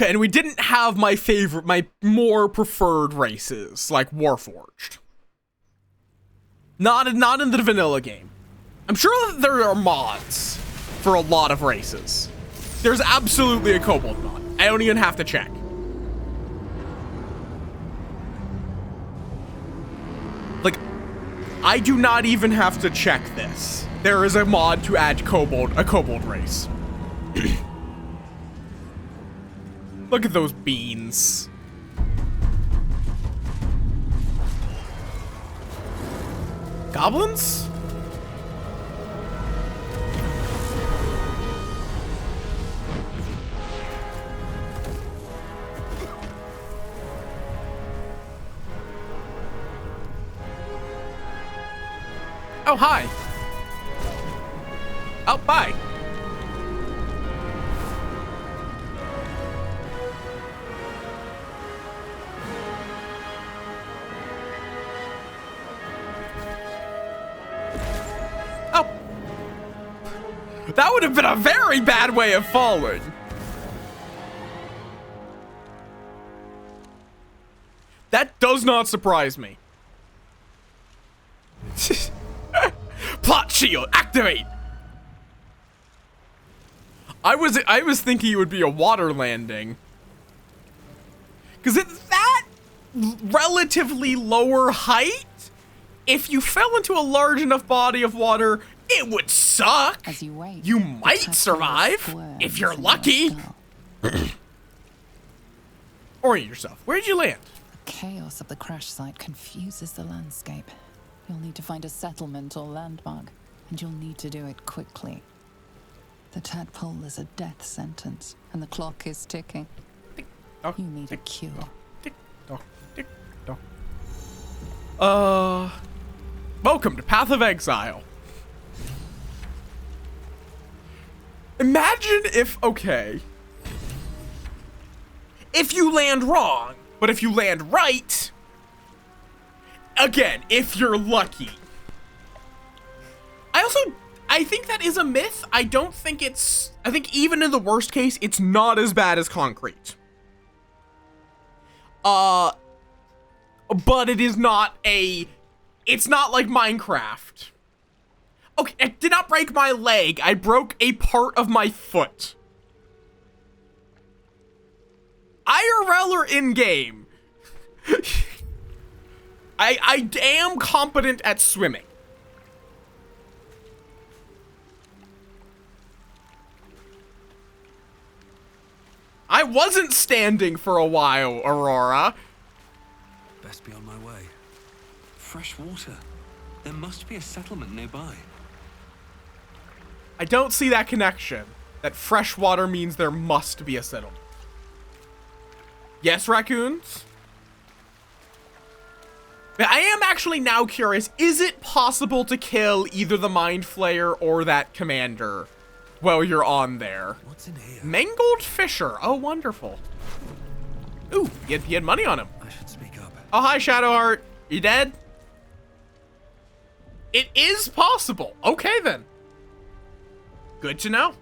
B: And we didn't have my more preferred races, like Warforged. Not in the vanilla game. I'm sure that there are mods for a lot of races. There's absolutely a kobold mod. I don't even have to check. Like, I do not even have to check this. There is a mod to add a kobold race. Look at those beans. Goblins? Oh, hi. Oh, bye. Oh. That would have been a very bad way of falling. That does not surprise me. Plot shield, activate. I was thinking it would be a water landing. Cause it's that relatively lower height. If you fell into a large enough body of water, it would suck.
F: As you wait,
B: you might survive if you're lucky. Orient yourself. Where did you land?
F: The chaos of the crash site confuses the landscape. You'll need to find a settlement or landmark, and you'll need to do it quickly. The tadpole is a death sentence, and the clock is ticking. You need a cure.
B: Welcome to Path of Exile. Imagine if, okay, if you land wrong, but if you land right, again, if you're lucky. I think that is a myth. I think even in the worst case, it's not as bad as concrete. But it is not it's not like Minecraft. Okay, I did not break my leg. I broke a part of my foot. IRL or in-game, I am competent at swimming. I wasn't standing for a while, Aurora.
C: Best be on my way. Fresh water. There must be a settlement nearby.
B: I don't see that connection. That fresh water means there must be a settlement. Yes, raccoons? I am actually now curious, is it possible to kill either the Mind Flayer or that commander while you're on there?
C: What's in here?
B: Mangled Fisher. Oh, wonderful. Ooh, he had money on him.
C: I should speak up.
B: Oh, hi, Shadowheart. You dead? It is possible. Okay, then. Good to know.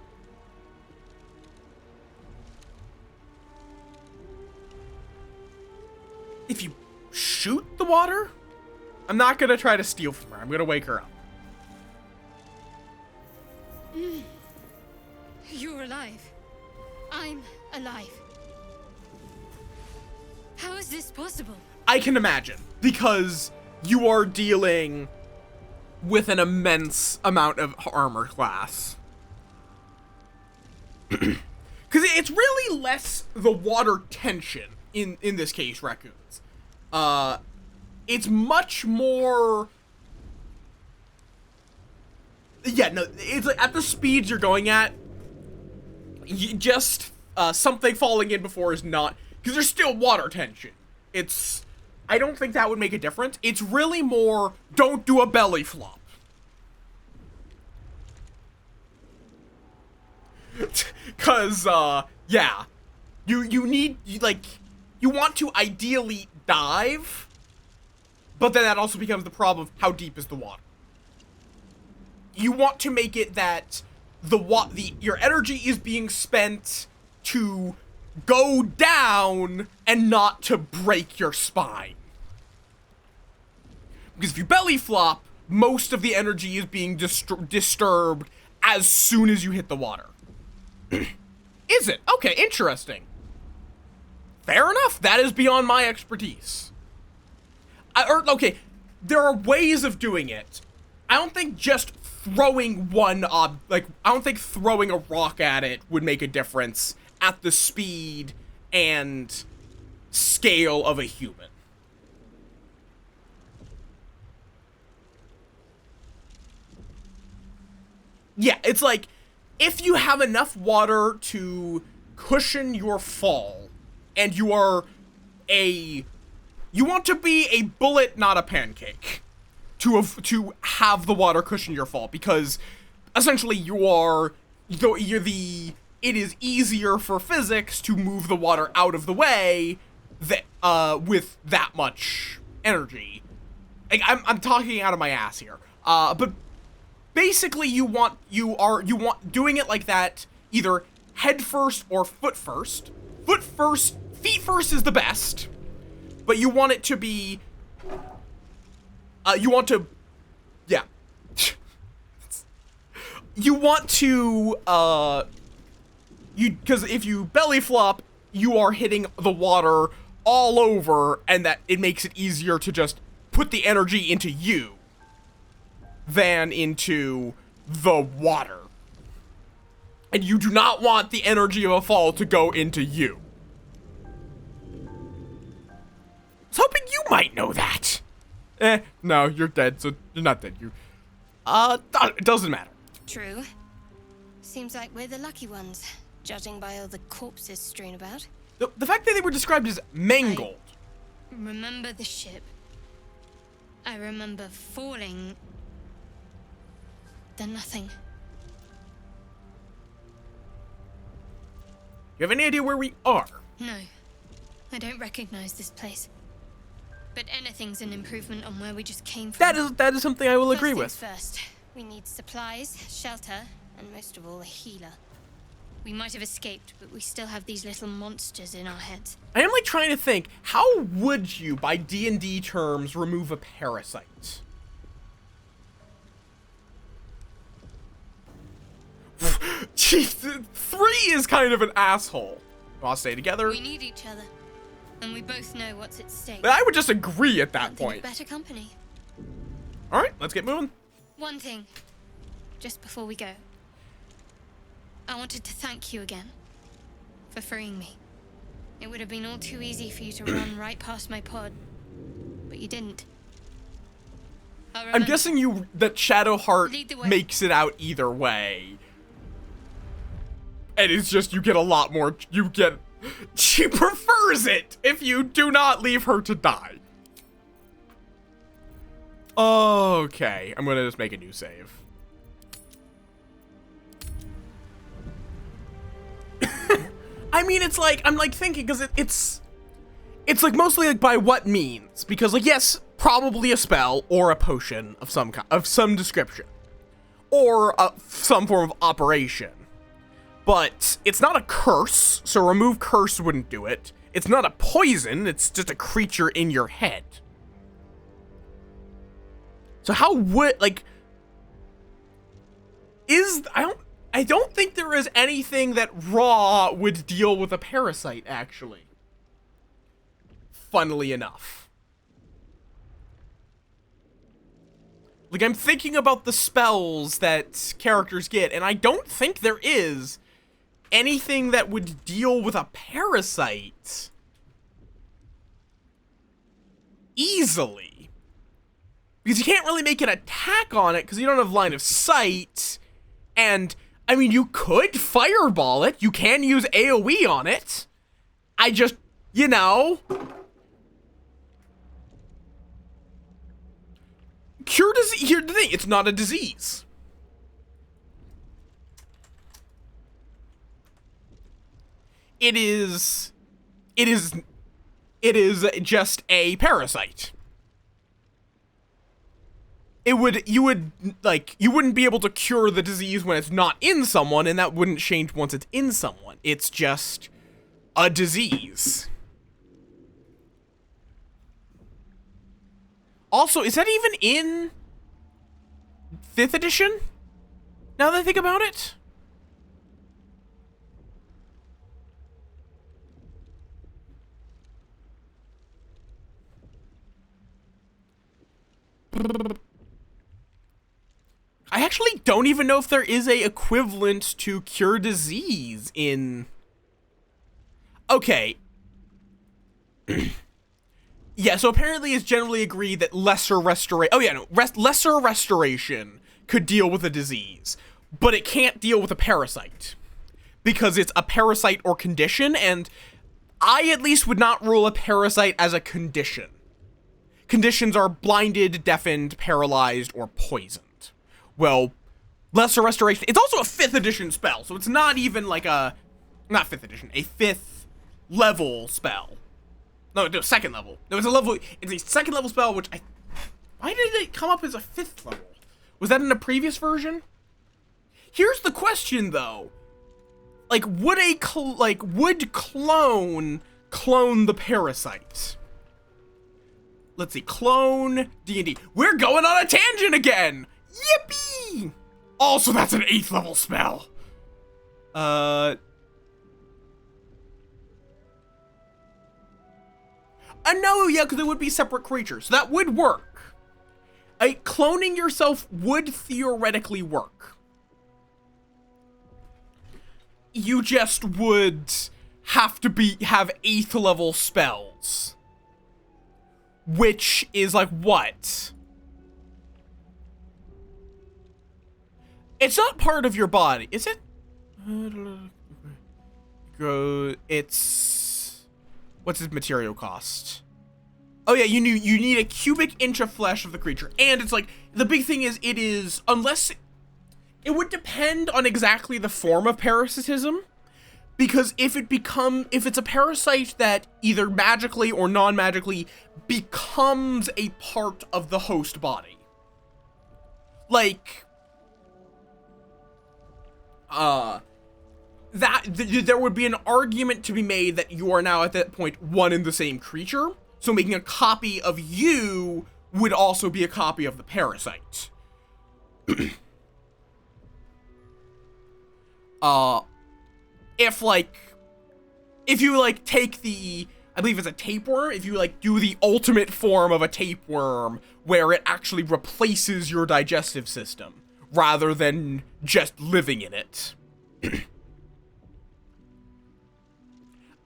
B: If you shoot the water, I'm not gonna try to steal from her. I'm gonna wake her up.
I: You're alive. I'm alive. How is this possible?
B: I can imagine, because you are dealing with an immense amount of armor class. Because it's really less the water tension in this case, raccoons. It's much more... Yeah, no, it's like at the speeds you're going at, just something falling in before is not... Because there's still water tension. It's... I don't think that would make a difference. It's really more, don't do a belly flop. Cause, yeah. You need, you want to ideally dive, but then that also becomes the problem of how deep is the water. You want to make it that your energy is being spent to go down and not to break your spine. Because if you belly flop, most of the energy is being disturbed as soon as you hit the water. Is it? Okay, interesting. Fair enough. That is beyond my expertise. Okay, there are ways of doing it. I don't think just throwing I don't think throwing a rock at it would make a difference at the speed and scale of a human. Yeah, it's like, if you have enough water to cushion your fall, and you want to be a bullet, not a pancake, to have the water cushion your fall, because essentially it is easier for physics to move the water out of the way with that much energy. I'm talking out of my ass here, but basically you want doing it like that, either head first or foot first. Feet first is the best, but you want it to be, you want to because if you belly flop, you are hitting the water all over, and that it makes it easier to just put the energy into you than into the water. And you do not want the energy of a fall to go into you. I was hoping you might know that. No, you're dead, so you're not dead. It doesn't matter.
I: True. Seems like we're the lucky ones, judging by all the corpses strewn about.
B: The fact that they were described as mangled.
I: I remember the ship. I remember falling. Then nothing.
B: You have any idea where we are?
I: No. I don't recognize this place. But anything's an improvement on where we just came from.
B: That is something I will agree with.
I: First, we need supplies, shelter, and most of all, a healer. We might have escaped, but we still have these little monsters in our heads.
B: I am trying to think, how would you, by D&D terms, remove a parasite? Jeez, 3 is kind of an asshole. want to stay together.
I: We need each other, and we both know what's at stake.
B: But I would just agree at that
I: Can't think of
B: point.
I: better company.
B: All right, let's get moving.
I: One thing, just before we go. I wanted to thank you again for freeing me. It would have been all too easy for you to run right past my pod, but you didn't.
B: I'm guessing that Shadowheart
I: Lead the way.
B: makes it out either way. And it's just, you get a lot more, she prefers it if you do not leave her to die. Okay, I'm gonna just make a new save. I mean, it's like, I'm like thinking, because it's like mostly like by what means, because like, yes, probably a spell or a potion of some kind, of some description, or some form of operation, but it's not a curse, so remove curse wouldn't do it. It's not a poison, it's just a creature in your head. So how would, like, I don't think there is anything that raw would deal with a parasite, actually. Funnily enough. Like, I'm thinking about the spells that characters get, and I don't think there is anything that would deal with a parasite easily. Because you can't really make an attack on it because you don't have line of sight. And, I mean, you could fireball it. You can use AoE on it. I just, you know. Cure disease, here's the thing, it's not a disease. It is just a parasite. You wouldn't be able to cure the disease when it's not in someone, and that wouldn't change once it's in someone. It's just a disease. Also, is that even in 5th edition? Now that I think about it? I actually don't even know if there is a equivalent to cure disease in... Okay. Yeah, so apparently it's generally agreed that lesser restoration... Oh yeah, no. Lesser restoration could deal with a disease, but it can't deal with a parasite. Because it's a parasite or condition, and I at least would not rule a parasite as a condition. Conditions are blinded, deafened, paralyzed, or poisoned. Well, lesser restoration... It's also a 5th edition spell, so it's not even like a... Not 5th edition, a 5th level spell. No, 2nd level. No, it's a 2nd level spell, which why did it come up as a 5th level? Was that in a previous version? Here's the question, though. Like, would clone the parasite? Let's see, clone DnD. We're going on a tangent again! Yippee! Also, that's an 8th level spell. No, yeah, because it would be separate creatures. So that would work. Cloning yourself would theoretically work. You just would have to have 8th level spells. Which is like what? It's not part of your body, is it? It's... What's its material cost? Oh yeah, you need a cubic inch of flesh of the creature. And it's like, the big thing is, unless... It would depend on exactly the form of parasitism. Because if it's a parasite that either magically or non-magically becomes a part of the host body. Like... there would be an argument to be made that you are now at that point one and the same creature. So making a copy of you would also be a copy of the parasite. If like if you like take the, I believe it's a tapeworm, if you like do the ultimate form of a tapeworm where it actually replaces your digestive system rather than just living in it.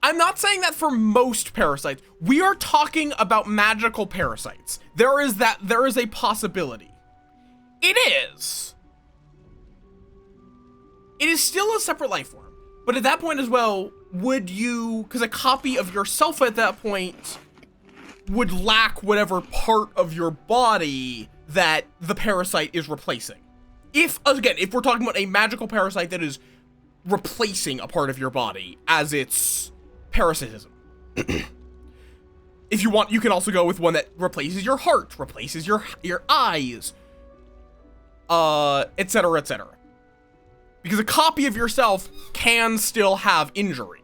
B: I'm not saying that for most parasites. We are talking about magical parasites. There is a possibility. It is still a separate life form. But at that point as well, would you, because a copy of yourself at that point would lack whatever part of your body that the parasite is replacing. If we're talking about a magical parasite that is replacing a part of your body as its parasitism. If you want, you can also go with one that replaces your heart, replaces your eyes, etc., etc. Because a copy of yourself can still have injury.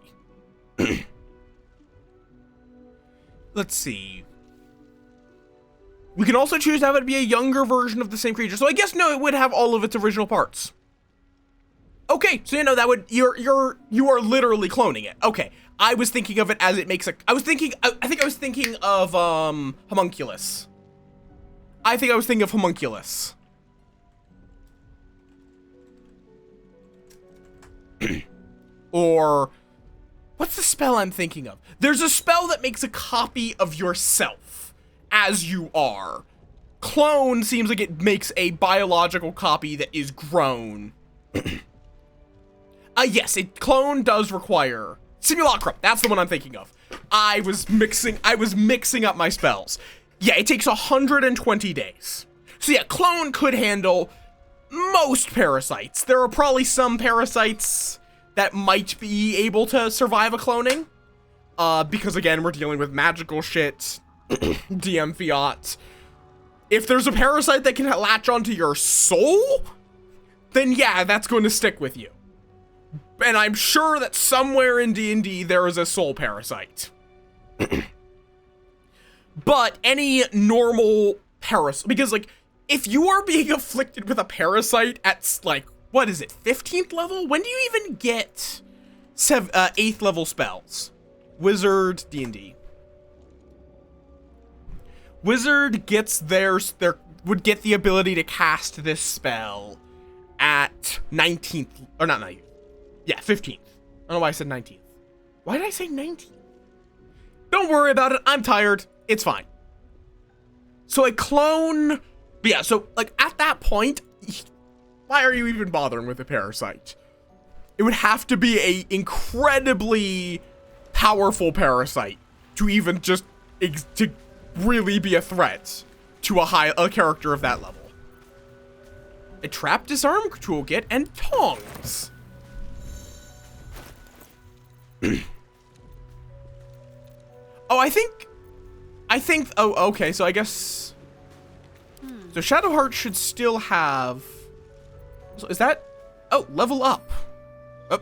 B: Let's see. We can also choose to have it be a younger version of the same creature. So I guess no, it would have all of its original parts. Okay, so that would you are literally cloning it. Okay. I was thinking of it as it makes a I think I was thinking of homunculus. I think I was thinking of homunculus. Or what's the spell I'm thinking of? There's a spell that makes a copy of yourself as you are. Clone seems like it makes a biological copy that is grown. Yes, clone does require simulacrum. That's the one I'm thinking of. I was mixing up my spells. Yeah, it takes 120 days. So yeah, clone could handle most parasites. There are probably some parasites that might be able to survive a cloning. Because again, we're dealing with magical shit. DM fiat. If there's a parasite that can latch onto your soul, then yeah, that's going to stick with you. And I'm sure that somewhere in D&D there is a soul parasite. But any normal parasite, because like, if you are being afflicted with a parasite at like, what is it, 15th level? When do you even get 8th level spells? Wizard, D&D. Wizard gets would get the ability to cast this spell at 19th, or not 19th. Yeah, 15th. I don't know why I said 19th. Why did I say 19th? Don't worry about it. I'm tired. It's fine. So a clone, but yeah, so like at that point, why are you even bothering with a parasite? It would have to be a incredibly powerful parasite to even just to really be a threat to a character of that level. A trap disarm toolkit and tongs. Oh, I think, oh, okay, so I guess, so Shadowheart should still have, so is that, oh, level up. Oh,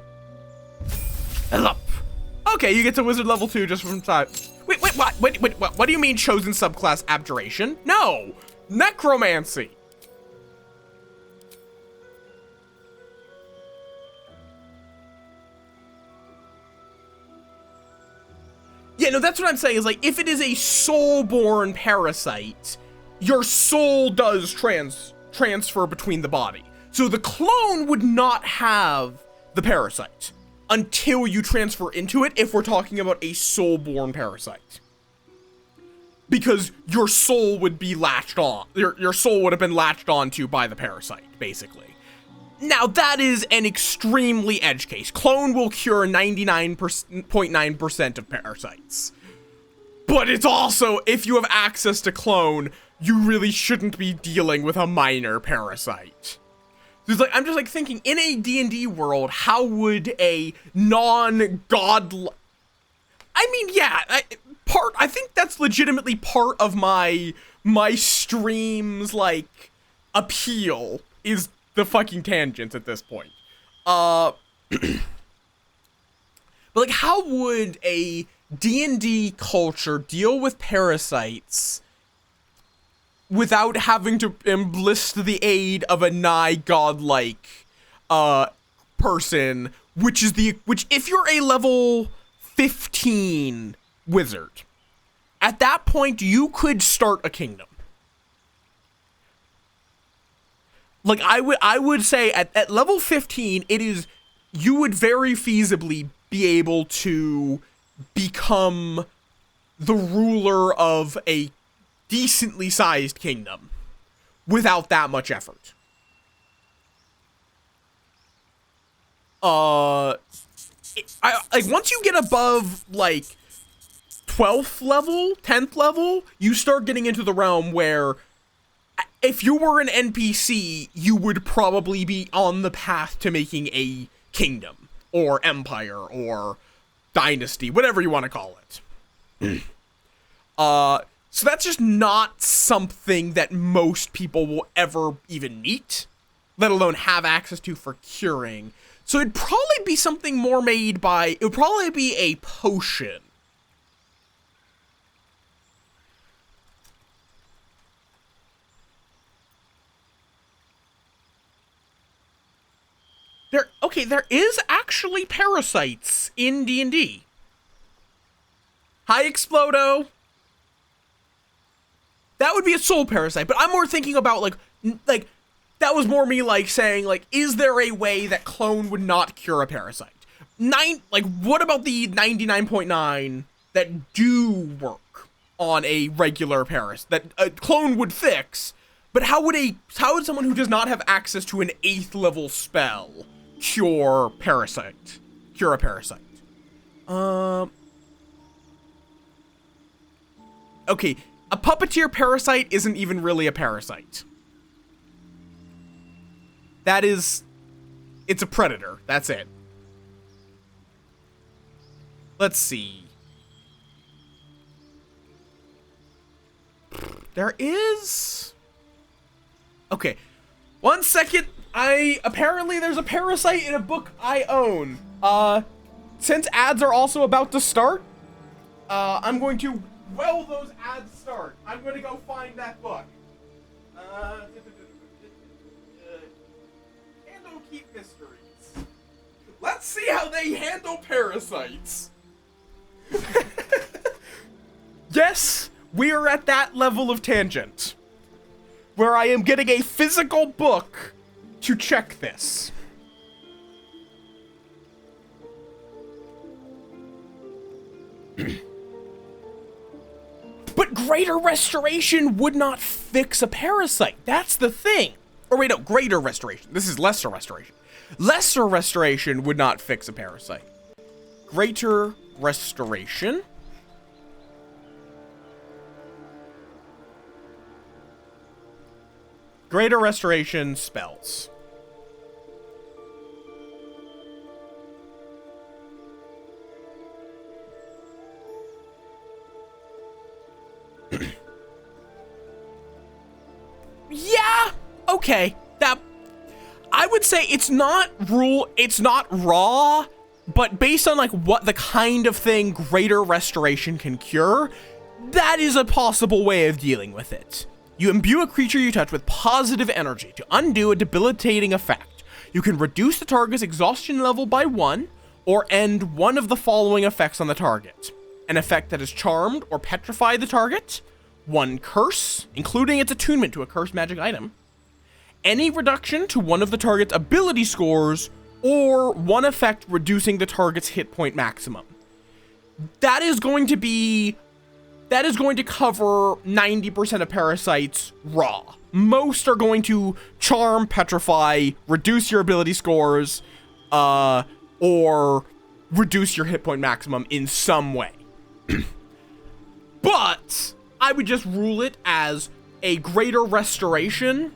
B: level up. Okay, you get to wizard level 2 just from time. Wait, what do you mean chosen subclass abjuration? No, necromancy. Yeah, no, that's what I'm saying, is like, if it is a soul-born parasite, your soul does transfer between the body. So the clone would not have the parasite until you transfer into it, if we're talking about a soul-born parasite. Because your soul would be latched on, your soul would have been latched onto by the parasite, basically. Now, that is an extremely edge case. Clone will cure 99.9% of parasites. But it's also, if you have access to clone, you really shouldn't be dealing with a minor parasite. It's like, I'm just like thinking, in a D&D world, how would a non-god... I mean, yeah, I think that's legitimately part of my stream's, like, appeal, is the fucking tangents at this point. But like, how would a D&D culture deal with parasites without having to enlist the aid of a nigh godlike person, which if you're a level 15 wizard. At that point, you could start a kingdom. Like, I would say at level 15, you would very feasibly be able to become the ruler of a decently sized kingdom without that much effort. Like, once you get above, like, 12th level, 10th level, you start getting into the realm where if you were an NPC, you would probably be on the path to making a kingdom or empire or dynasty, whatever you want to call it. So that's just not something that most people will ever even meet, let alone have access to for curing. So it'd probably be something more made by, it would probably be a potion. There is actually parasites in D&D. Hi, Explodo. That would be a soul parasite, but I'm more thinking about, like, that was more me, like, saying, like, is there a way that clone would not cure a parasite? What about the 99.9 that do work on a regular parasite, that a clone would fix, but how would someone who does not have access to an 8th level spell cure a parasite? Okay, a puppeteer parasite isn't even really a parasite. It's a predator, that's it. Let's see. There is... Okay, 1 second. Apparently there's a parasite in a book I own. Since ads are also about to start, I'm going to, while those ads start, I'm going to go find that book. Handle Keep Mysteries. Let's see how they handle parasites. Yes, we are at that level of tangent, where I am getting a physical book to check this. But Greater Restoration would not fix a parasite. That's the thing. Or wait, no, Greater Restoration. This is Lesser Restoration. Lesser Restoration would not fix a parasite. Greater Restoration. Greater Restoration spells. Yeah, okay. That, I would say it's not raw, but based on like what the kind of thing Greater Restoration can cure, that is a possible way of dealing with it. You imbue a creature you touch with positive energy to undo a debilitating effect. You can reduce the target's exhaustion level by 1, or end one of the following effects on the target. An effect that has charmed or petrified the target, 1 curse, including its attunement to a cursed magic item, any reduction to one of the target's ability scores, or 1 effect reducing the target's hit point maximum. That is going to cover 90% of parasites raw. Most are going to charm, petrify, reduce your ability scores, or reduce your hit point maximum in some way. But I would just rule it as a Greater Restoration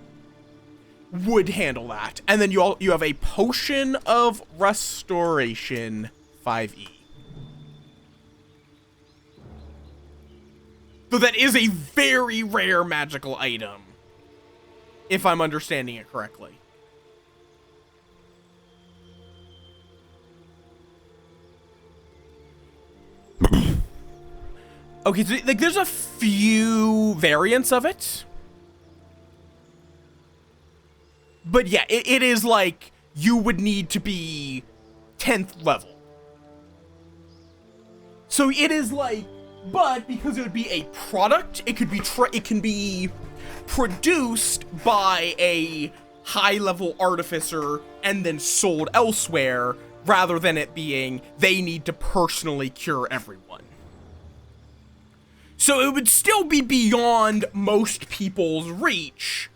B: would handle that. And then you have a Potion of Restoration 5e. So that is a very rare magical item, if I'm understanding it correctly. Okay, so like there's a few variants of it. But yeah, it is like you would need to be 10th level. So it is like, but because it would be a product, it can be produced by a high-level artificer and then sold elsewhere, rather than it being they need to personally cure everyone. So it would still be beyond most people's reach,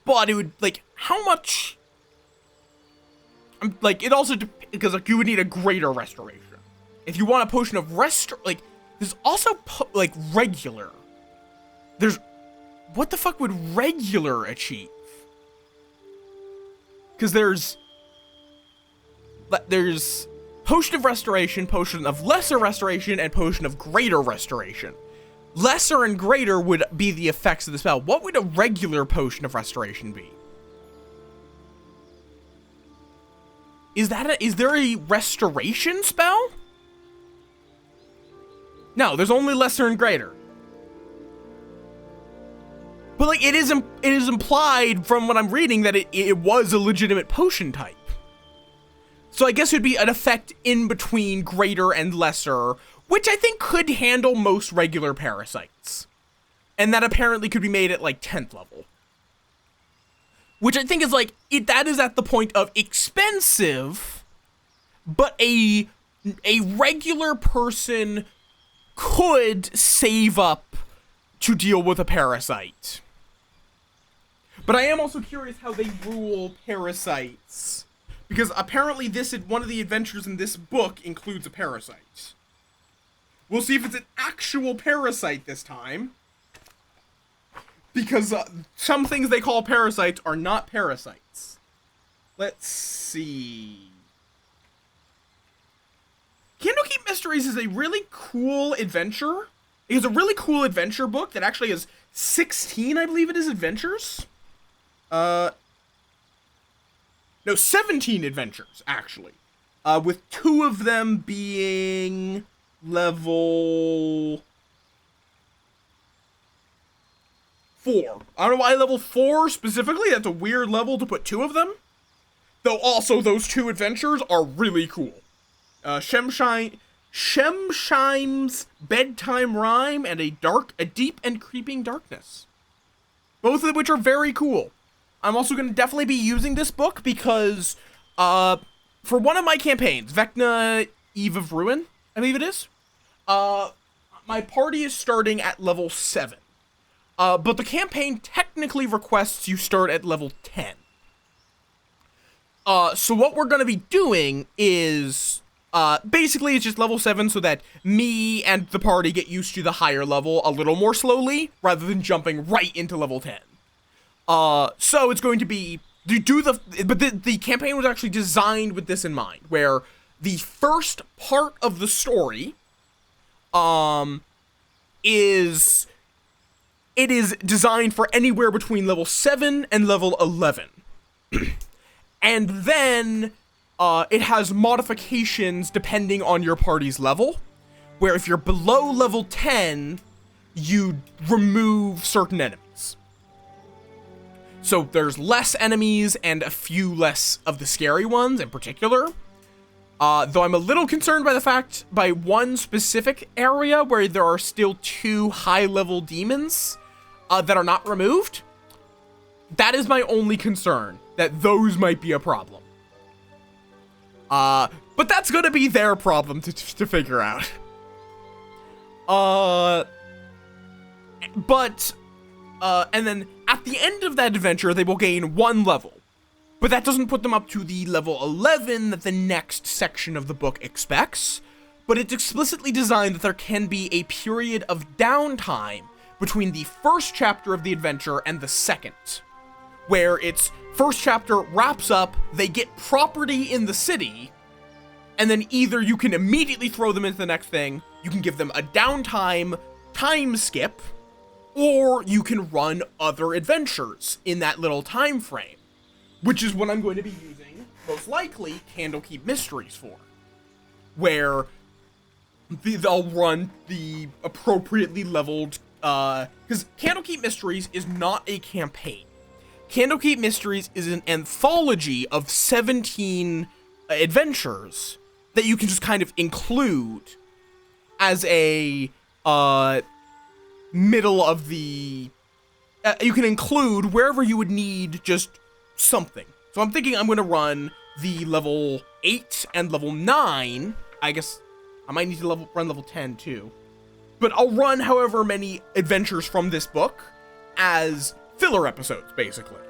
B: but it would, like, how much? Like, it also, because, like, you would need a greater restoration. If you want a potion of like, there's also, like, regular. What the fuck would regular achieve? Because there's potion of restoration, potion of lesser restoration, and potion of greater restoration. Lesser and greater would be the effects of the spell. What would a regular potion of restoration be? Is there a restoration spell? No, there's only lesser and greater. But, like, it is implied from what I'm reading that it was a legitimate potion type. So I guess it would be an effect in between greater and lesser, which I think could handle most regular parasites. And that apparently could be made at, like, 10th level. Which I think is, like, that is at the point of expensive, but a regular person could save up to deal with a parasite. But I am also curious how they rule parasites. Because apparently one of the adventures in this book includes a parasite. We'll see if it's an actual parasite this time. Because some things they call parasites are not parasites. Let's see. Candlekeep Mysteries is a really cool adventure. It is a really cool adventure book that actually has 16, I believe it is, adventures. No, 17 adventures, actually. With 2 of them being level 4. I don't know why level 4 specifically. That's a weird level to put 2 of them. Though also those 2 adventures are really cool. Shemshine's Bedtime Rhyme and a Deep and Creeping Darkness. Both of which are very cool. I'm also going to definitely be using this book because, for one of my campaigns, Vecna Eve of Ruin, I believe it is, my party is starting at level 7. But the campaign technically requests you start at level 10. So what we're going to be doing is, basically it's just level 7 so that me and the party get used to the higher level a little more slowly, rather than jumping right into level 10. So it's going to be, but the campaign was actually designed with this in mind, where the first part of the story, is designed for anywhere between level 7 and level 11. And then, it has modifications depending on your party's level, where if you're below level 10, you remove certain enemies. So there's less enemies and a few less of the scary ones in particular. Though I'm a little concerned by one specific area where there are still 2 high-level demons that are not removed. That is my only concern, that those might be a problem. But that's gonna be their problem to figure out. And then at the end of that adventure, they will gain 1 level. But that doesn't put them up to the level 11 that the next section of the book expects. But it's explicitly designed that there can be a period of downtime between the first chapter of the adventure and the second. Where its first chapter wraps up, they get property in the city, and then either you can immediately throw them into the next thing, you can give them a downtime time skip, or you can run other adventures in that little time frame, which is what I'm going to be using, most likely, Candlekeep Mysteries for, where they'll run the appropriately leveled, because Candlekeep Mysteries is not a campaign. Candlekeep Mysteries is an anthology of 17 adventures that you can just kind of include as a middle of the... you can include wherever you would need just something. So I'm thinking I'm going to run the level 8 and level 9. I guess I might need to run level 10 too. But I'll run however many adventures from this book as filler episodes, basically.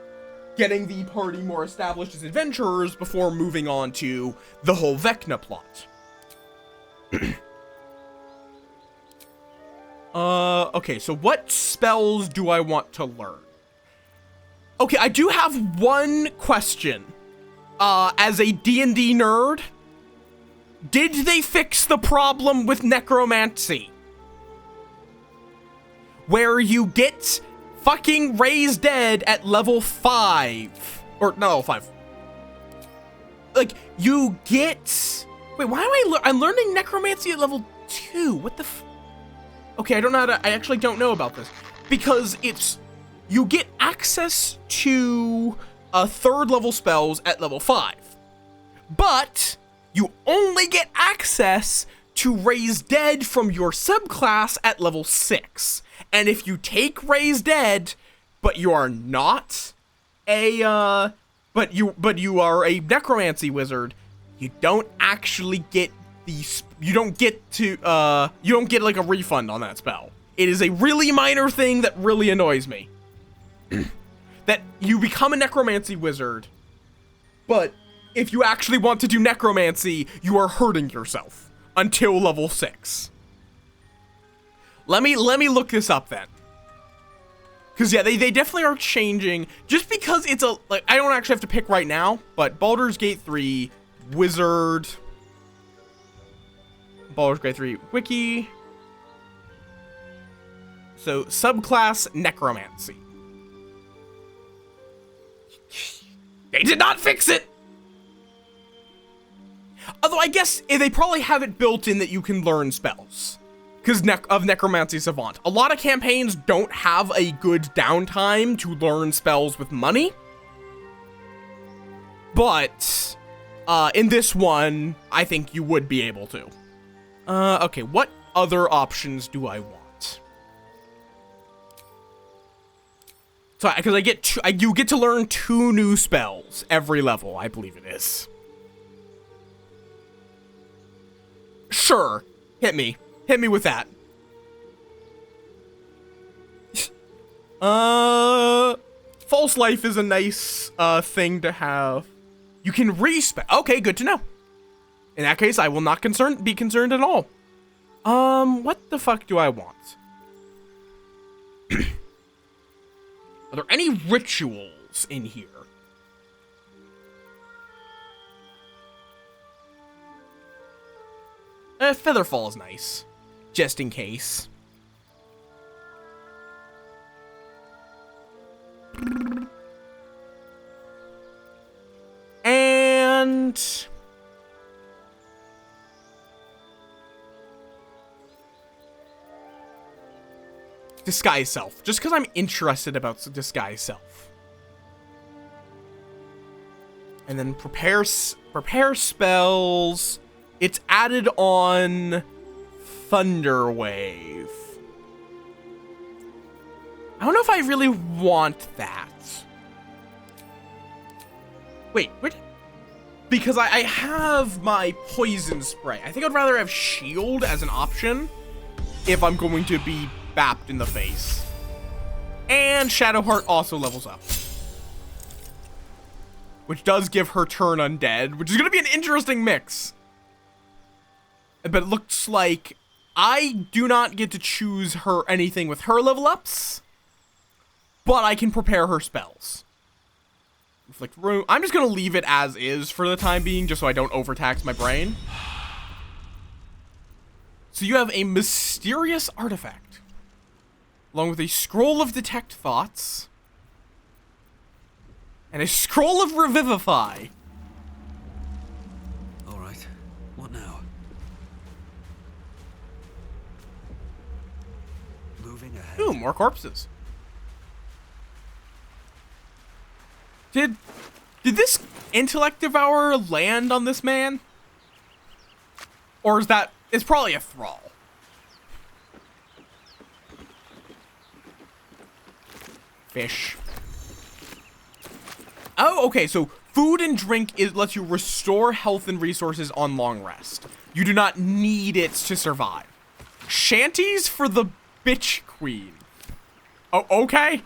B: Getting the party more established as adventurers before moving on to the whole Vecna plot. Okay, so what spells do I want to learn? Okay, I do have one question. As a D&D nerd, did they fix the problem with necromancy? Where you get fucking raised dead at level 5. Or, not level 5. Like, you get... Wait, why am I'm learning necromancy at level 2? What the Okay, I don't know how to... I actually don't know about this. Because it's... You get access to 3rd level spells at level 5. But you only get access to raise dead from your subclass at level 6. And if you take raise dead, but you are not a but you are a necromancy wizard, you don't actually get you don't get like a refund on that spell. It is a really minor thing that really annoys me. That you become a necromancy wizard, but if you actually want to do necromancy, you are hurting yourself until level 6. Let me look this up then. Cause yeah, they definitely are changing. Just because it's like I don't actually have to pick right now, but Baldur's Gate 3 Wizard, Baldur's Gate 3 Wiki. So subclass necromancy. They did not fix it. Although I guess they probably have it built in that you can learn spells. Because of Necromancy Savant. A lot of campaigns don't have a good downtime to learn spells with money. But in this one, I think you would be able to. Okay, what other options do I want? So, because you get to learn 2 new spells every level, I believe it is. Sure, hit me with that. False life is a nice thing to have. You can respec. Okay, good to know. In that case, I will not be concerned at all. What the fuck do I want? Are there any rituals in here? Featherfall is nice. Just in case. And... Disguise Self. Just because I'm interested about Disguise Self. And then prepare spells. It's added on Thunderwave. I don't know if I really want that. Wait, what? Because I have my poison spray. I think I'd rather have shield as an option if I'm going to be bapped in the face. And Shadowheart also levels up. Which does give her turn undead, which is going to be an interesting mix. But it looks like I do not get to choose her anything with her level ups, but I can prepare her spells. Inflict Wound. I'm just going to leave it as is for the time being, just so I don't overtax my brain. So you have a mysterious artifact, along with a scroll of Detect Thoughts, and a scroll of Revivify.
C: All right, what now? Moving ahead.
B: Ooh, more corpses. Did this intellect devourer land on this man? Or is that... It's probably a thrall. Fish. Oh, okay, so food and drink lets you restore health and resources on long rest. You do not need it to survive. Shanties for the bitch queen. Oh, okay.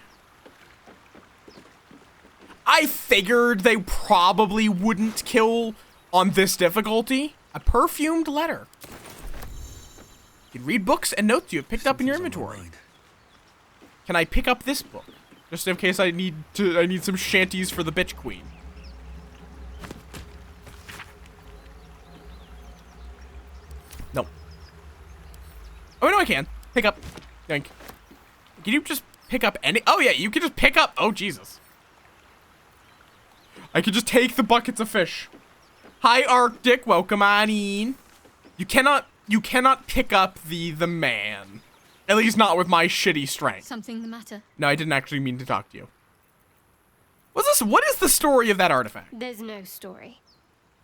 B: I figured they probably wouldn't kill on this difficulty. A perfumed letter. You can read books and notes you have picked up in your inventory. Can I pick up this book? Just in case I need some shanties for the bitch queen. No. Oh, no, I can. Pick up. Yoink. Can you just pick up any? Oh, yeah, you can just pick up. Oh, Jesus. I can just take the buckets of fish. Hi, Arctic. Welcome on in. You cannot pick up the man. At least not with my shitty strength.
I: Something the matter?
B: No, I didn't actually mean to talk to you. What's this? What is the story of that artifact?
I: There's no story.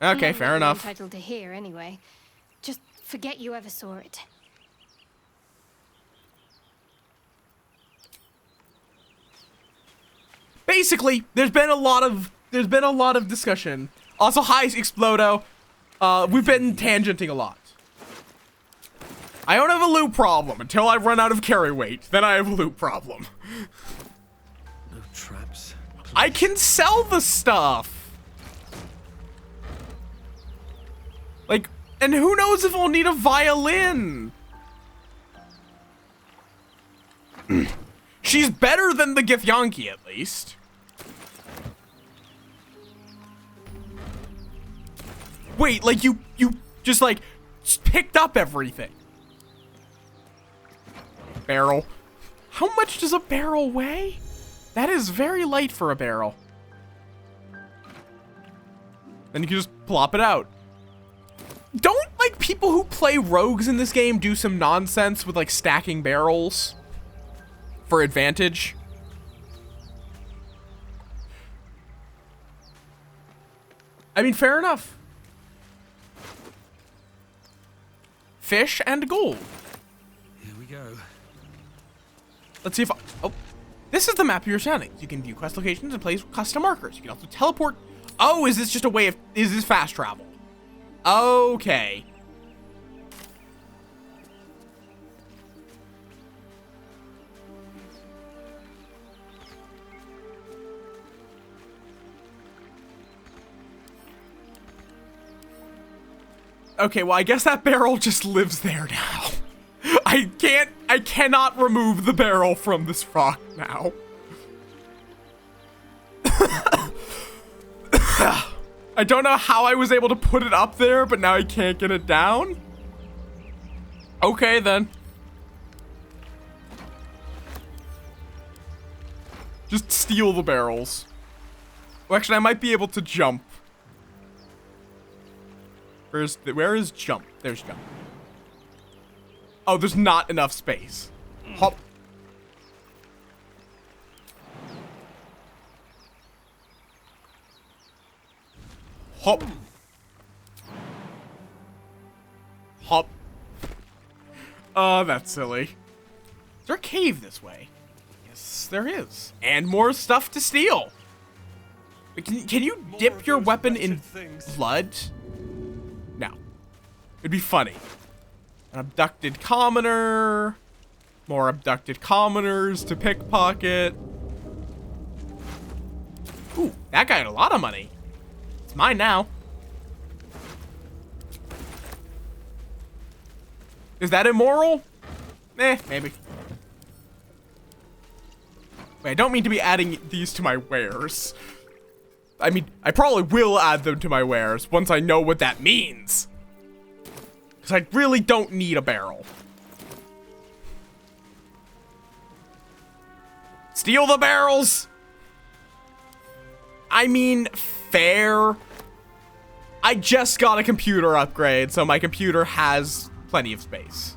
B: Okay,
I: None
B: fair
I: that you're
B: enough.
I: Entitled to hear anyway. Just forget you ever saw it.
B: Basically, there's been a lot of discussion. Also, hi, Explodo. We've been tangenting a lot. I don't have a loot problem until I run out of carry weight. Then I have a loot problem.
C: No traps.
B: I can sell the stuff. Like, and who knows if I'll need a violin? She's better than the Githyanki, at least. Wait, like you just like picked up everything. Barrel. How much does a barrel weigh? That is very light for a barrel. Then you can just plop it out. Don't like people who play rogues in this game do some nonsense with like stacking barrels for advantage? I mean, fair enough. Fish and gold.
C: Here we go.
B: Let's see if oh, this is the map of your surroundings. You can view quest locations and place custom markers. You can also teleport. Oh, is this just a way of, is this fast travel? Okay. Okay, well, I guess that barrel just lives there now. I cannot remove the barrel from this rock now. I don't know how I was able to put it up there, but now I can't get it down. Okay, then. Just steal the barrels. Well, actually, I might be able to jump. Where is jump? There's jump. Oh, there's not enough space. Hop. Hop. Hop. Oh, that's silly. Is there a cave this way? Yes, there is. And more stuff to steal. Can you dip your weapon in blood? No. It'd be funny. An abducted commoner. More abducted commoners to pickpocket. Ooh, that guy had a lot of money. It's mine now. Is that immoral? Maybe. Wait, I don't mean to be adding these to my wares. I mean, I probably will add them to my wares once I know what that means. Because I really don't need a barrel. Steal the barrels! I mean, fair. I just got a computer upgrade, so my computer has plenty of space.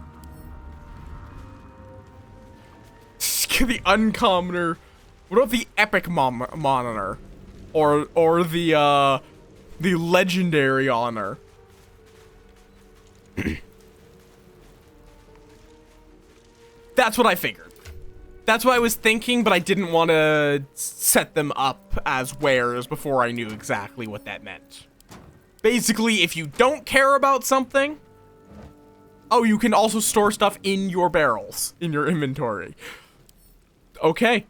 B: The uncommoner. What about the epic monitor? Or the legendary honor? That's what I figured. That's what I was thinking, but I didn't want to set them up as wares before I knew exactly what that meant. Basically, if you don't care about something... Oh, you can also store stuff in your barrels, in your inventory. Okay.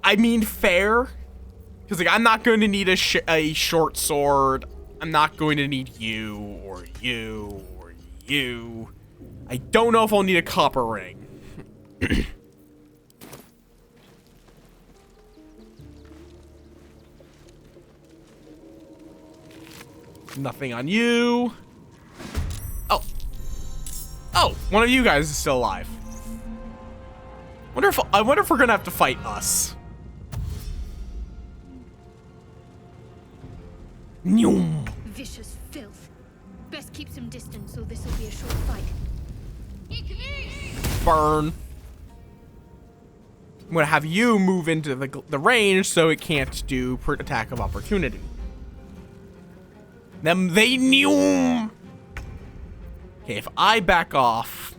B: I mean, fair. Because, like, I'm not going to need a short sword. I'm not going to need you, or you, or you. I don't know if I'll need a copper ring. Nothing on you. Oh. Oh, one of you guys is still alive. I wonder if we're gonna have to fight us. Nyum.
I: Vicious filth. Best keep some distance, or this will be a short fight.
B: Burn. I'm gonna have you move into the range so it can't do attack of opportunity. Them they knew. Okay, if I back off,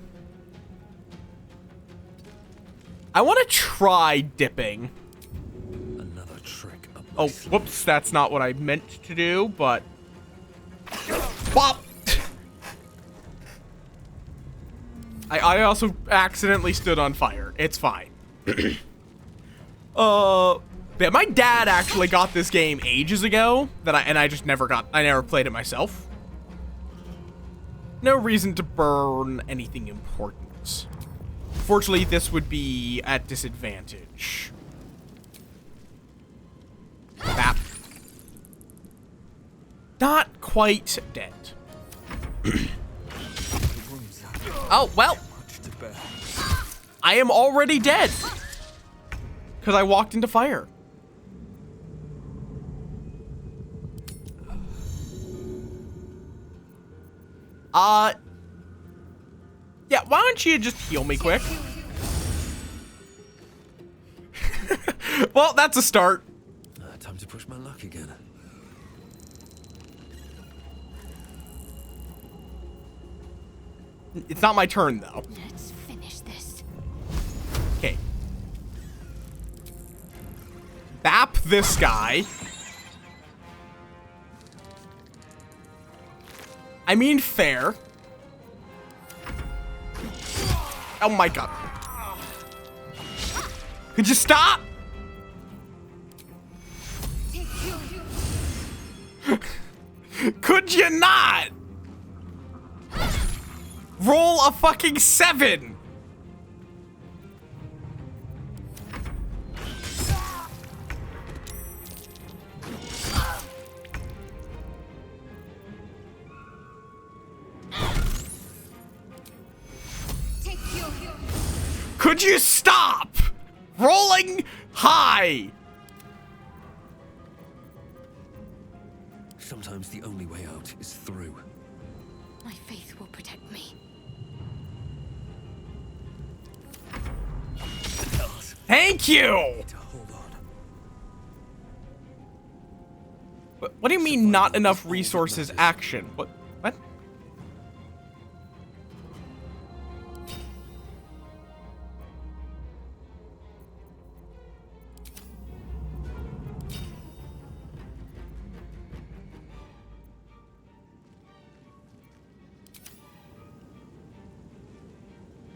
B: I want to try dipping.
C: Another trick up my
B: Oh,
C: sleeve.
B: whoops, that's not what I meant to do, but bop. I also accidentally stood on fire. It's fine. Yeah, my dad actually got this game ages ago and I just never played it myself. No reason to burn anything important. Fortunately, this would be at disadvantage. Bap. Not quite dead. Oh, well. I am already dead. Because I walked into fire. Yeah, why don't you just heal me quick? Well, that's a start.
C: Time to push my luck again.
B: It's not my turn, though.
I: Let's finish this.
B: Okay. Bap this guy. I mean, fair. Oh my god. Could you stop? Could you not? Roll a fucking 7. Could you stop rolling high?
C: Sometimes the only way out is through.
I: My faith will protect me.
B: Thank you.
C: Hold on.
B: What do you mean not enough resources action? What?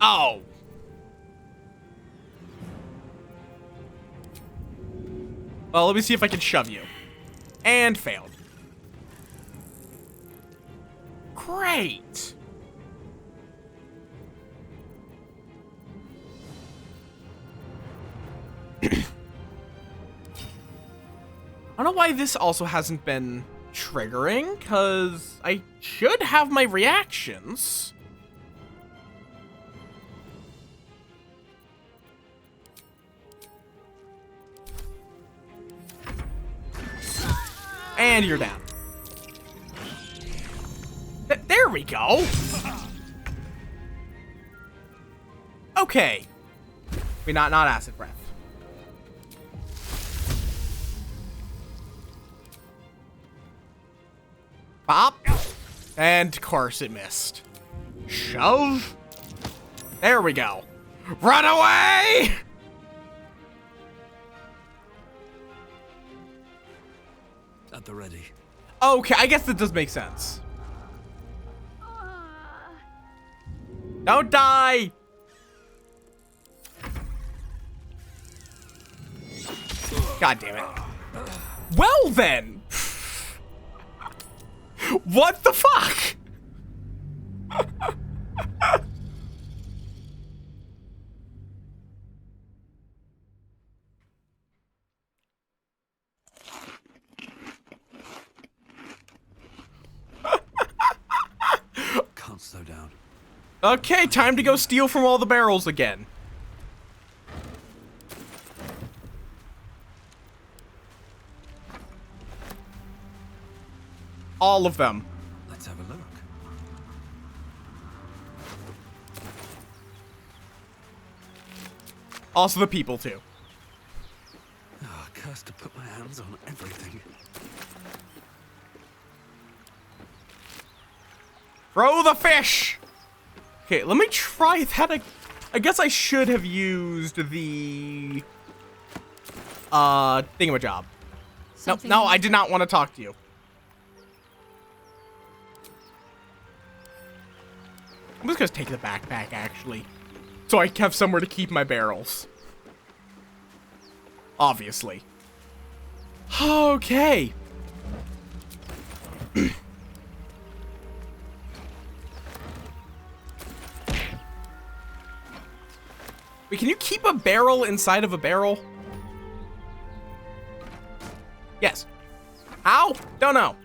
B: Oh. Well, let me see if I can shove you. And failed. Great. I don't know why this also hasn't been triggering, because I should have my reactions. And you're down. There we go. Okay. Wait, not acid breath. Pop. And of course it missed. Shove. There we go. Run away!
C: At the ready.
B: Okay, I guess that does make sense. Don't die! God damn it. Well then! What the fuck?
C: Can't slow down.
B: Okay, time to go steal from all the barrels again. All of them.
C: Let's have a look.
B: Also the people too.
C: Ah, cursed to put my hands on everything.
B: Throw the fish! Okay, let me try that. I guess I should have used the thingamajob. No, I did not want to talk to you. I'm just gonna take the backpack actually, so I have somewhere to keep my barrels. Obviously. Okay. Wait, can you keep a barrel inside of a barrel? Yes. How? Don't know.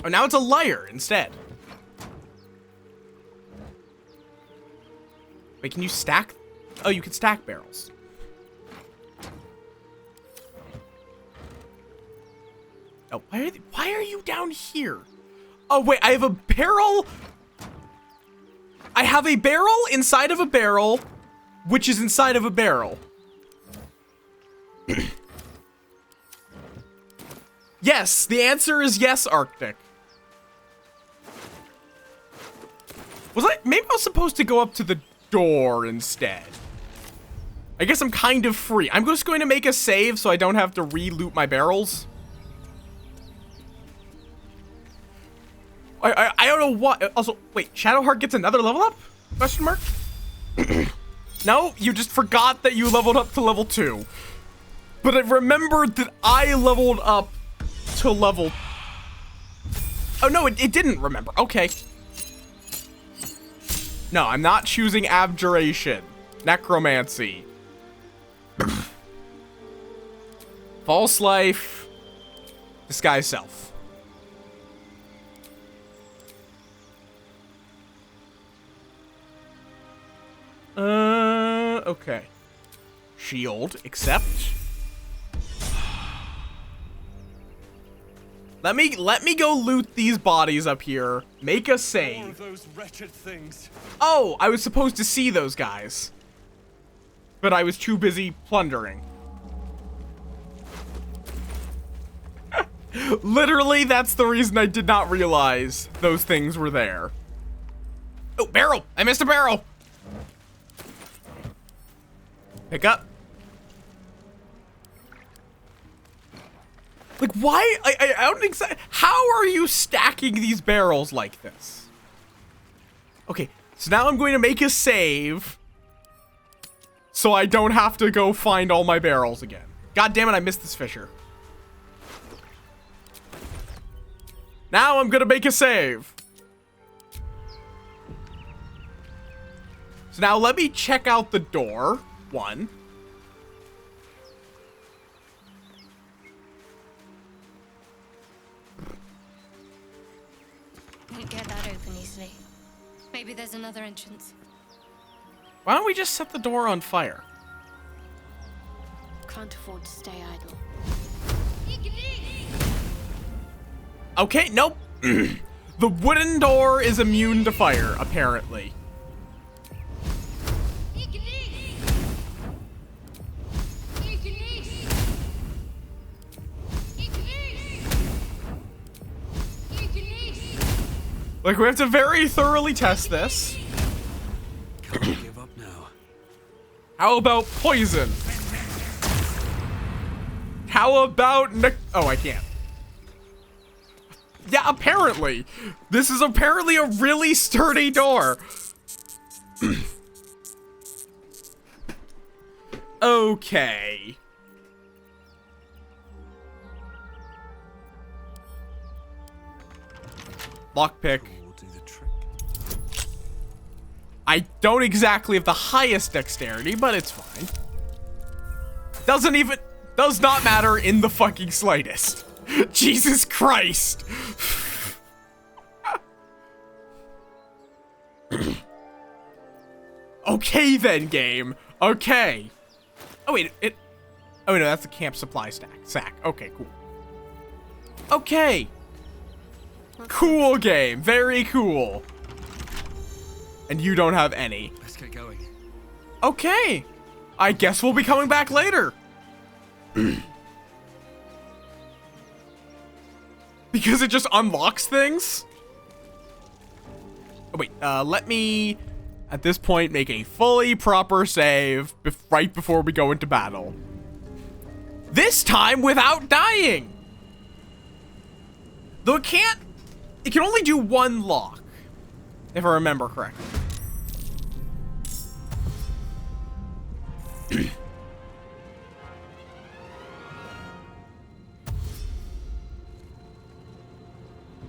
B: Oh, now it's a liar instead. Wait, can you stack? Oh, you can stack barrels. Oh, why are you down here? Oh, wait, I have a barrel. I have a barrel inside of a barrel, which is inside of a barrel. Yes, the answer is yes, Arctic. Maybe I was supposed to go up to the door instead. I guess I'm kind of free. I'm just going to make a save so I don't have to re-loot my barrels. I don't know what. Also, wait, Shadowheart gets another level up? Question mark? No, you just forgot that you leveled up to level 2. But I remembered that I leveled up to level... Oh, no, it didn't remember. Okay. No, I'm not choosing Abjuration. Necromancy. False Life. Disguise Self. Okay. Shield, accept. Let me go loot these bodies up here. Make a save.
C: More of those wretched things.
B: Oh, I was supposed to see those guys. But I was too busy plundering. Literally, that's the reason I did not realize those things were there. Oh, barrel! I missed a barrel! Pick up. Like, why? I don't think so. How are you stacking these barrels like this? Okay, so now I'm going to make a save so I don't have to go find all my barrels again. God damn it, I missed this fissure. Now I'm gonna make a save. So now let me check out the door. One.
I: Won't get that open easily. Maybe there's another entrance.
B: Why don't we just set the door on fire?
D: Can't afford to stay idle.
B: Okay, nope. The wooden door is immune to fire, apparently. Like, we have to very thoroughly test this.
C: Can't give up now.
B: How about poison? How about oh, I can't. Yeah, apparently. This is apparently a really sturdy door. Okay. Lockpick.
C: Will do the trick.
B: I don't exactly have the highest dexterity, but it's fine. Does not matter in the fucking slightest. Jesus Christ. Okay then, game. Okay. Oh wait, oh no, that's the camp supply sack. Okay, cool. Okay. Cool game. Very cool. And you don't have any.
C: Let's get going.
B: Okay. I guess we'll be coming back later. Because it just unlocks things? Oh wait, let me, at this point, make a fully proper save right before we go into battle. This time without dying! Though it can only do one lock, if I remember correctly.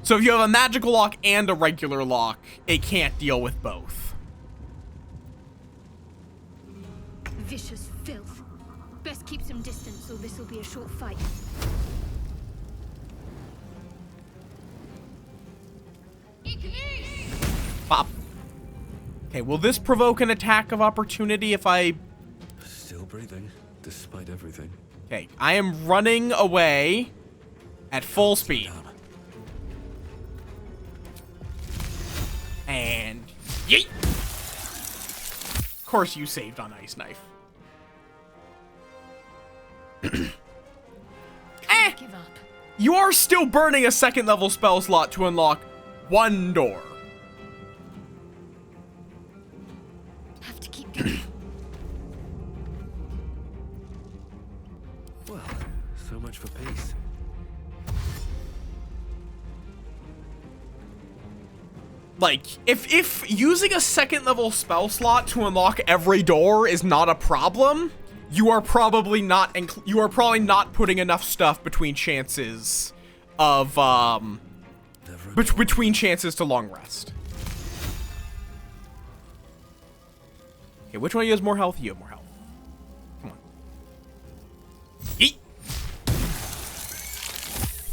B: So if you have a magical lock and a regular lock, it can't deal with both.
I: Vicious filth. Best keep some distance or this will be a short fight.
B: Pop. Okay, will this provoke an attack of opportunity if I...
C: Still breathing, despite everything.
B: Okay, I am running away at full speed. And yeet! Of course you saved on Ice Knife.
I: Give up.
B: You are still burning a second level spell slot to unlock one door.
I: Have to keep going.
C: Well, so much for peace.
B: Like, if using a second level spell slot to unlock every door is not a problem, you are probably not putting enough stuff between chances of between chances to long rest. Okay, which one of you has more health? You have more health. Come on. Eat.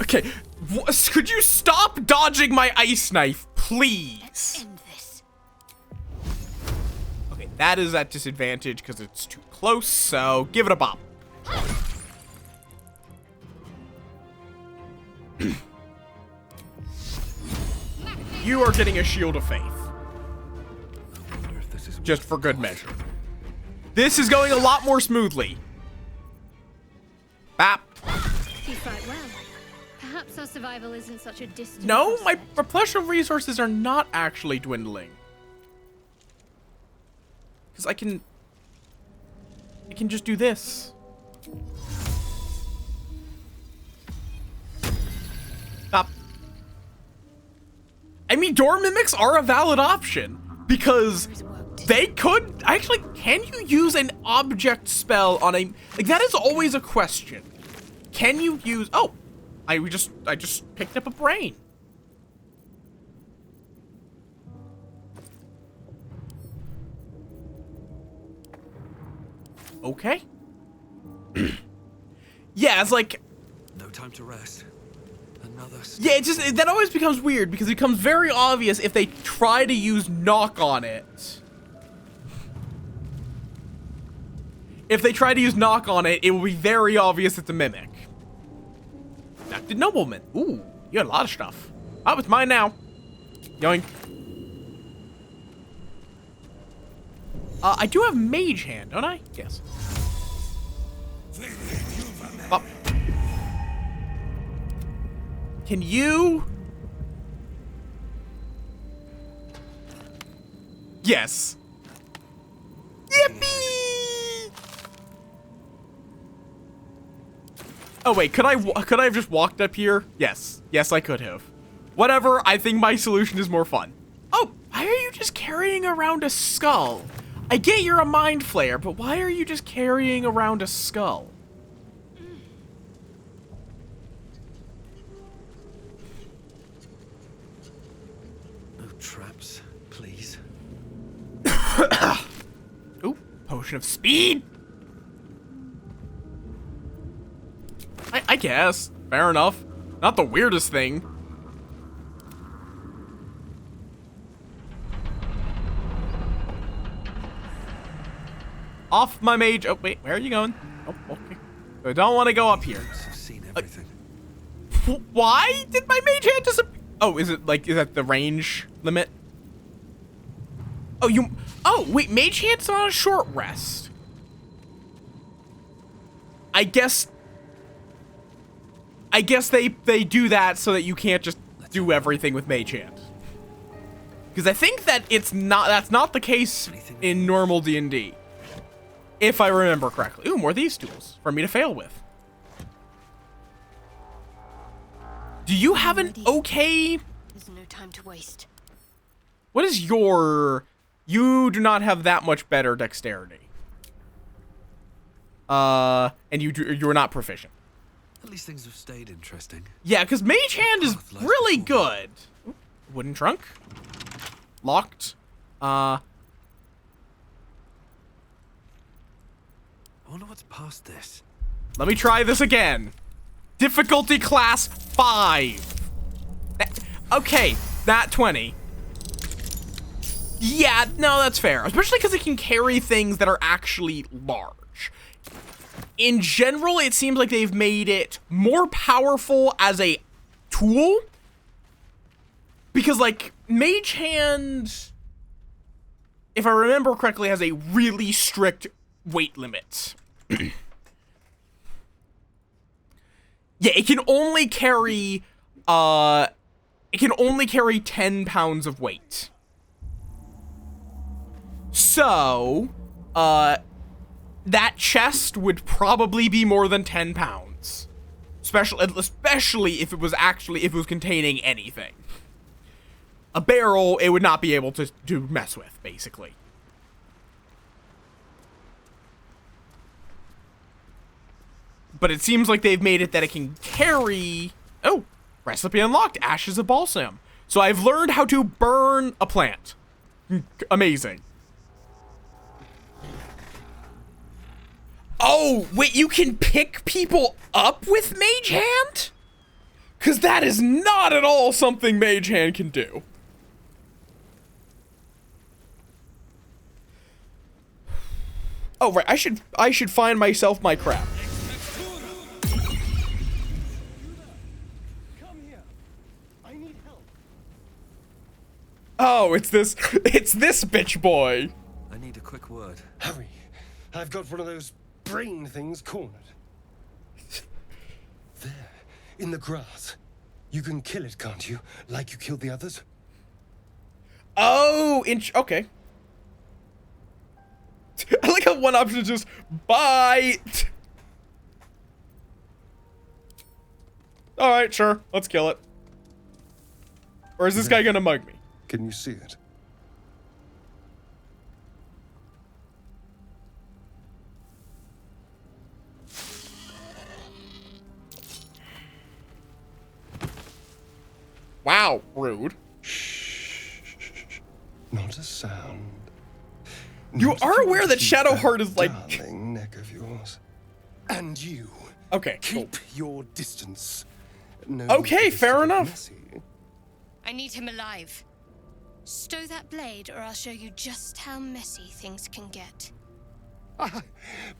B: Okay, could you stop dodging my ice knife, please?
I: End this.
B: Okay, that is at disadvantage because it's too close, so give it a bop. You are getting a shield of faith. Just for good measure. This is going a lot more smoothly. Bap.
I: You fight well. Perhaps our survival isn't such a distant
B: No, my
I: prospect.
B: replenishment resources are not actually dwindling. Because I can just do this. Stop. I mean, door mimics are a valid option because they could actually. Can you use an object spell on a like? That is always a question. Can you use? Oh, I just picked up a brain. Okay. Yeah, it's like.
C: No time to rest. Another.
B: Yeah, it just that always becomes weird because it becomes very obvious if they try to use knock on it. If they try to use knock on it, it will be very obvious it's a mimic. Acted nobleman. Ooh, you had a lot of stuff. Oh, it's mine now. Yoink. I do have mage hand, don't I? Yes. Oh. Can you? Yes. Yippee! Oh wait, could I have just walked up here? Yes. Yes, I could have. Whatever, I think my solution is more fun. Oh, why are you just carrying around a skull? I get you're a mind flayer, but why are you just carrying around a skull?
C: No traps, please.
B: Ooh, potion of speed. I guess. Fair enough. Not the weirdest thing. Off my mage. Oh, wait. Where are you going? Oh, okay. I don't want to go up here.
C: I've seen everything.
B: Why did my mage hand disappear? Oh, is that the range limit? Oh, wait. Mage hand's on a short rest. I guess they do that so that you can't just do everything with mage hand. Because I think that that's not the case in normal D&D. If I remember correctly. Ooh, more of these tools for me to fail with. Do you have an okay...
D: There's no time to waste.
B: What is your... You do not have that much better dexterity. And you're not proficient.
C: At least things have stayed interesting.
B: Yeah, because mage hand is really good. Ooh, wooden trunk. Locked.
C: I wonder what's past this.
B: Let me try this again. Difficulty class 5. Okay, that 20. Yeah, no, that's fair. Especially because it can carry things that are actually large. In general, it seems like they've made it more powerful as a tool. Because, like, Mage Hand, if I remember correctly, has a really strict weight limit. Yeah, it can only carry 10 pounds of weight. So, that chest would probably be more than 10 pounds. Especially if it was containing anything. A barrel, it would not be able to mess with, basically. But it seems like they've made it that it can carry... Oh, recipe unlocked, Ashes of Balsam. So I've learned how to burn a plant. Amazing. Oh, wait, you can pick people up with Mage Hand? Because that is not at all something Mage Hand can do. Oh, right, I should find myself my crap. Oh, it's this bitch boy.
C: I need a quick word.
K: Hurry. I've got one of those brain things cornered. There, in the grass. You can kill it, can't you? Like you killed the others?
B: Oh, okay. I like how one option is just bite. Alright, sure. Let's kill it. Or is this guy gonna mug me?
K: Can you see it?
B: Wow, rude.
K: Shh. Not a sound.
B: You are aware that Shadowheart is like...
K: Darling neck of yours. And you.
B: Okay,
K: Keep your distance. No
B: okay, fair enough.
K: Messy.
I: I need him alive. Stow that blade, or I'll show you just how messy things can get.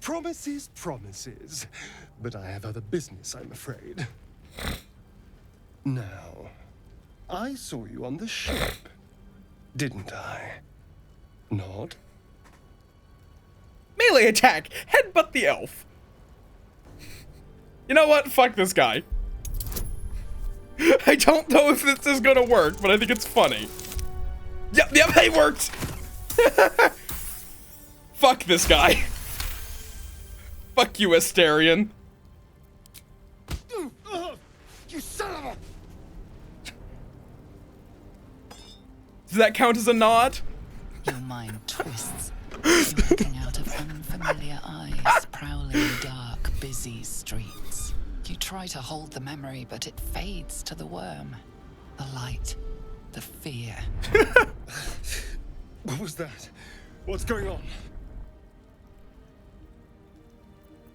K: Promises, promises. But I have other business, I'm afraid. Now, I saw you on the ship, didn't I? Not?
B: Melee attack! Headbutt the elf! You know what? Fuck this guy. I don't know if this is gonna work, but I think it's funny. Yep, it worked! Fuck this guy. Fuck you, Astarion.
K: You son of a...
B: Does that count as a nod?
F: Your mind twists, looking out of unfamiliar eyes, prowling dark, busy streets. You try to hold the memory, but it fades to the worm. The light, the fear.
K: What was that? What's going on?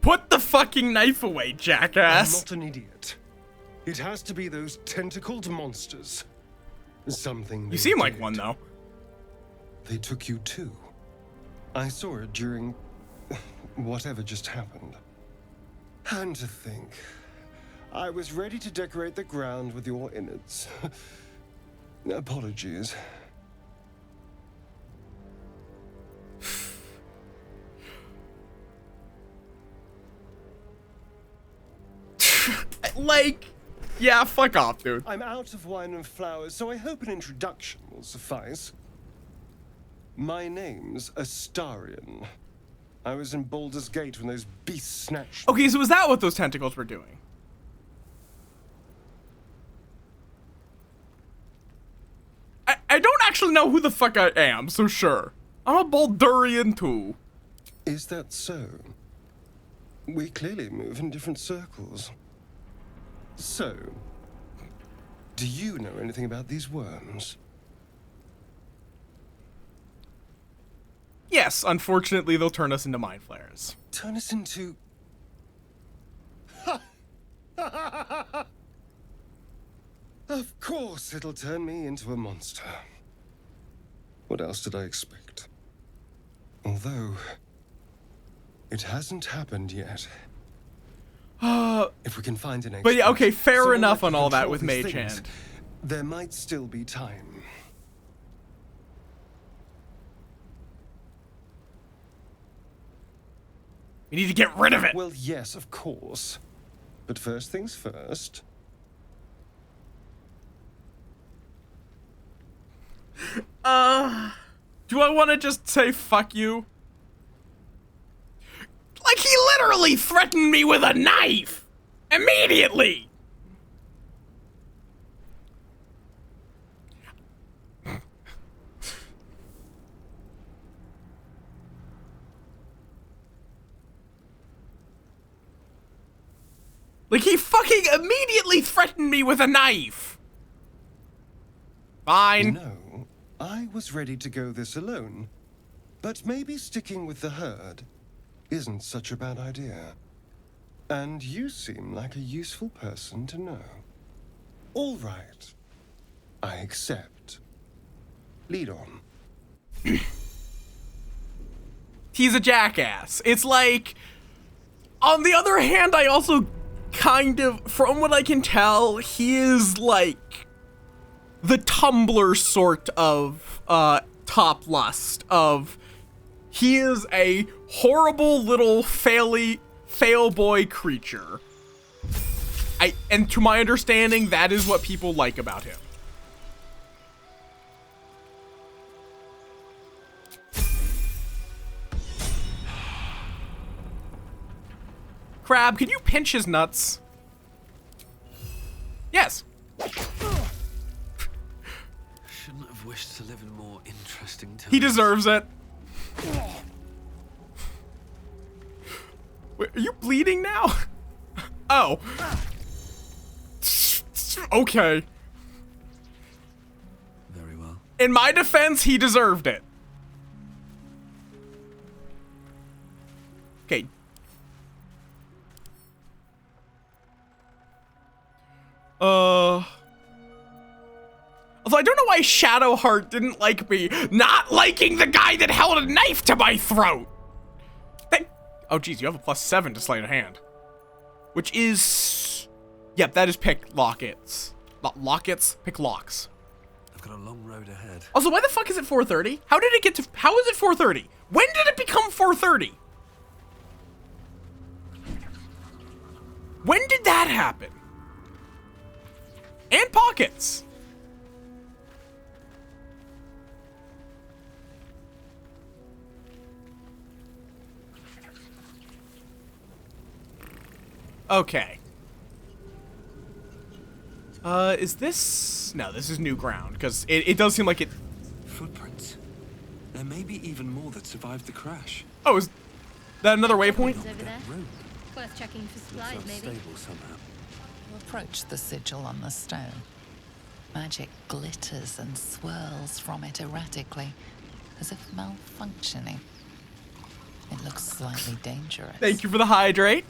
B: Put the fucking knife away,
K: I'm
B: jackass.
K: not an idiot. It has to be those tentacled monsters. Something.
B: You seem like one, though.
K: They took you too. I saw it during whatever just happened. And to think, I was ready to decorate the ground with your innards. Apologies.
B: Like, yeah, fuck off, dude.
K: I'm out of wine and flowers, so I hope an introduction will suffice. My name's Astarion. I was in Baldur's Gate when those beasts snatched me.
B: Okay, so is that what those tentacles were doing? I don't actually know who the fuck I am, so sure. I'm a Baldurian too.
K: Is that so? We clearly move in different circles. So, do you know anything about these worms?
B: Yes, unfortunately, they'll turn us into mind flayers.
K: Turn us into... Of course it'll turn me into a monster. What else did I expect? Although, it hasn't happened yet. If we can find an expert,
B: but yeah, okay, fair
K: someone
B: enough
K: that
B: on
K: can
B: all that
K: control
B: with
K: these
B: Mage
K: things,
B: Hand.
K: there might still be time.
B: We need to get rid of it.
K: Well, yes, of course. But first things first.
B: Do I want to just say fuck you? Like, he literally threatened me with a knife! Immediately! Like, he fucking immediately threatened me with a knife! Fine.
K: No, I was ready to go this alone. But maybe sticking with the herd isn't such a bad idea. And you seem like a useful person to know. All right. I accept. Lead on.
B: He's a jackass. It's like, on the other hand, I also kind of, from what I can tell, he is like the Tumblr sort of top lust of, he is a horrible little fail boy creature. And to my understanding, that is what people like about him. Crab, can you pinch his nuts? Yes.
C: Shouldn't have wished to live in more interesting times.
B: He deserves it. Wait, are you bleeding now? Oh. Okay.
C: Very well.
B: In my defense, he deserved it. Okay. Although I don't know why Shadowheart didn't like me not liking the guy that held a knife to my throat. Oh, geez, you have a +7 to sleight of hand. Which is... Yep, that is pick lockets. Lockets? Pick locks.
C: I've got a long road ahead.
B: Also, why the fuck is it 4:30? How did it get to... How is it 4:30? When did it become 4:30? When did that happen? And pockets. Okay. Is this... No, this is new ground, because it does seem like it...
C: Footprints. There may be even more that survived the crash.
B: Oh, is that another waypoint?
I: Over there.
C: Rope
I: Worth checking for supplies,
C: looks
I: maybe.
C: unstable somehow.
F: You approach the sigil on the stone. Magic glitters and swirls from it erratically, as if malfunctioning. It looks slightly dangerous.
B: Thank you for the hydrate.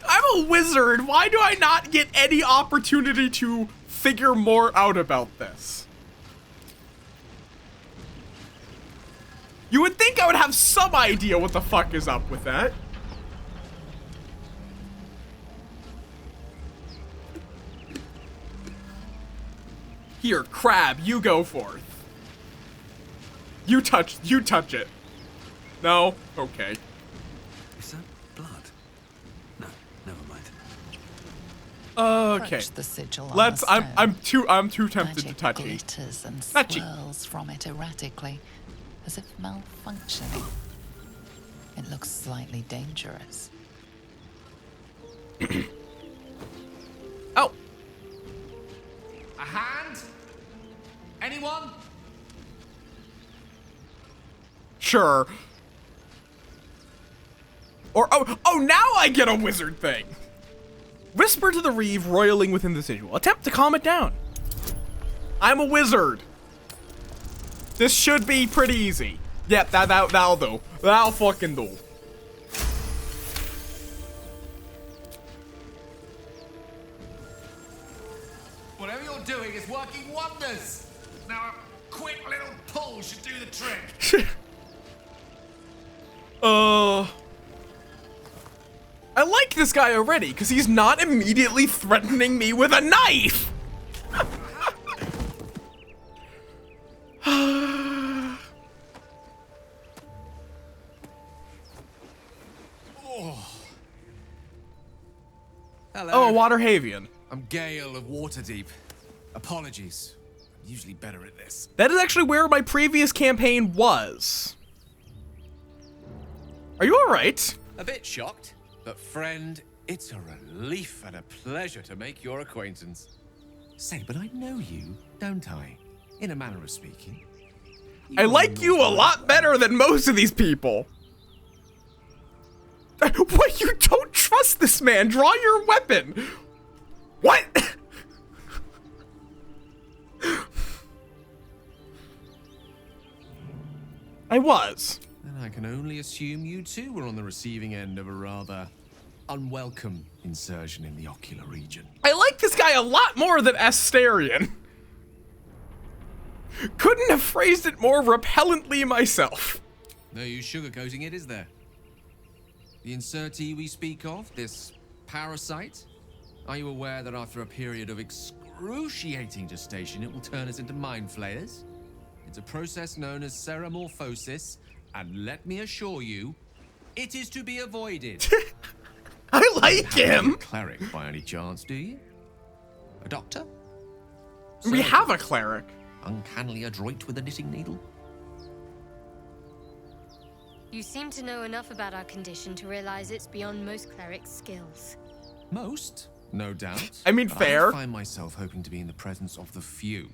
B: I'm a wizard. Why do I not get any opportunity to figure more out about this? You would think I would have some idea what the fuck is up with that. Here, crab, you go forth. You touch it. No? Okay.
C: Is that blood? No, never mind.
B: Okay.
F: Approach the sigil on
B: Let's.
F: the stone.
B: I'm too tempted to
F: Magic
B: touch it.
F: glitters and
B: Touchy.
F: swirls from it erratically, as if malfunctioning. It looks slightly dangerous.
B: Oh.
A: A hand? Anyone?
B: Sure. Or oh, now I get a wizard thing. Whisper to the reeve roiling within the sigil. Attempt to calm it down. I'm a wizard. This should be pretty easy. Yep, that'll do. That'll fucking do.
A: Whatever you're doing is working wonders. Now a quick little pull should do the trick.
B: I like this guy already, because he's not immediately threatening me with a knife!
A: Hello.
B: Oh, a Waterhavian.
A: I'm Gale of Waterdeep. Apologies. I'm usually better at this.
B: That is actually where my previous campaign was. Are you alright?
A: A bit shocked, but friend, it's a relief and a pleasure to make your acquaintance. Say, but I know you, don't I? In a manner of speaking.
B: I like you a lot better than most of these people. What? You don't trust this man? Draw your weapon. What? I was.
A: And I can only assume you too were on the receiving end of a rather unwelcome insertion in the ocular region.
B: I like this guy a lot more than Asterion. Couldn't have phrased it more repellently myself.
A: No use sugarcoating it, is there? The insertee we speak of, this parasite, are you aware that after a period of excruciating gestation, it will turn us into mind flayers? It's a process known as ceramorphosis, and let me assure you, it is to be avoided.
B: I like him.
A: A cleric by any chance, do you? A doctor?
B: We have a cleric.
A: Uncannily adroit with a knitting needle?
I: You seem to know enough about our condition to realize it's beyond most clerics' skills.
A: Most, no doubt.
B: I mean,
A: but
B: fair.
A: I find myself hoping to be in the presence of the few.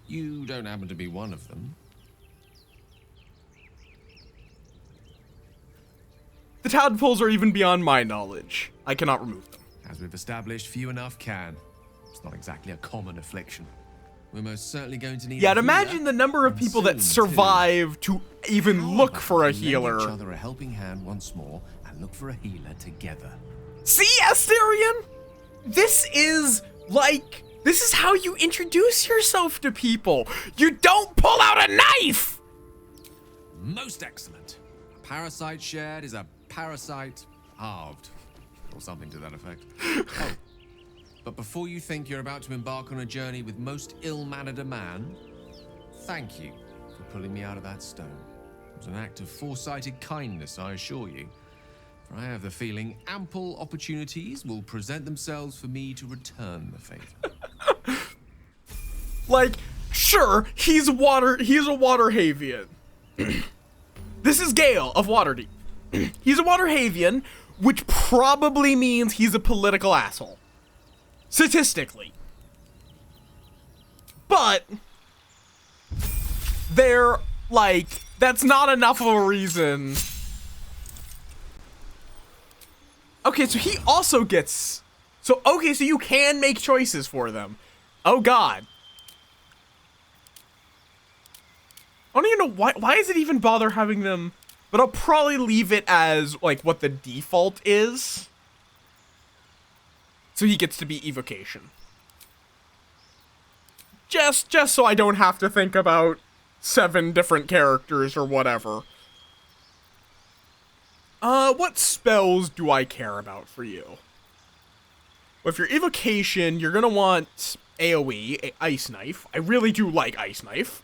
A: You don't happen to be one of them.
B: The tadpoles are even beyond my knowledge. I cannot remove them.
A: As we've established, few enough can. It's not exactly a common affliction. We're most certainly going to need.
B: Yeah,
A: a
B: and imagine
A: healer,
B: the number of
A: and
B: people that
A: soon,
B: survive to even
A: How
B: look
A: about
B: for a
A: we lend each
B: healer.
A: other a helping hand once more and look for a healer together.
B: See, Asterion? This is how you introduce yourself to people. You don't pull out a knife!
A: Most excellent. A parasite shared is a parasite halved. Or something to that effect. Oh. But before you think you're about to embark on a journey with most ill-mannered a man, thank you for pulling me out of that stone. It was an act of foresighted kindness, I assure you. For I have the feeling ample opportunities will present themselves for me to return the favor.
B: Like, sure, he's a Waterhavian. This is Gale of Waterdeep. He's a Waterhavian, which probably means he's a political asshole. Statistically. But they're like, that's not enough of a reason. Okay, so he also gets, so you can make choices for them. Oh god. I don't even know why does it even bother having them, but I'll probably leave it as like what the default is. So he gets to be evocation. Just so I don't have to think about 7 different characters or whatever. What spells do I care about for you? Well, if you're evocation, you're gonna want AoE, Ice Knife. I really do like Ice Knife,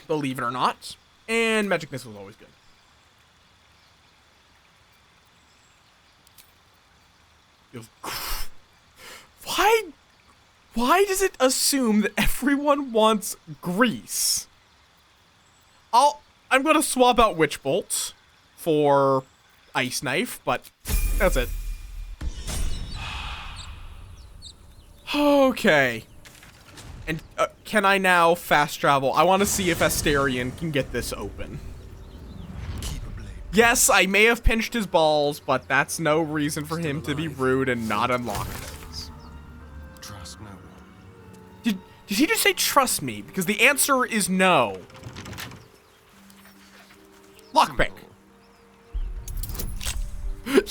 B: believe it or not. And Magic Missile is always good. Why does it assume that everyone wants grease? I'm gonna swap out Witch Bolt for Ice Knife, but that's it. Okay. And can I now fast travel? I want to see if Asterion can get this open. Yes, I may have pinched his balls, but that's no reason for him to be rude and not unlock things.
K: Trust no one.
B: Did he just say trust me? Because the answer is no. Lockpick.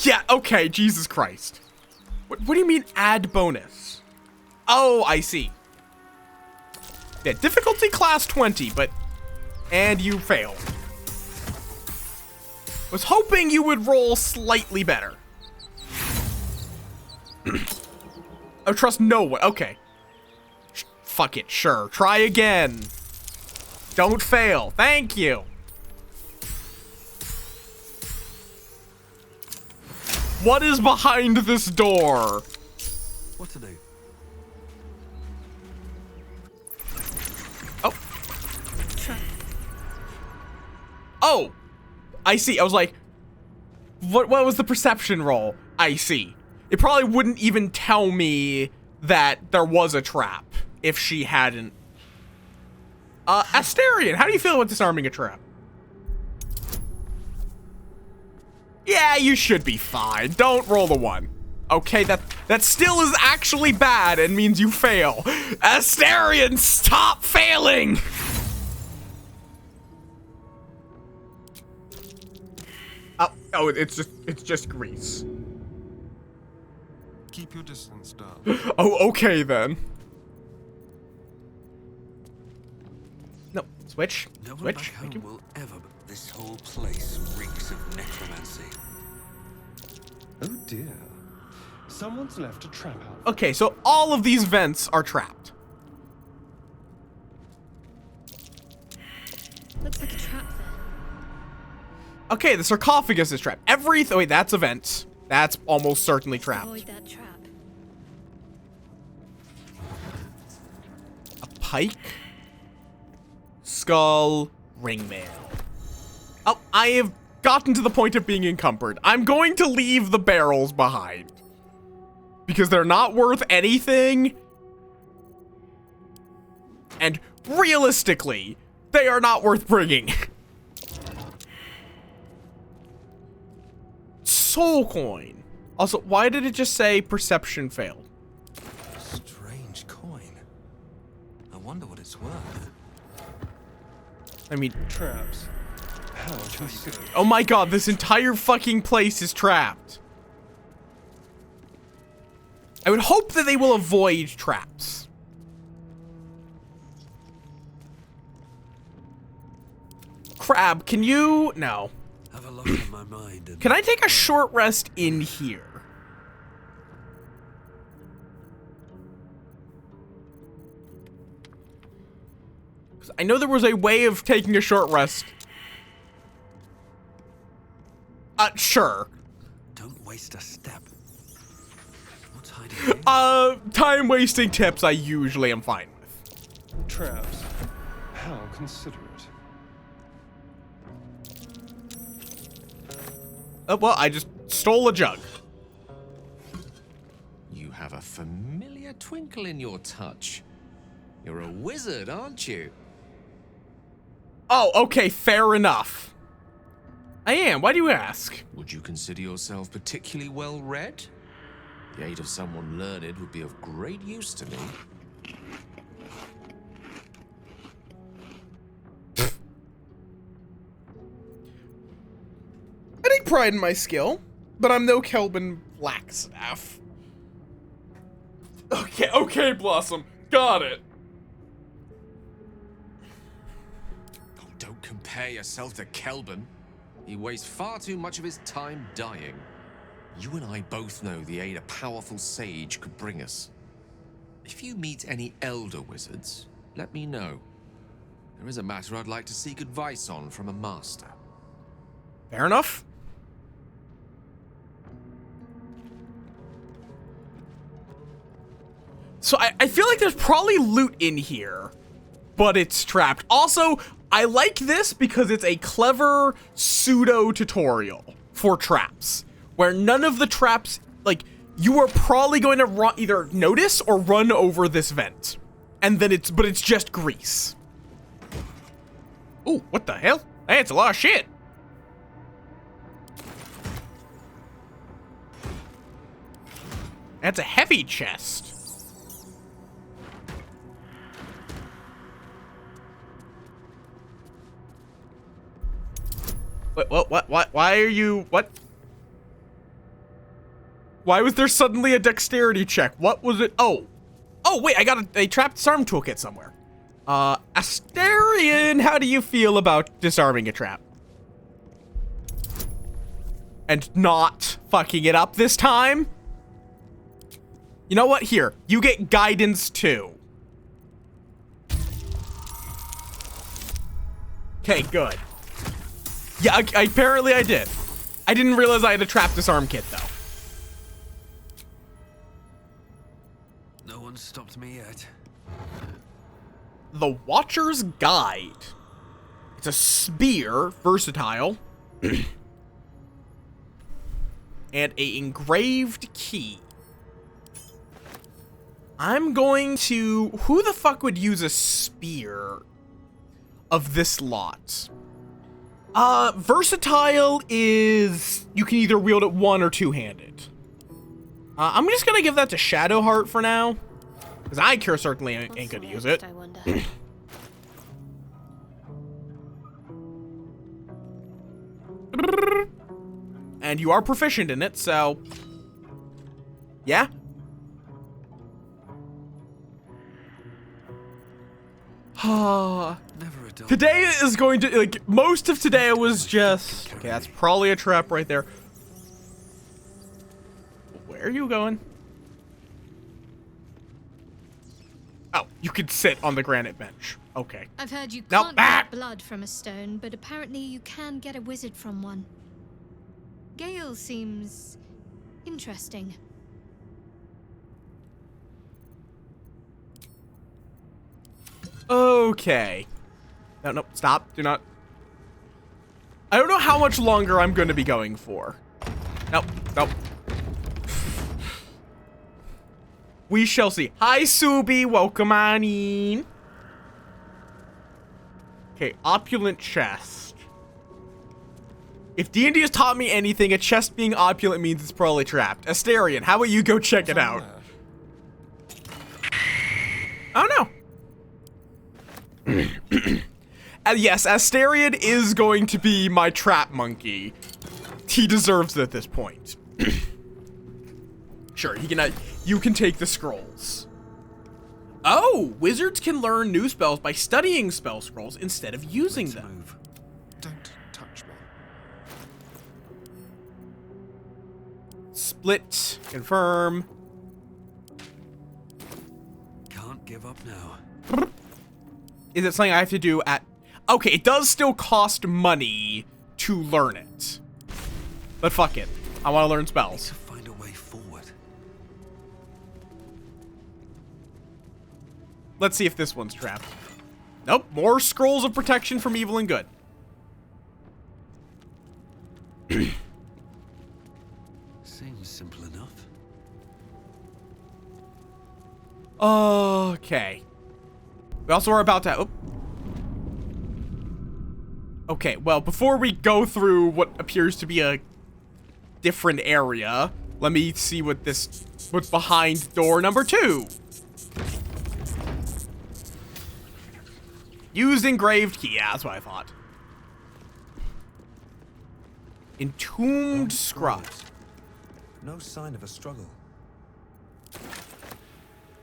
B: Yeah, okay, Jesus Christ. What do you mean add bonus? Oh, I see. Yeah, difficulty class 20, but... And you failed. Was hoping you would roll slightly better. Oh, trust no one. Okay. Fuck it, sure. Try again. Don't fail. Thank you. What is behind this door?
C: What to do?
B: Oh. Oh. I see. I was like, what was the perception roll? I see. It probably wouldn't even tell me that there was a trap if she hadn't. Asterion, how do you feel about disarming a trap? Yeah, you should be fine. Don't roll the 1. Okay, that still is actually bad and means you fail. Asterion, stop failing! Oh, it's just grease.
K: Keep your distance, darling.
B: Oh, okay then. No, switch.
C: No one
B: Switch.
C: back
B: Thank
C: home
B: you.
C: will ever. This whole place reeks of necromancy.
K: Oh dear. Someone's left a trap out.
B: Okay, so all of these vents are trapped.
I: Looks like a trap there.
B: Okay, the sarcophagus is trapped. Wait, that's a vent. That's almost certainly trapped.
I: Avoid that trap.
B: A pike. Skull. Ringmail. Oh, I have gotten to the point of being encumbered. I'm going to leave the barrels behind. Because they're not worth anything. And realistically, they are not worth bringing. Soul coin. Also, why did it just say perception failed?
C: Strange coin. I wonder what it's worth.
B: I mean,
K: Traps. How considerate.
B: oh my god, this entire fucking place is trapped. I would hope that they will avoid traps. Crab, can you? No.
C: Have a lot on my mind. And
B: Can I take a short rest in here? Because I know there was a way of taking a short rest. Sure.
C: Don't waste a step. What's hiding here?
B: Time wasting tips I usually am fine with.
K: Traps. How considerate.
B: Well, I just stole a jug.
A: You have a familiar twinkle in your touch. You're a wizard, aren't you?
B: Oh, okay, fair enough. I am. Why do you ask?
A: Would you consider yourself particularly well read? The aid of someone learned would be of great use to me.
B: I take pride in my skill, but I'm no Kelvin Blackstaff. Okay, Blossom. Got it.
A: Oh, don't compare yourself to Kelvin. He wastes far too much of his time dying. You and I both know the aid a powerful sage could bring us. If you meet any elder wizards, let me know. There is a matter I'd like to seek advice on from a master.
B: Fair enough. So I feel like there's probably loot in here, but it's trapped. Also, I like this because it's a clever pseudo tutorial for traps, where none of the traps, like, you are probably going to either notice or run over this vent, and then it's just grease. Ooh, what the hell? That's a lot of shit. That's a heavy chest. What, why are you, what? Why was there suddenly a dexterity check? What was it? Oh, wait, I got a trapped disarm toolkit somewhere. Asterion, how do you feel about disarming a trap? And not fucking it up this time? You know what? Here, you get guidance too. Okay, good. Yeah, apparently I did. I didn't realize I had a trap disarm kit, though.
C: No one's stopped me yet.
B: The Watcher's Guide. It's a spear, versatile. And a engraved key. I'm going to... Who the fuck would use a spear of this lot? Versatile is... You can either wield it one or two-handed. I'm just gonna give that to Shadowheart for now. Because I certainly ain't gonna use it.
D: I wonder.
B: And you are proficient in it, so... Yeah?
C: Never a dull
B: Today is going to, like, most of today was just... Okay, that's probably a trap right there. Where are you going? Oh, you could sit on the granite bench. Okay.
I: I've heard you
B: Now
I: can't
B: back!
I: get blood from a stone, but apparently you can get a wizard from one. Gale seems interesting.
B: Okay. No, stop. Do not. I don't know how much longer I'm going to be going for. Nope. We shall see. Hi, Subi. Welcome on in. Okay, opulent chest. If D&D has taught me anything, a chest being opulent means it's probably trapped. Asterion, how about you go check it out? Oh, no. Yes, Asterion is going to be my trap monkey. He deserves it at this point. Sure, you can take the scrolls. Oh, wizards can learn new spells by studying spell scrolls instead of using them.
K: Don't touch me.
B: Split, confirm.
C: Can't give up now.
B: Is it something I have to do at... Okay, it does still cost money to learn it. But fuck it. I want to learn spells.
C: Find a way forward.
B: Let's see if this one's trapped. Nope, more scrolls of protection from evil and good. Okay. We also are about to... Oh. Okay, well, before we go through what appears to be a different area, let me see what's behind door number 2. Used engraved key. Yeah, that's what I thought. Entombed scribe.
C: No sign of a struggle.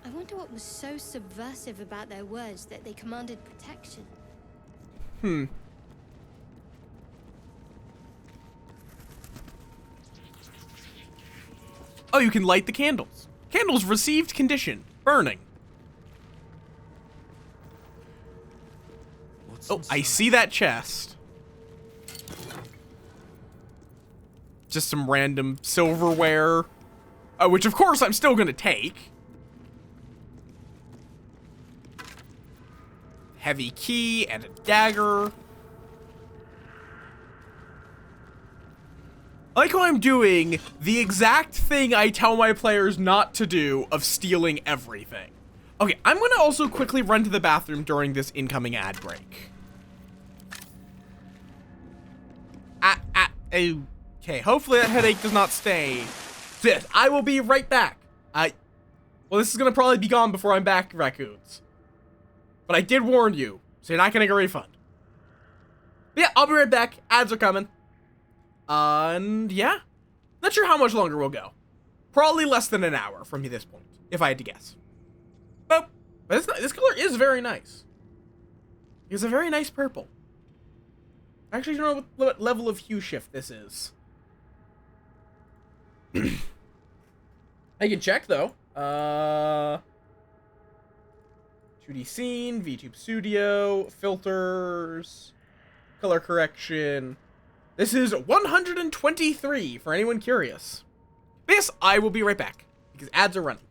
I: I wonder what was so subversive about their words that they commanded protection.
B: Oh, you can light the candles. Candles received condition. Burning. Oh, I see that chest. Just some random silverware. Which, of course, I'm still gonna take. Heavy key and a dagger. I like how I'm doing the exact thing I tell my players not to do of stealing everything. Okay, I'm gonna also quickly run to the bathroom during this incoming ad break. Okay, hopefully that headache does not stay. I will be right back. Well, this is gonna probably be gone before I'm back, raccoons. But I did warn you, so you're not gonna get a refund. But yeah, I'll be right back. Ads are coming. And yeah, not sure how much longer we'll go. Probably less than an hour from this point, if I had to guess. But this color is very nice. It's a very nice purple. I actually don't know what level of hue shift this is. I can check though. 2D scene, VTube Studio, filters, color correction. This is 123 for anyone curious. Yes, I will be right back because ads are running.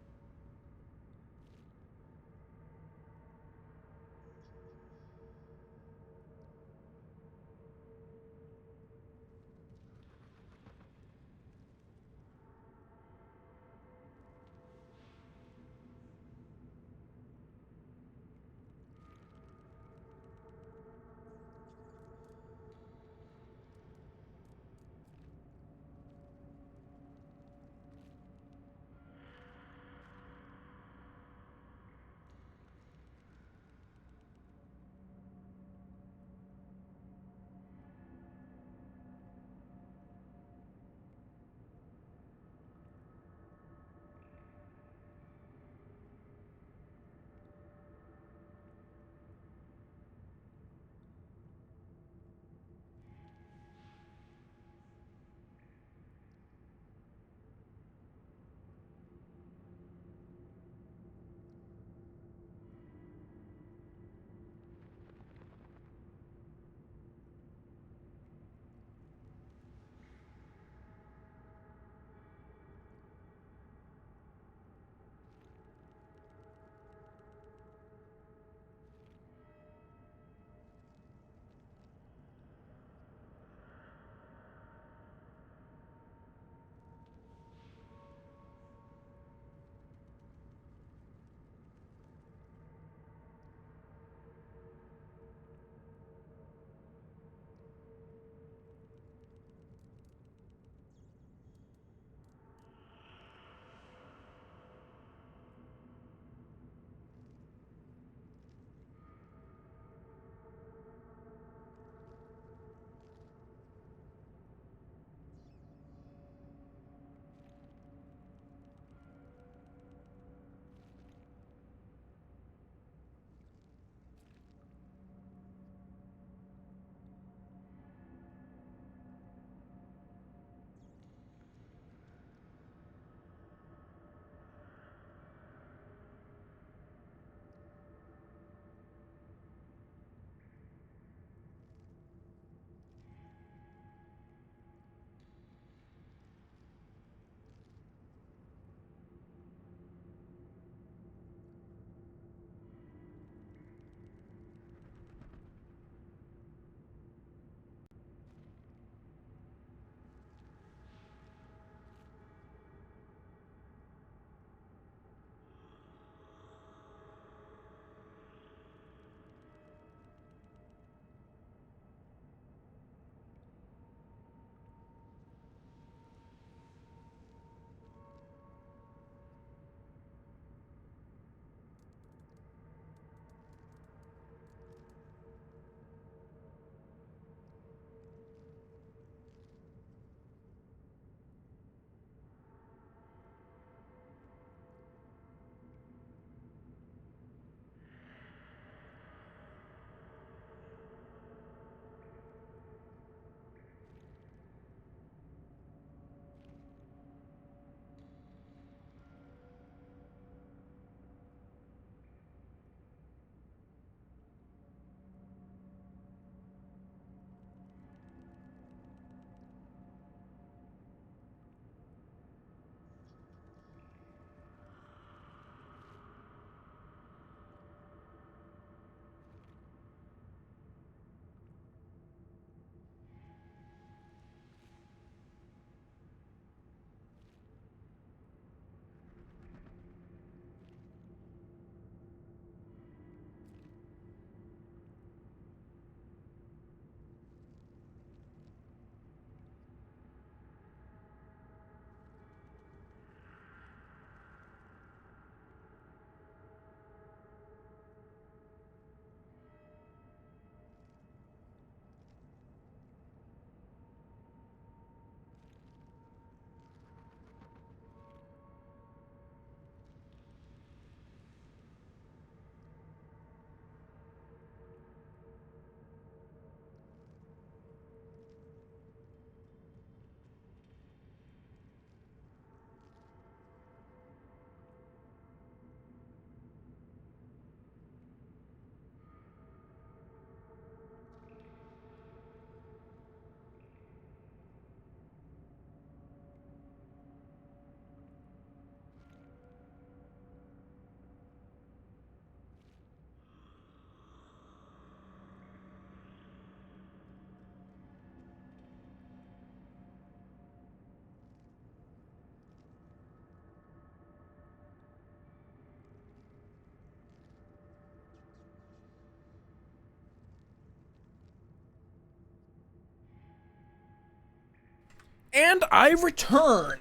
B: And I return.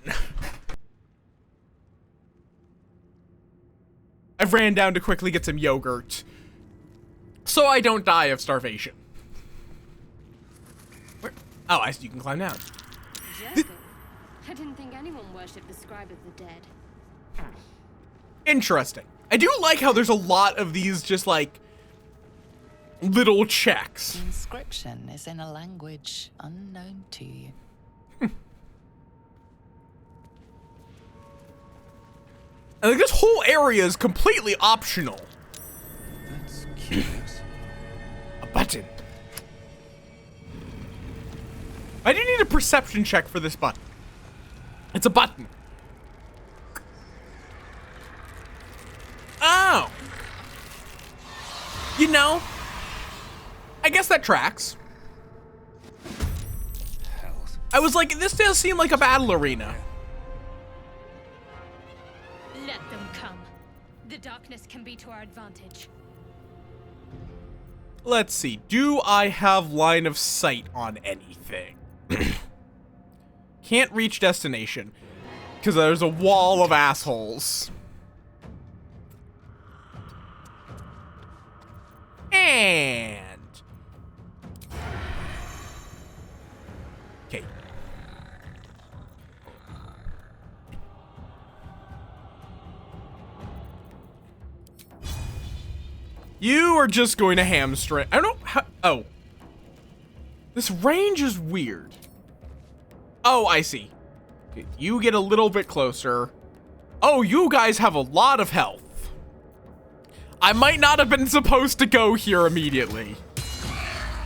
B: I ran down to quickly get some yogurt, so I don't die of starvation. Where? Oh, I see you can climb down.
D: I didn't think anyone worshipped the scribe of the dead.
B: Interesting. I do like how there's a lot of these just like little checks.
F: The inscription is in a language unknown to you.
B: And like, this whole area is completely optional.
C: That's curious.
B: A button. I do need a perception check for this button. It's a button. Oh. You know, I guess that tracks.
C: Hells.
B: I was like, this does seem like a battle arena.
I: Let them come. The darkness can be to our advantage.
B: Let's see. Do I have line of sight on anything? Can't reach destination because there's a wall of assholes. And okay. You are just going to hamstring. I don't know how. Oh. This range is weird. Oh, I see. You get a little bit closer. Oh, you guys have a lot of health. I might not have been supposed to go here immediately.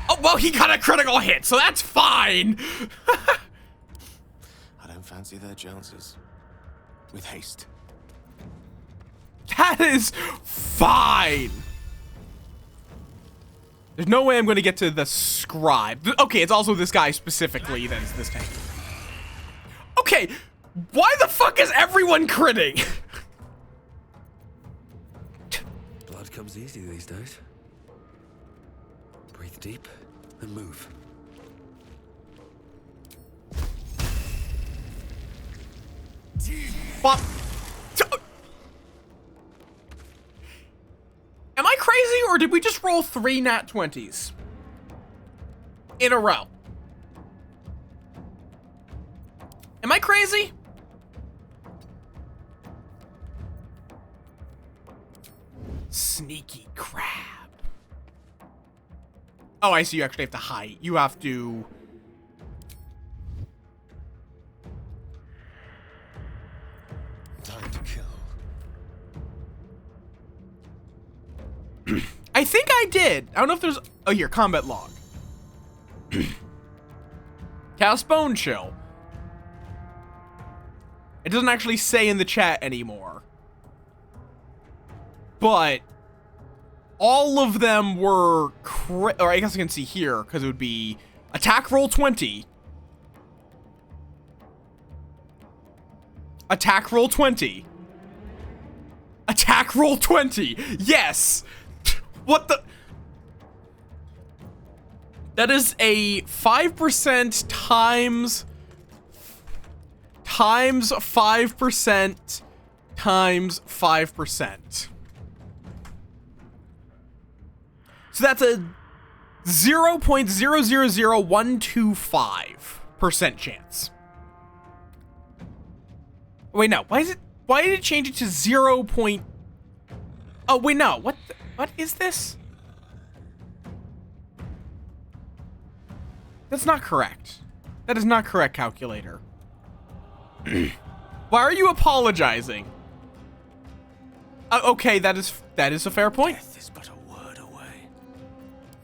B: Oh, well, he got a critical hit, so that's fine.
L: I don't fancy their chances. With haste.
B: That is fine. There's no way I'm going to get to the scribe. Okay, it's also this guy specifically that is this tank. Okay, why the fuck is everyone critting?
C: Blood comes easy these days. Breathe deep and move.
B: But am I crazy, or did we just roll 3 nat 20s in a row? Am I crazy? Sneaky crab. Oh, I see. You actually have to hide. You have to.
L: Time to kill.
B: I think I did. I don't know if there's. Oh, here, combat log. Cast Bone Chill. It doesn't actually say in the chat anymore. But all of them were or I guess I can see here because it would be attack roll 20. Attack roll 20. Attack roll 20. Yes. What the? That is a 5% times 5% times 5%. So that's a 0.000125% chance. Wait, no. Why did it change it to 0. Oh, wait, no. What is this? That's not correct. That is not correct, calculator. Why are you apologizing? Okay, that is a fair point.
L: Death is but a word away.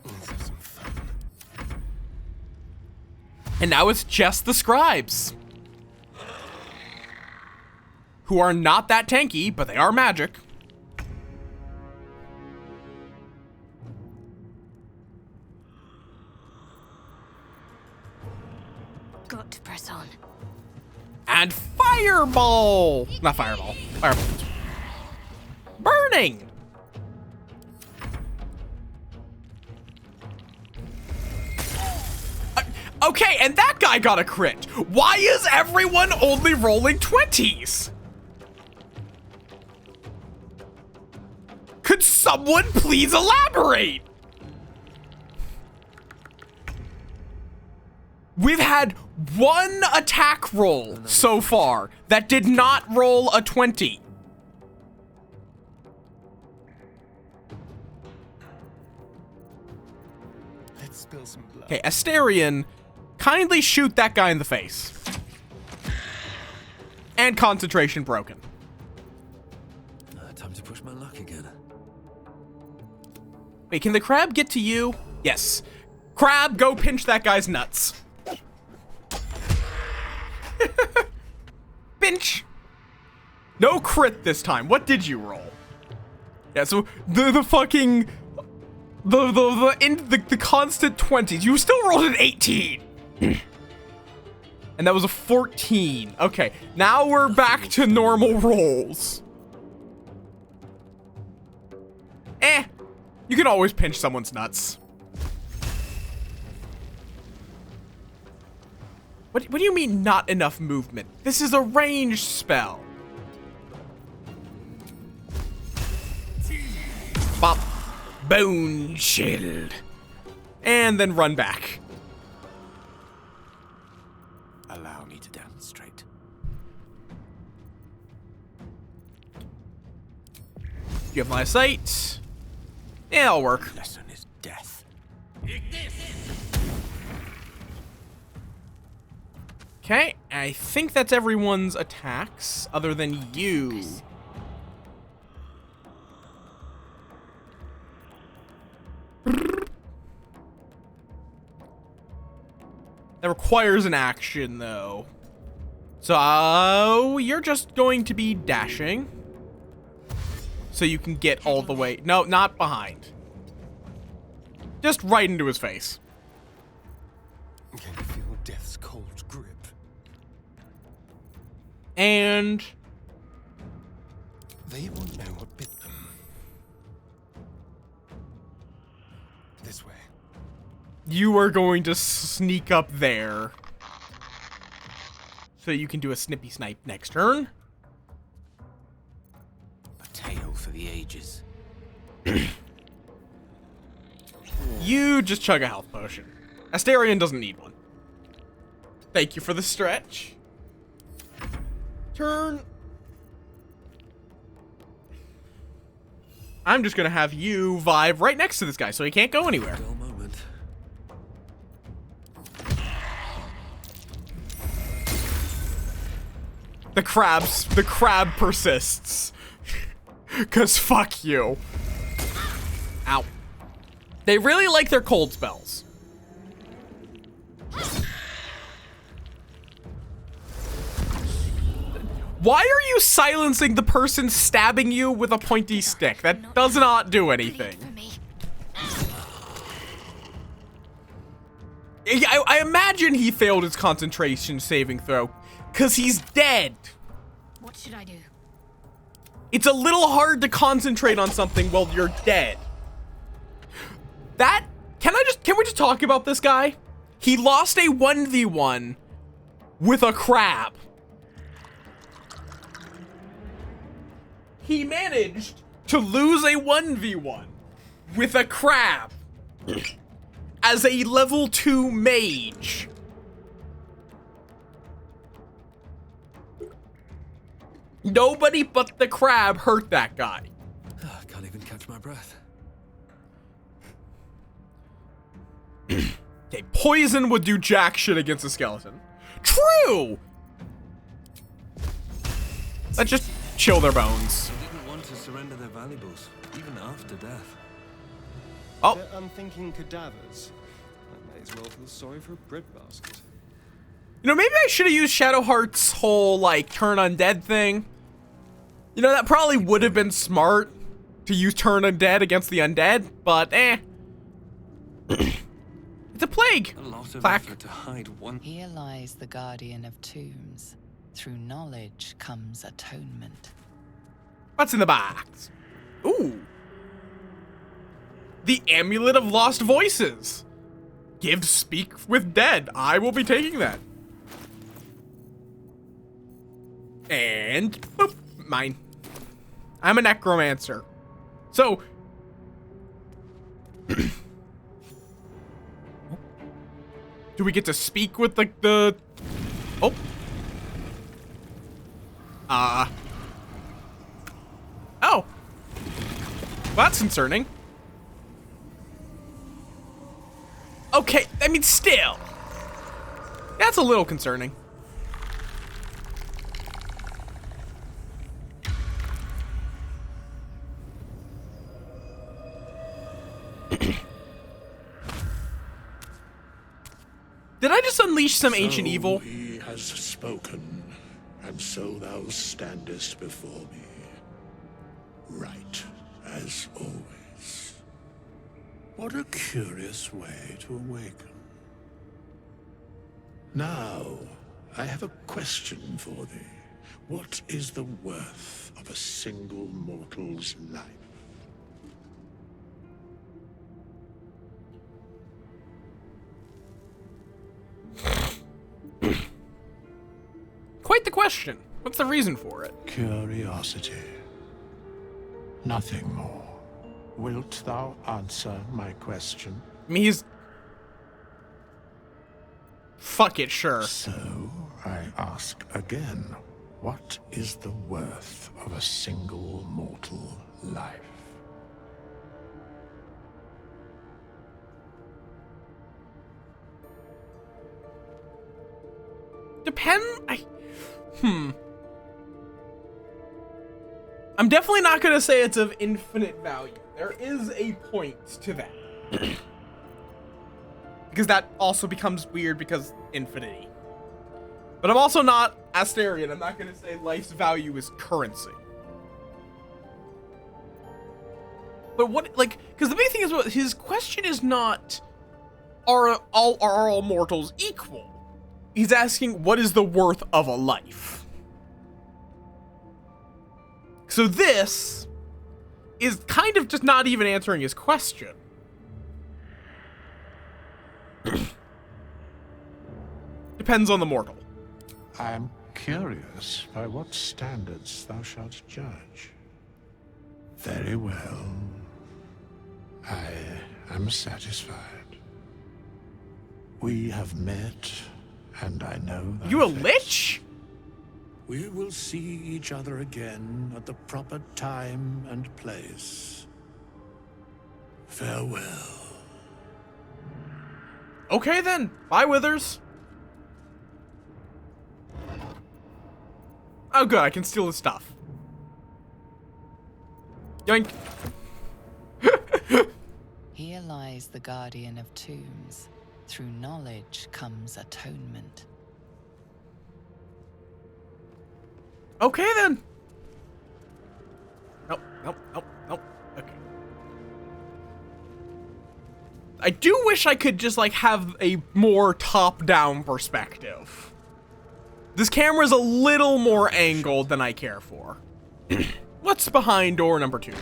L: Let's have some fun.
B: And now it's just the scribes. Who are not that tanky, but they are magic.
D: Got to press on.
B: And fireball! Not fireball. Fireball. Burning! Okay, and that guy got a crit. Why is everyone only rolling 20s? Could someone please elaborate? We've had one attack roll so far that did not roll a 20.
L: Let's spill some blood.
B: Okay, Asterion, kindly shoot that guy in the face. And concentration broken.
C: Time to push my luck again.
B: Wait, can the crab get to you? Yes. Crab, go pinch that guy's nuts. Pinch. No crit this time. What did you roll? Yeah, so the fucking the constant 20s. You still rolled an 18. And that was a 14. Okay, now we're back to normal rolls. You can always pinch someone's nuts. What do you mean not enough movement? This is a ranged spell. Bop. Bone shield. And then run back.
L: Allow me to demonstrate.
B: You have line of sight. Yeah, it'll work.
L: Lesson is death.
B: Okay, I think that's everyone's attacks, other than you. That requires an action, though. So, you're just going to be dashing. So you can get all the way... No, not behind. Just right into his face.
L: Can you feel death's cold grip?
B: And...
L: They won't know what bit them. This way.
B: You are going to sneak up there. So you can do a snippy snipe next turn.
L: A tale for the ages.
B: You just chug a health potion. Asterion doesn't need one. Thank you for the stretch. Turn. I'm just gonna have you vibe right next to this guy so he can't go anywhere.
C: Dull moment.
B: The crab persists. Cause fuck you. Ow. They really like their cold spells. Why are you silencing the person stabbing you with a pointy stick? That does not do anything. I imagine he failed his concentration saving throw, cause he's dead.
I: What should I do?
B: It's a little hard to concentrate on something while you're dead. Can we just talk about this guy? He lost a 1v1 with a crab. He managed to lose a 1v1 with a crab as a level 2 mage. Nobody but the crab hurt that guy.
C: Can't even catch my breath.
B: Okay, poison would do jack shit against a skeleton. True! Let's just chill their bones.
C: They didn't want to surrender their valuables, even after death.
B: Oh.
K: They're unthinking cadavers. I may as well feel sorry for a breadbasket.
B: You know, maybe I should have used Shadowheart's whole, like, turn undead thing. You know, that probably would have been smart to use turn undead against the undead, but It's a plague.
C: A lot of
B: Plaque.
C: effort to hide one.
F: Here lies the guardian of tombs. Through knowledge comes atonement.
B: What's in the box? Ooh. The Amulet of Lost Voices. Give speak with dead. I will be taking that. And boop, mine. I'm a necromancer. So do we get to speak with like the oh. Oh. Well, that's concerning. Okay, I mean, still. That's a little concerning. Did I just unleash some ancient evil?
M: He has spoken, and so thou standest before me, right as always. What a curious way to awaken. Now, I have a question for thee. What is the worth of a single mortal's life?
B: Quite the question. What's the reason for it?
M: Curiosity. Nothing more. Wilt thou answer my question?
B: I mean, he's... Fuck it, sure.
M: So, I ask again, what is the worth of a single mortal life?
B: I'm definitely not gonna say it's of infinite value. There is a point to that. Because that also becomes weird because infinity. But I'm also not Asterion. I'm not gonna say life's value is currency. But what, like, because the big thing is, his question is not, are all mortals equal? He's asking, what is the worth of a life? So this is kind of just not even answering his question. Depends on the mortal.
M: I am curious by what standards thou shalt judge. Very well. I am satisfied. We have met, and I know that.
B: You a lich?
M: We will see each other again at the proper time and place. Farewell.
B: Okay then. Bye, Withers. Oh good, I can steal his stuff. Yoink.
F: Here lies the guardian of tombs. Through knowledge comes atonement.
B: Okay then. Nope. Okay. I do wish I could just like have a more top-down perspective. This camera's a little more angled than I care for. What's behind door number 2? I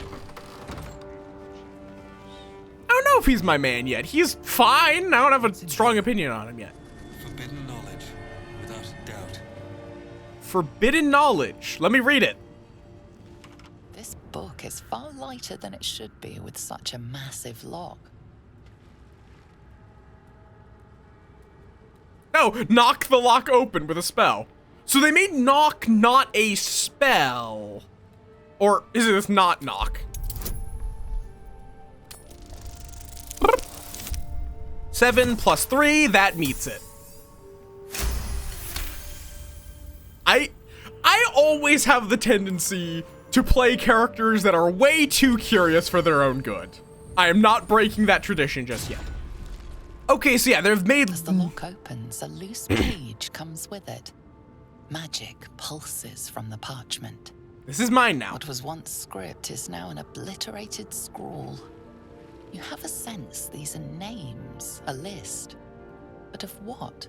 B: don't know if he's my man yet. He's fine. I don't have a strong opinion on him yet.
C: Forbidden knowledge, without a doubt.
B: Forbidden knowledge. Let me read it.
F: This book is far lighter than it should be with such a massive lock.
B: No, knock the lock open with a spell. So they made knock not a spell. Or is it not knock? 7 plus 3, that meets it. I always have the tendency to play characters that are way too curious for their own good. I am not breaking that tradition just yet. Okay, so yeah, they've made...
F: As the lock opens, a loose page comes with it. Magic pulses from the parchment.
B: This is mine now.
F: What was once script is now an obliterated scrawl. You have a sense these are names, a list. But of what?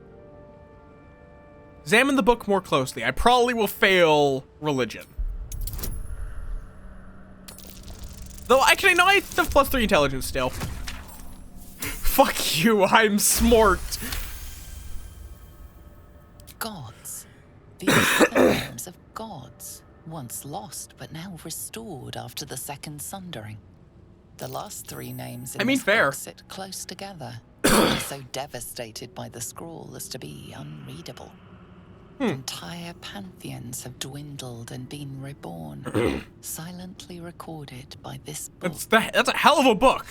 B: Examine the book more closely. I probably will fail religion. Though, actually, no, I have +3 intelligence still. fuck you, I'm smart.
F: Gods. These are the names of gods, once lost but now restored after the Second Sundering. The last three names in this book sit close together, so devastated by the scroll as to be unreadable. Entire pantheons have dwindled and been reborn, silently recorded by this book.
B: That's a hell of a book.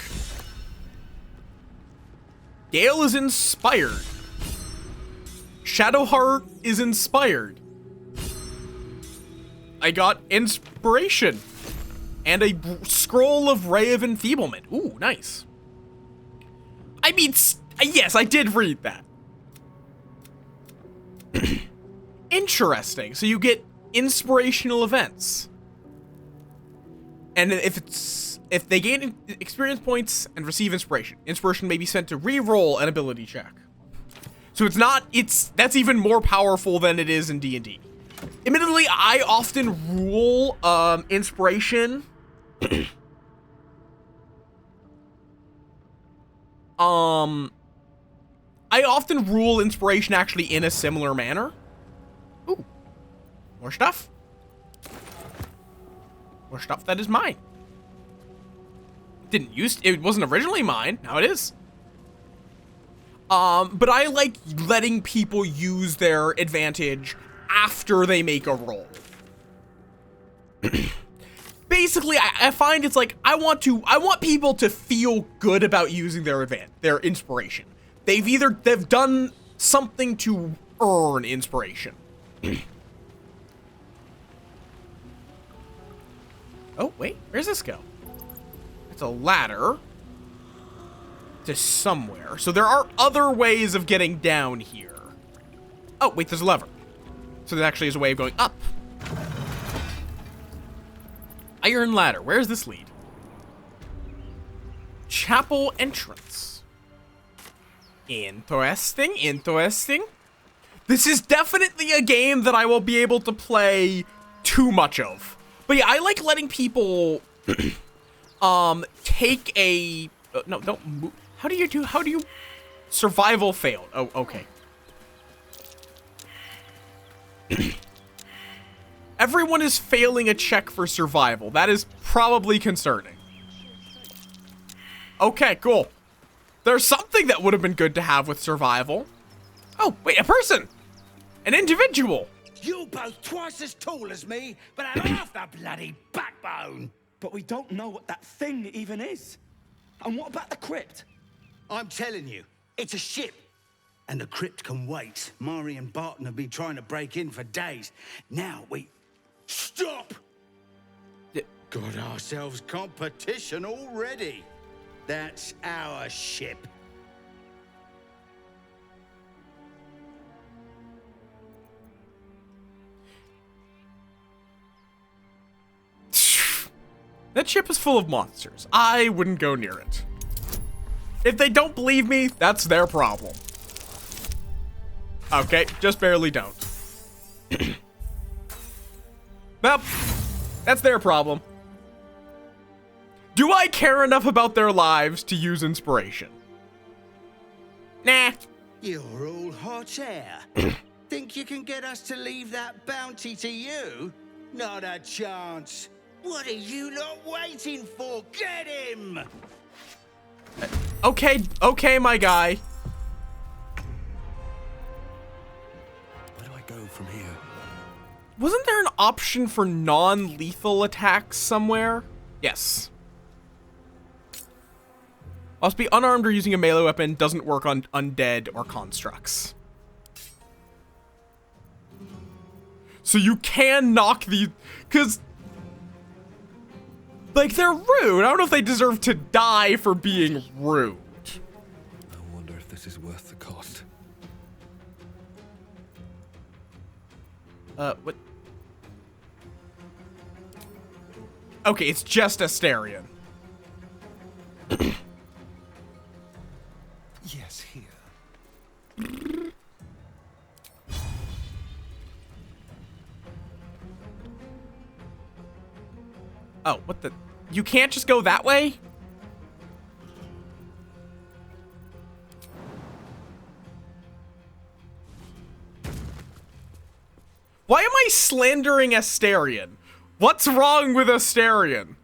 B: Gale is inspired. Shadowheart is inspired. I got inspiration. And a scroll of Ray of Enfeeblement. Ooh, nice. I mean, yes, I did read that. Interesting. So you get inspirational events. And if they gain experience points and receive inspiration, inspiration may be sent to re-roll an ability check. So that's even more powerful than it is in D&D. Admittedly, I often rule inspiration. I often rule inspiration actually in a similar manner. Ooh. More stuff. More stuff that is mine. It wasn't originally mine. Now it is. But I like letting people use their advantage after they make a roll. Basically, I find it's like I want people to feel good about using their inspiration. They've done something to earn inspiration. Oh, wait, where's this go? It's a ladder to somewhere. So there are other ways of getting down here. Oh, wait, there's a lever. So there actually is a way of going up. Iron ladder. Where does this lead? Chapel entrance. Interesting, interesting. This is definitely a game that I will be able to play too much of. But yeah, I like letting people take a no, don't move. How do you survival failed? Oh, okay. Everyone is failing a check for survival. That is probably concerning. Okay, cool. There's something that would have been good to have with survival. Oh, wait, a person. An individual.
N: You're both twice as tall as me, but have half the bloody backbone.
O: But we don't know what that thing even is. And what about the crypt?
N: I'm telling you, it's a ship. And the crypt can wait. Mari and Barton have been trying to break in for days. Now we... Stop! Got ourselves competition already. That's our ship.
B: That ship is full of monsters. I wouldn't go near it. If they don't believe me, that's their problem. Okay, just barely don't. Well, that's their problem. Do I care enough about their lives to use inspiration? Nah.
N: You're all hot air. Think you can get us to leave that bounty to you? Not a chance. What are you lot waiting for? Get him!
B: Okay, my guy.
C: Where do I go from here?
B: Wasn't there an option for non-lethal attacks somewhere? Yes. Must be unarmed or using a melee weapon. Doesn't work on undead or constructs. So you can knock these... Because... like, they're rude. I don't know if they deserve to die for being rude.
C: I wonder if this is worth the cost.
B: What? Okay, it's just Asterion.
O: Yes, here.
B: Oh, what the? You can't just go that way? Why am I slandering Astarion? What's wrong with Astarion?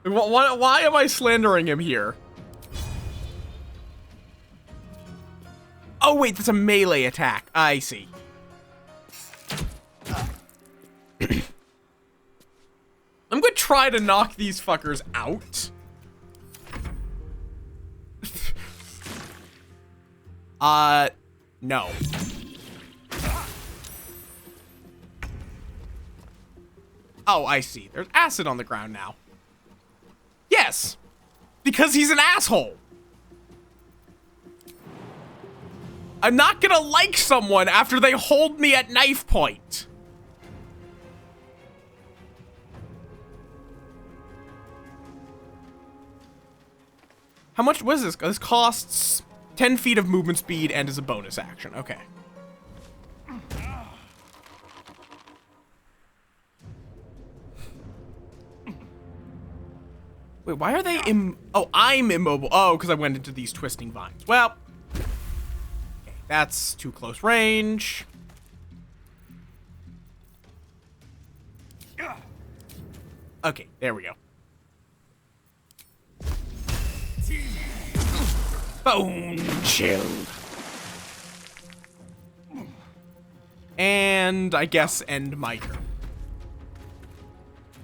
B: Why am I slandering him here? Oh wait, that's a melee attack. I see. I'm gonna try to knock these fuckers out. No. Oh, I see. There's acid on the ground now. Yes, because he's an asshole. I'm not gonna like someone after they hold me at knife point. How much was this? This costs 10 feet of movement speed and is a bonus action. Okay. Wait, why are they oh, I'm immobile. Oh, because I went into these twisting vines. Well, okay, that's too close range. Okay, there we go. Bone chill. And I guess end my turn.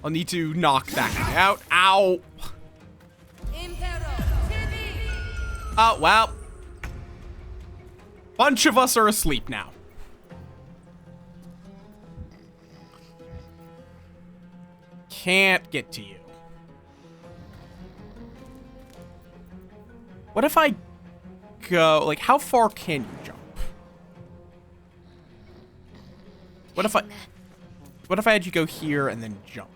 B: I'll need to knock that guy out. Ow. Oh, well. Bunch of us are asleep now. Can't get to you. What if I go, like, how far can you jump? What if I had you go here and then jump?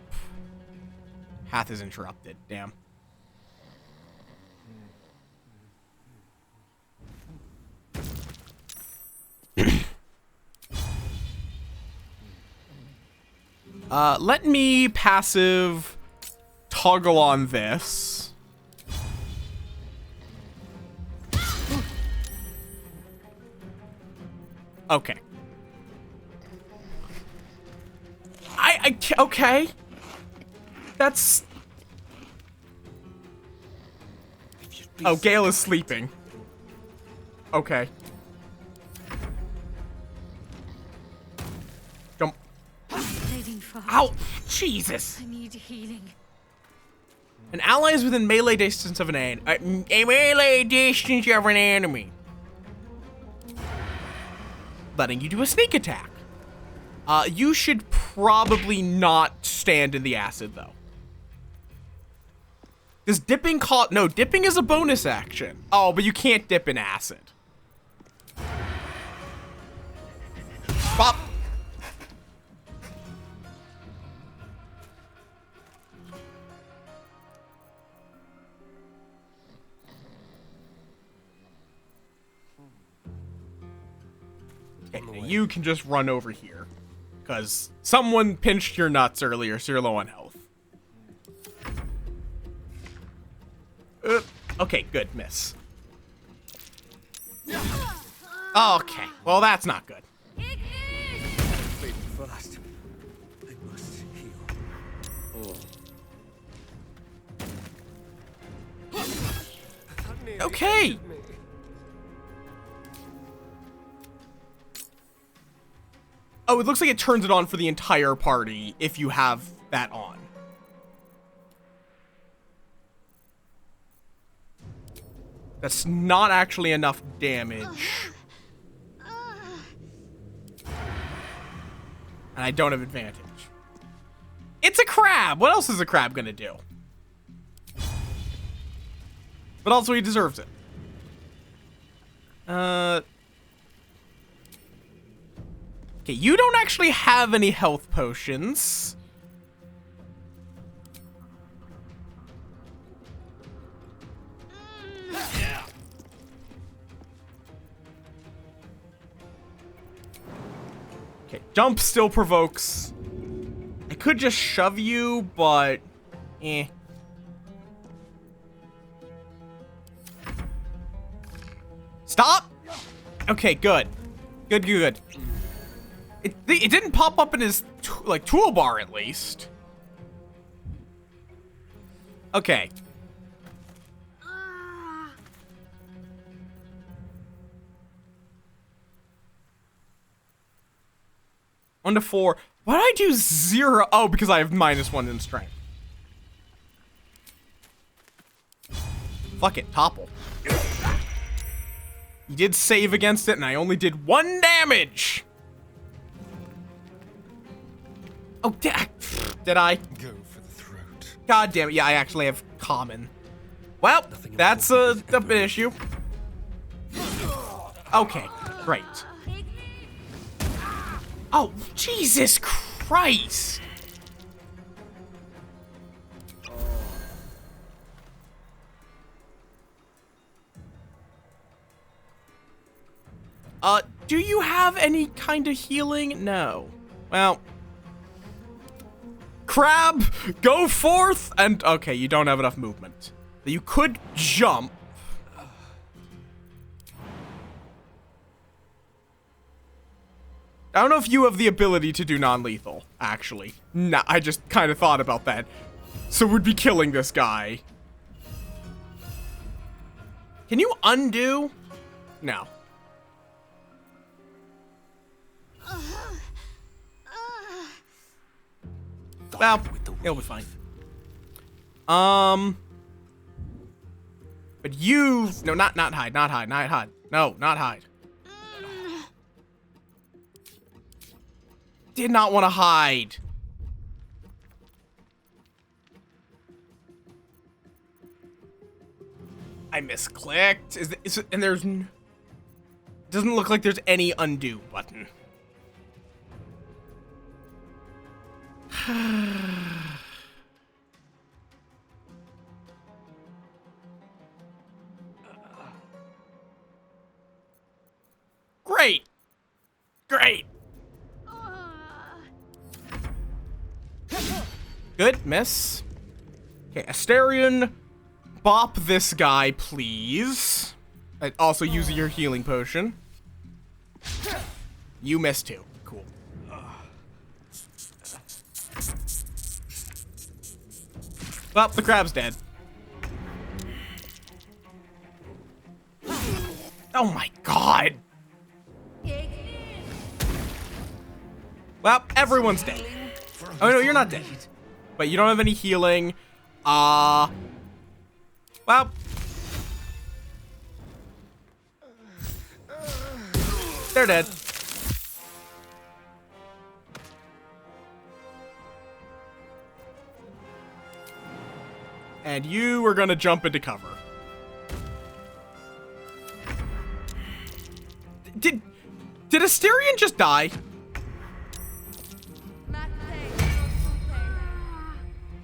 B: Path is interrupted, damn. Let me passive toggle on this. Okay. Okay. That's... Oh, Gale is sleeping. Okay. Jump. Ow! Jesus!
I: I need healing.
B: An ally is within melee distance of an enemy. A melee distance of an enemy. Letting you do a sneak attack. You should probably not stand in the acid, though. Does dipping no, dipping is a bonus action. Oh, but you can't dip in acid. Bop. Okay, you can just run over here. Because someone pinched your nuts earlier, so you're low on health. Okay, good, miss. Okay, well that's not good.
N: Fast. I must heal.
B: Okay. Oh, it looks like it turns it on for the entire party if you have that on. That's not actually enough damage. And I don't have advantage. It's a crab! What else is a crab gonna do? But also he deserves it. Okay, you don't actually have any health potions. Okay, jump still provokes. I could just shove you, but eh. Stop! Okay, good. Good. It didn't pop up in his, like, toolbar, at least. Okay. One to 4. Why did I do 0? Oh, because I have -1 in strength. Fuck it, topple. You did save against it, and I only did 1 damage. Oh, did I?
K: Go for the throat.
B: God damn it! Yeah, I actually have common. Well, that's an issue. Okay, great. Oh, Jesus Christ! Do you have any kind of healing? No. Well. Crab, go forth! And, okay, you don't have enough movement. You could jump. I don't know if you have the ability to do non-lethal, actually. Nah, I just kind of thought about that. So we'd be killing this guy. Can you undo? No. Well, it'll be fine. But you... No, not hide. No, not hide. Did not want to hide. I misclicked. And there's... Doesn't look like there's any undo button. Great. Good, miss. Okay, Asterion, bop this guy, please. Also, use your healing potion. You missed too. Cool. Well, the crab's dead. Oh my god! Well, everyone's dead. Oh no, you're not dead. But you don't have any healing. Well. They're dead. And you are gonna jump into cover. Did Asterion just die?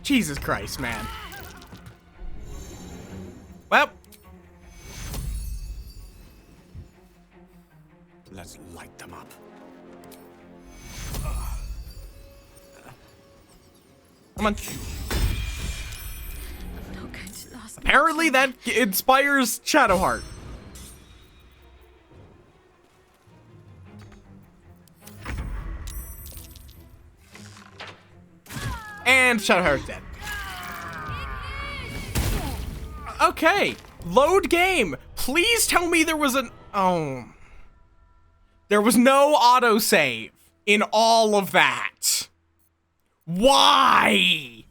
B: Jesus Christ, man. Well.
L: Let's light them up.
B: Come on. Apparently that inspires Shadowheart. And Shadowheart's dead. Okay, load game. Please tell me there was an... Oh. There was no autosave in all of that. Why?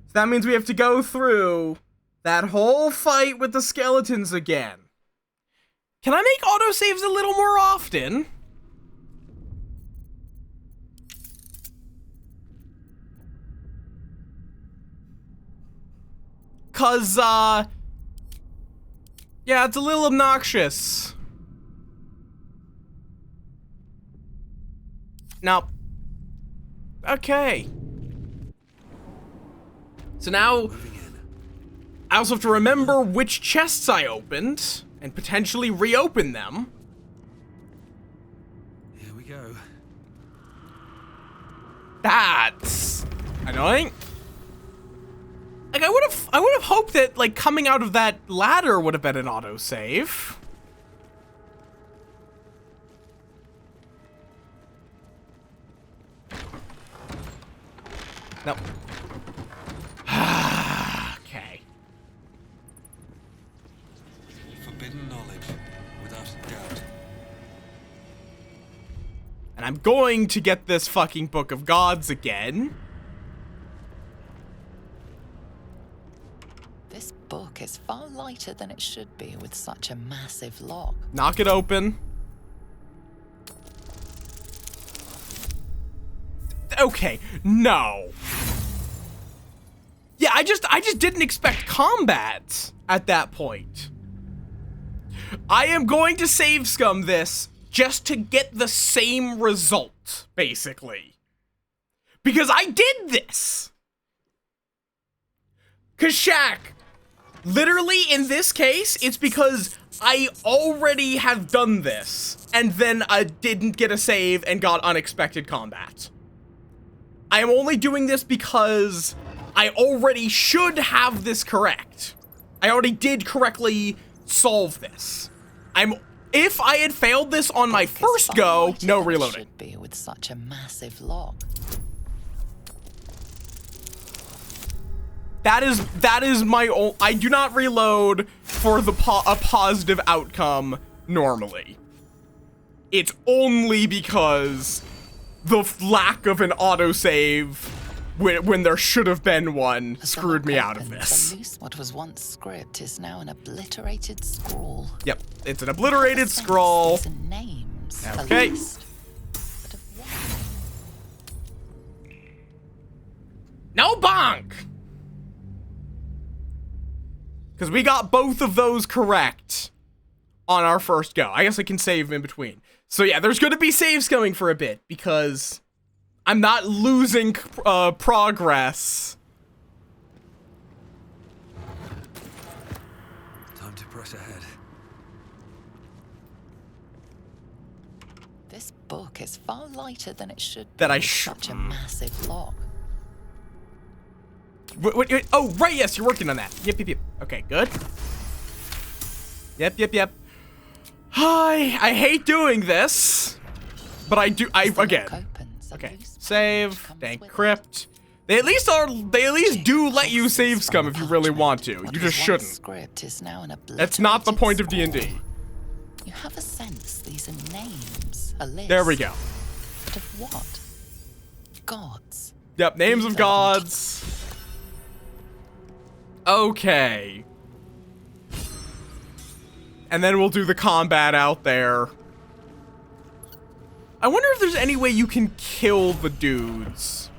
B: So that means we have to go through that whole fight with the skeletons again. Can I make autosaves a little more often? Cause, yeah, it's a little obnoxious. Now, okay. So now, I also have to remember which chests I opened and potentially reopen them.
C: Here we go.
B: That's annoying. Like, I would have would have hoped that, like, coming out of that ladder would have been an autosave. Nope. Okay.
C: Forbidden knowledge, without a doubt.
B: And I'm going to get this fucking Book of Gods again.
F: This book is far lighter than it should be with such a massive lock.
B: Knock it open. Okay, no. Yeah, I just didn't expect combat at that point. I am going to save scum this just to get the same result, basically. Because I did this. Cause Shaq, literally in this case, it's because I already have done this, and then I didn't get a save and got unexpected combat. I am only doing this because I already should have this correct. I already did correctly solve this. If I had failed this on my first go, no reloading.
F: Should be with such a massive lock.
B: That is my own. I do not reload for a positive outcome normally. It's only because the lack of an autosave when there should have been one screwed me out of this.
F: At least what was once script is now an obliterated scroll.
B: Yep, it's an obliterated scroll.
F: Names,
B: okay. No bonk! Because we got both of those correct on our first go. I guess I can save in between. So yeah, there's going to be saves coming for a bit because I'm not losing progress.
C: Time to press ahead.
F: This book is far lighter than it should be.
B: That I
F: with such a massive lock.
B: Wait, oh, right, yes, you're working on that. Yep. Okay, good. Yep. Hi, I hate doing this, but again. Okay, save, dank crypt. They at least do let you save scum if you really want to. You just shouldn't. That's not the point of D&D.
F: You have a sense these are names, a list.
B: There we go.
F: But of what? Gods.
B: Yep, names of gods. Okay. And then we'll do the combat out there. I wonder if there's any way you can kill the dudes.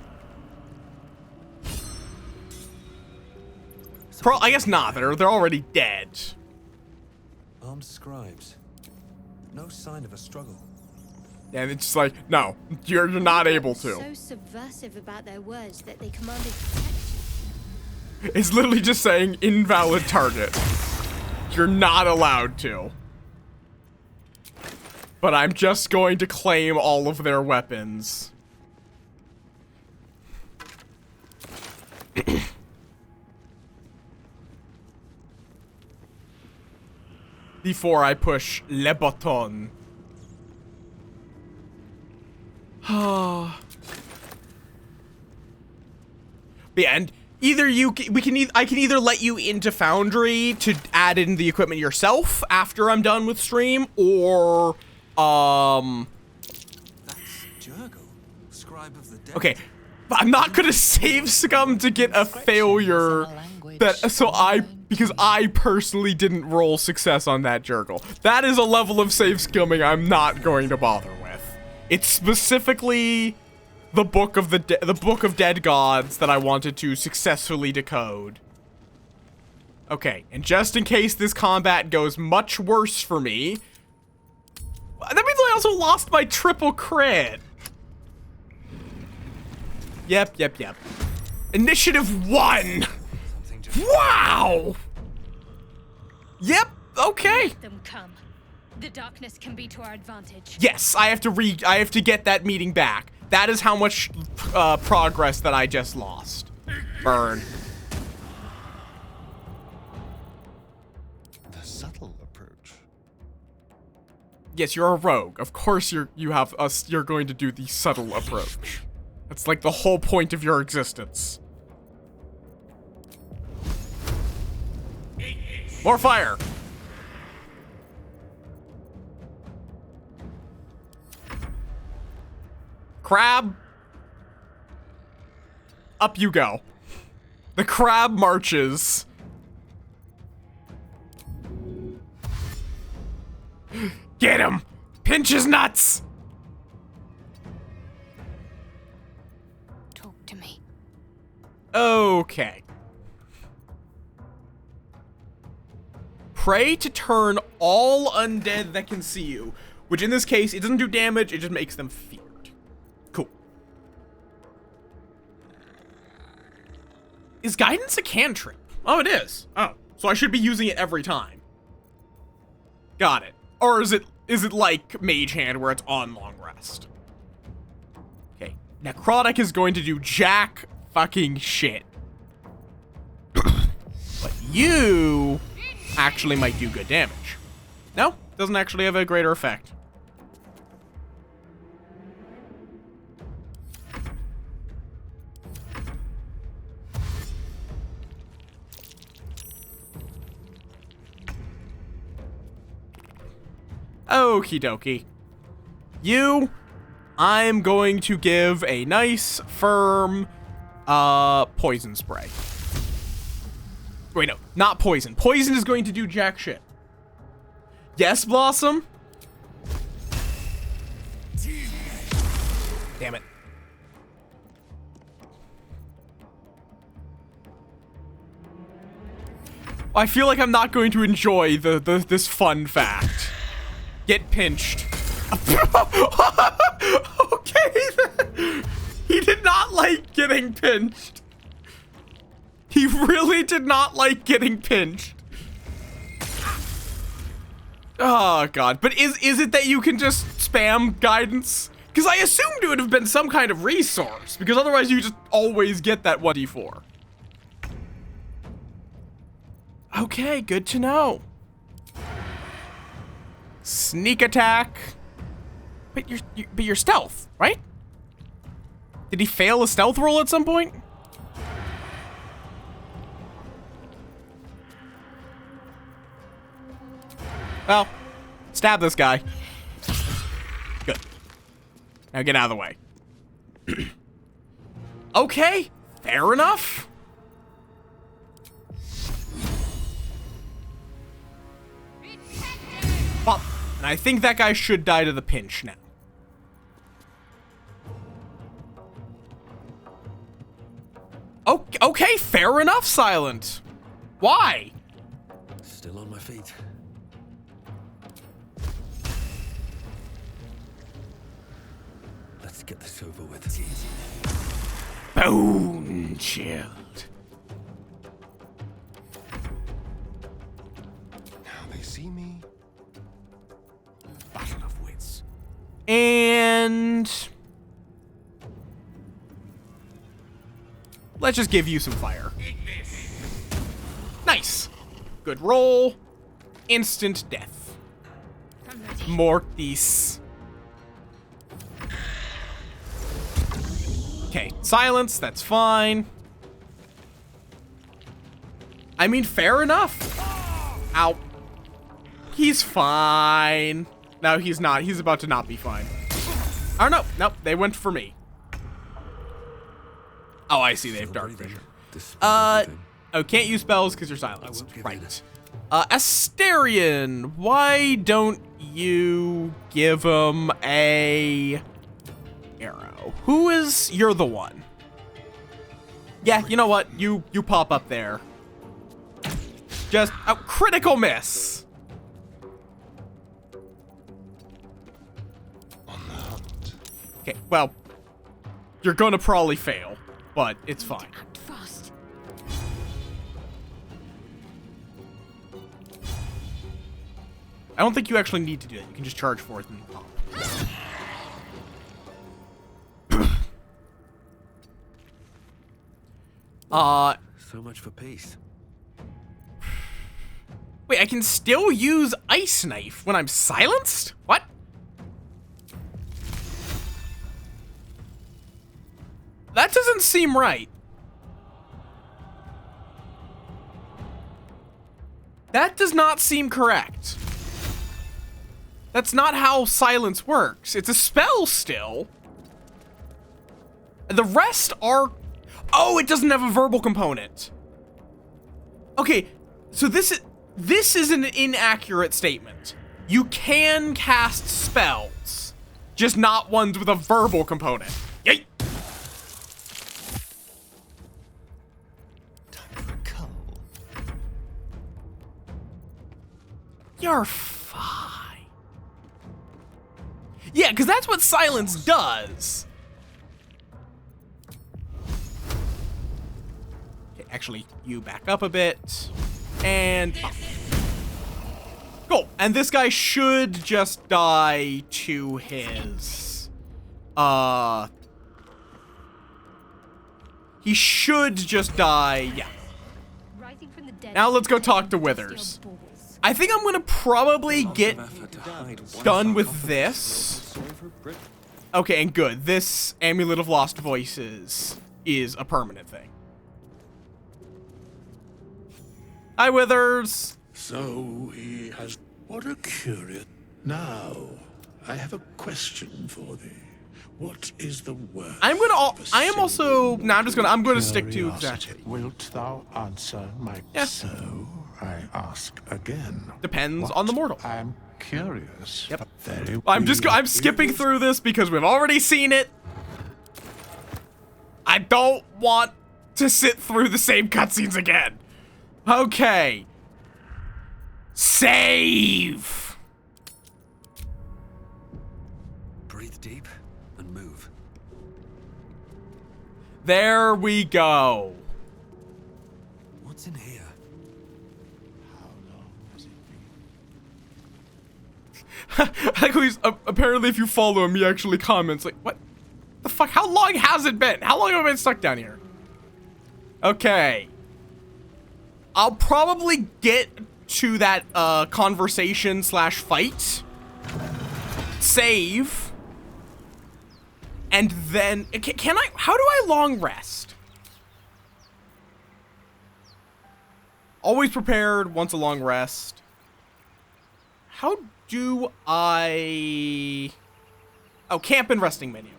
B: I guess not. They're already dead.
C: Armed scribes. No sign of a struggle.
B: And it's just like, no, you're not able to.
D: So subversive about their words that they commanded protection.
B: It's literally just saying invalid target. You're not allowed to. But I'm just going to claim all of their weapons. Before I push le button. And either I can either let you into Foundry to add in the equipment yourself after I'm done with stream, or
C: That's Jurgle, scribe of the dead.
B: okay, but I'm not gonna save scum to get a failure because I personally didn't roll success on that Jurgle. That is a level of save scumming I'm not going to bother with. It's specifically the Book of Dead Gods that I wanted to successfully decode. Okay, and just in case this combat goes much worse for me, that means I also lost my triple crit. Yep. Initiative 1. Wow. Yep. Okay.
I: Let them come. The darkness can be to our advantage.
B: Yes, I have to get that meeting back. That is how much progress that I just lost. Burn.
K: subtle approach.
B: Yes, you're a rogue. Of course you're going to do the subtle approach. That's like the whole point of your existence. More fire! Crab! Up you go. The crab marches. Get him! Pinch his nuts!
I: Talk to me.
B: Okay. Pray to turn all undead that can see you, which in this case, it doesn't do damage, it just makes them feared. Cool. Is guidance a cantrip? Oh, it is. Oh, so I should be using it every time. Got it. Or is it like Mage Hand where it's on long rest? Okay. Necrotic is going to do jack fucking shit. But you actually might do good damage. No, doesn't actually have a greater effect. Okie dokie. You, I'm going to give a nice, firm, poison spray. Wait, no, not poison. Poison is going to do jack shit. Yes, Blossom? Damn it. I feel like I'm not going to enjoy this fun fact. Get pinched. Okay. He did not like getting pinched. He really did not like getting pinched. Oh, God. But is it that you can just spam guidance? Because I assumed it would have been some kind of resource. Because otherwise you just always get that 1d4. Okay, good to know. Sneak attack. But you're stealth, right? Did he fail a stealth roll at some point? Well, stab this guy. Good. Now get out of the way. Okay, fair enough. Well, and I think that guy should die to the pinch now. Okay, fair enough, Silent. Why?
C: Still on my feet. Let's get this over with.
B: Bone chilled.
K: Now they see me.
A: Battle of wits.
B: And let's just give you some fire. Nice. Good roll. Instant death. Mortis. Okay, silence, that's fine. I mean, fair enough. Ow. He's fine. No, he's not. He's about to not be fine. Oh, no. Nope, they went for me. Oh, I see. They have dark vision. Oh, can't use spells because you're silenced. Right. Asterion, why don't you give him a arrow? You're the one. Yeah, you know what? You pop up there. Just a critical miss. Okay, well, you're gonna probably fail, but it's fine.
I: Fast.
B: I don't think you actually need to do that. You can just charge forth and pop.
C: So much for peace.
B: Wait, I can still use Ice Knife when I'm silenced? What? That doesn't seem right. That does not seem correct. That's not how silence works. It's a spell still. The rest are... Oh, it doesn't have a verbal component. Okay, so this is an inaccurate statement. You can cast spells, just not ones with a verbal component. Yay! You're fine. Yeah, because that's what silence does. Okay, actually, you back up a bit. And... Cool. And this guy should just die to his... He should just die, yeah. Now let's go talk to Withers. I think I'm gonna probably get done with this. Okay, and good. This Amulet of Lost Voices is a permanent thing. Hi, Withers.
M: So he has... What a curious... Now, I have a question for thee. What is the worth?
B: I'm gonna stick to exactly.
M: Wilt thou answer my...
B: Yeah.
M: So, I ask again.
B: Depends on the mortal.
M: I am curious.
B: Yep.
M: Very
B: I'm skipping through this because we've already seen it. I don't want to sit through the same cutscenes again. Okay. Save.
C: Breathe deep and move.
B: There we go.
C: What's in here?
B: Like he's apparently, if you follow him, he actually comments like, "What the fuck? How long has it been? How long have I been stuck down here?" Okay. I'll probably get to that conversation / fight. Save. And then can I? How do I long rest? Always prepared. Once a long rest. How do I... Oh, camp and resting menu.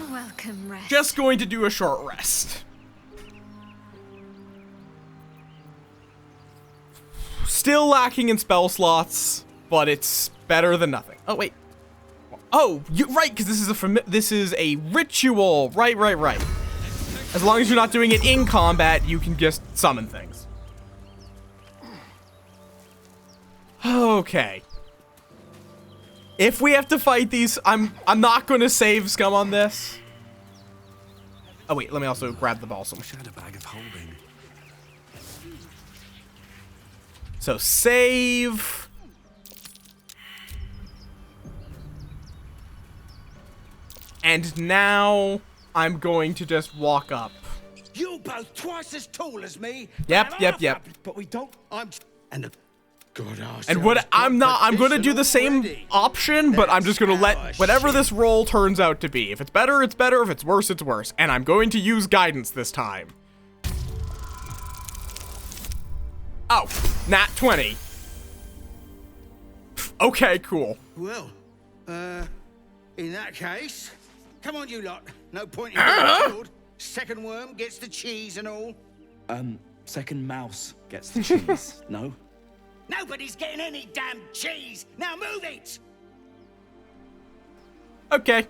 D: Welcome, rest.
B: Just going to do a short rest. Still lacking in spell slots, but it's better than nothing. Oh, wait. Oh, you're right, because this is a ritual. Right. As long as you're not doing it in combat, you can just summon things. Okay. If we have to fight these, I'm not going to save scum on this. Oh wait, let me also grab the balsam.
C: Wish I had a bag of holding.
B: So save. And now I'm going to just walk up.
N: You're both twice as tall as me.
B: Yep.
N: But we don't. And
B: what I'm gonna do the same option, but I'm just gonna let whatever this roll turns out to be. If it's better, it's better. If it's worse, it's worse. And I'm going to use guidance this time. Oh, nat 20. Okay, cool.
N: Well, in that case, come on, you lot. No point in getting killed. Second worm gets the cheese and all.
O: Second mouse gets the cheese. No?
N: Nobody's getting any damn cheese. Now move it.
B: Okay.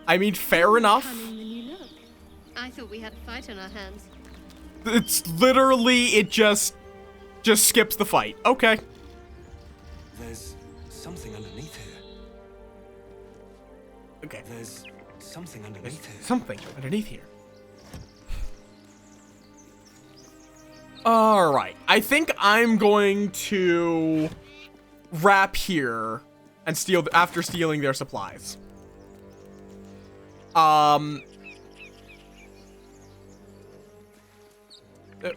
B: I mean, fair enough.
D: I thought we had a fight on our hands.
B: It's literally, it just skips the fight. Okay.
C: There's something underneath here.
B: Okay.
C: There's something underneath here.
B: Something underneath here. Alright. I think I'm going to wrap here and steal after stealing their supplies.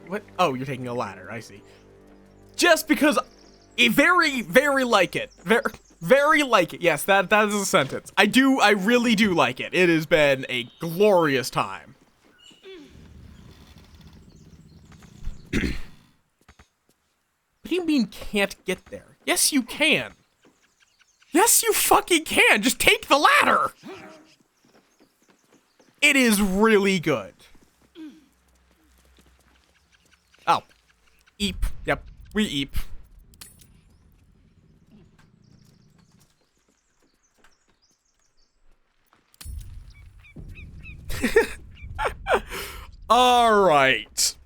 B: What? Oh, you're taking a ladder. I see. Just because I very, very like it. Very, very like it. Yes, that is a sentence. I really do like it. It has been a glorious time. What do you mean can't get there? Yes, you can. Yes, you fucking can. Just take the ladder. It is really good. Oh. Eep. Yep. We eep. All right.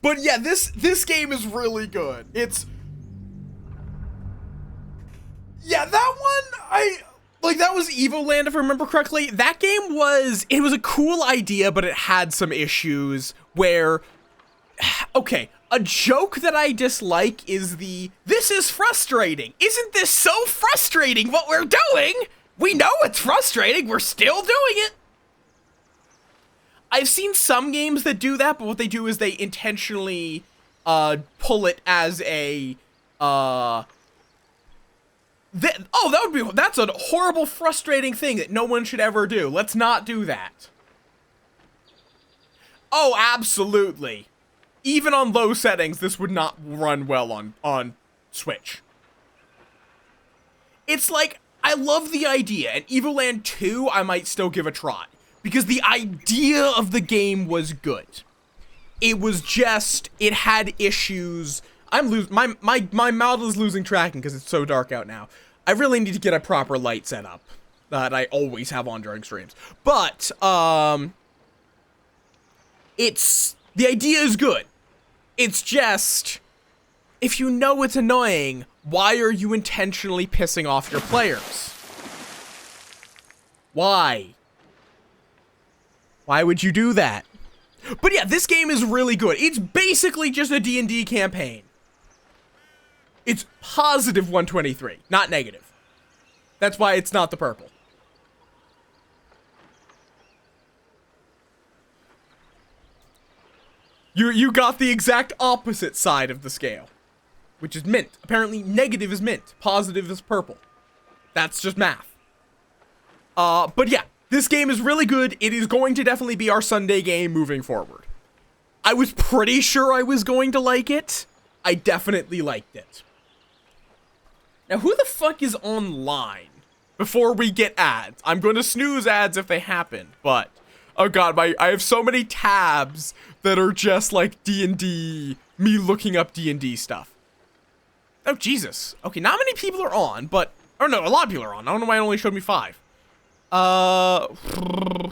B: But yeah, this game is really good. Yeah, that one, that was Evoland, if I remember correctly. That game was a cool idea, but it had some issues where, okay, a joke that I dislike is this is frustrating. Isn't this so frustrating what we're doing? We know it's frustrating, we're still doing it. I've seen some games that do that, but what they do is they intentionally pull it as a that's a horrible, frustrating thing that no one should ever do. Let's not do that. Oh, absolutely. Even on low settings, this would not run well on Switch. It's like, I love the idea, and Evoland 2 I might still give a try. Because the idea of the game was good. It was just, it had issues. My mouth is losing tracking because it's so dark out now. I really need to get a proper light set up that I always have on during streams. But, the idea is good. It's just, if you know it's annoying, why are you intentionally pissing off your players? Why? Why would you do that? But yeah, this game is really good. It's basically just a D&D campaign. It's positive 123, not negative. That's why it's not the purple. You got the exact opposite side of the scale, which is mint. Apparently, negative is mint, positive is purple. That's just math. But yeah, this game is really good. It is going to definitely be our Sunday game moving forward. I was pretty sure I was going to like it. I definitely liked it. Now, who the fuck is online before we get ads? I'm going to snooze ads if they happen, but oh god, I have so many tabs that are just like D&D, me looking up D&D stuff. Oh, Jesus. Okay, not many people are on, but, or no, a lot of people are on. I don't know why it only showed me 5.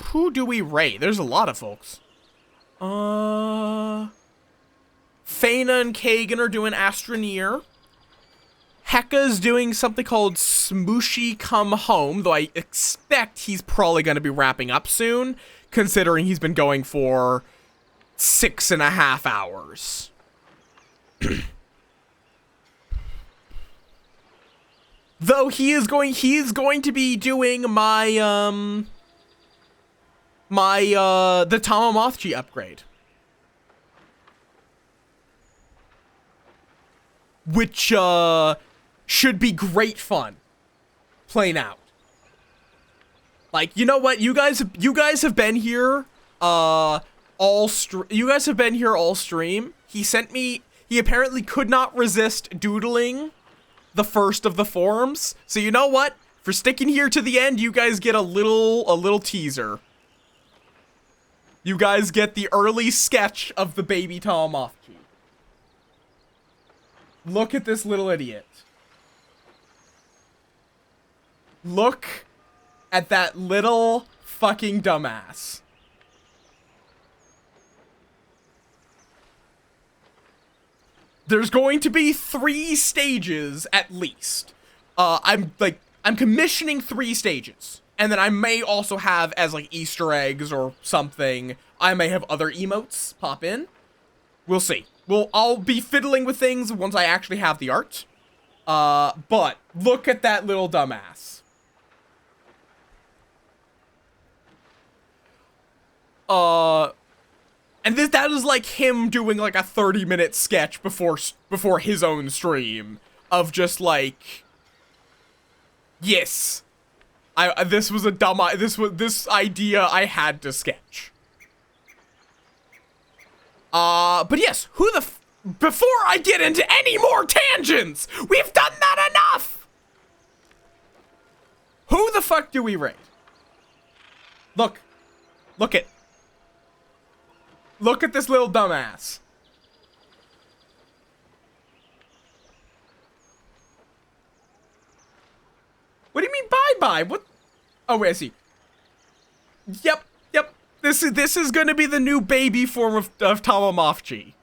B: Who do we rate? There's a lot of folks. Faina and Kagan are doing Astroneer. Hecka's doing something called Smooshy Come Home, though I expect he's probably going to be wrapping up soon, considering he's been going for 6.5 hours. Though he is going to be doing my the Tamagotchi upgrade, which should be great fun playing out. Like, you know what, you guys have been here you guys have been here all stream. He apparently could not resist doodling the first of the forms. So you know what? For sticking here to the end, you guys get a little teaser. You guys get the early sketch of the baby Tamagotchi. Look at this little idiot. Look at that little fucking dumbass. There's going to be 3 stages at least. I'm commissioning 3 stages. And then I may also have, as like Easter eggs or something, I may have other emotes pop in. We'll see. I'll be fiddling with things once I actually have the art. But look at that little dumbass. And that is like him doing like a 30-minute sketch before his own stream of just like, yes, this was a dumb this idea I had to sketch. But yes, before I get into any more tangents, we've done that enough. Who the fuck do we raid? Look at this little dumbass. What do you mean bye-bye? What? Oh, wait, I see. Yep. This is gonna be the new baby form of Tamagotchi.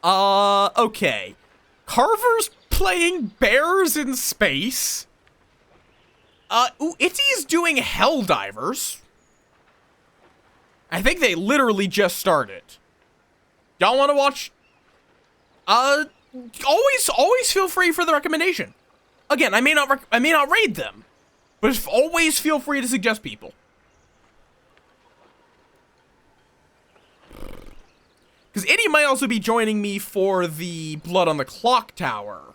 B: Okay. Carver's playing bears in space. Itzy's doing Helldivers. I think they literally just started. Y'all want to watch? Always feel free for the recommendation. Again, I may not raid them, but always feel free to suggest people. Because Itty might also be joining me for the Blood on the Clock Tower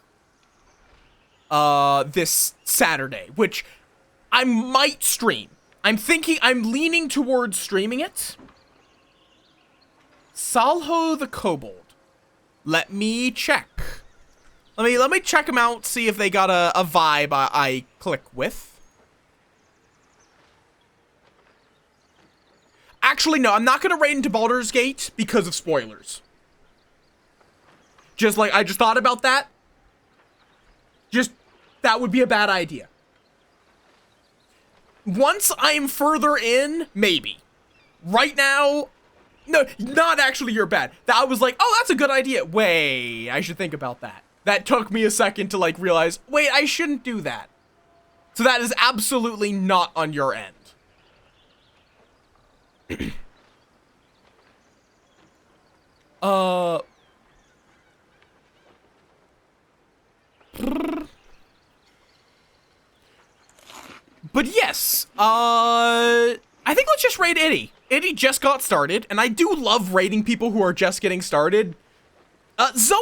B: this Saturday, which I might stream. I'm leaning towards streaming it. Salho the Kobold. Let me check. Let me check them out, see if they got a vibe I click with. Actually, no, I'm not gonna raid into Baldur's Gate because of spoilers. I just thought about that. That would be a bad idea. Once I'm further in, maybe. Right now, no, not actually you're bad. That was like, oh, that's a good idea. Wait, I should think about that. That took me a second to like realize, wait, I shouldn't do that. So that is absolutely not on your end. But yes, I think let's just raid Itty. Itty just got started, and I do love raiding people who are just getting started. Zoan,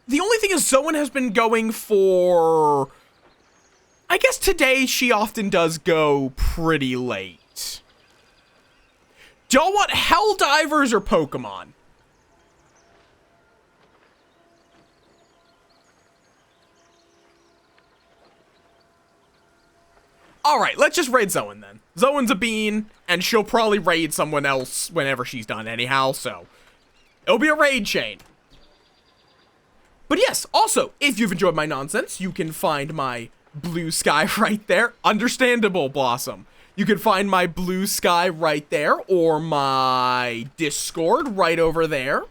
B: the only thing is Zoan has been going for, I guess today she often does go pretty late. Do y'all want Helldivers or Pokemon? Alright, let's just raid Zoan then. Zoan's a bean, and she'll probably raid someone else whenever she's done anyhow, so it'll be a raid chain. But yes, also, if you've enjoyed my nonsense, you can find my blue sky right there. Understandable, Blossom. You can find my blue sky right there, or my Discord right over there.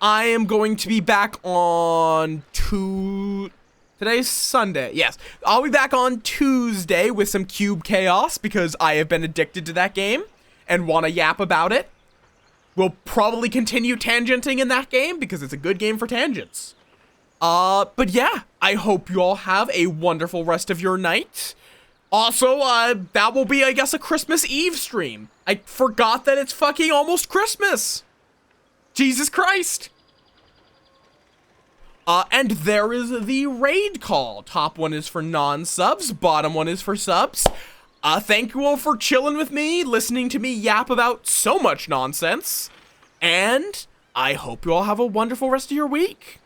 B: I am going to be back on Today's Sunday. Yes, I'll be back on Tuesday with some Cube Chaos because I have been addicted to that game and want to yap about it. We'll probably continue tangenting in that game because it's a good game for tangents. But yeah, I hope you all have a wonderful rest of your night. Also, that will be, I guess, a Christmas Eve stream. I forgot that it's fucking almost Christmas. Jesus Christ. And there is the raid call. Top one is for non-subs, bottom one is for subs. Thank you all for chilling with me, listening to me yap about so much nonsense. And I hope you all have a wonderful rest of your week.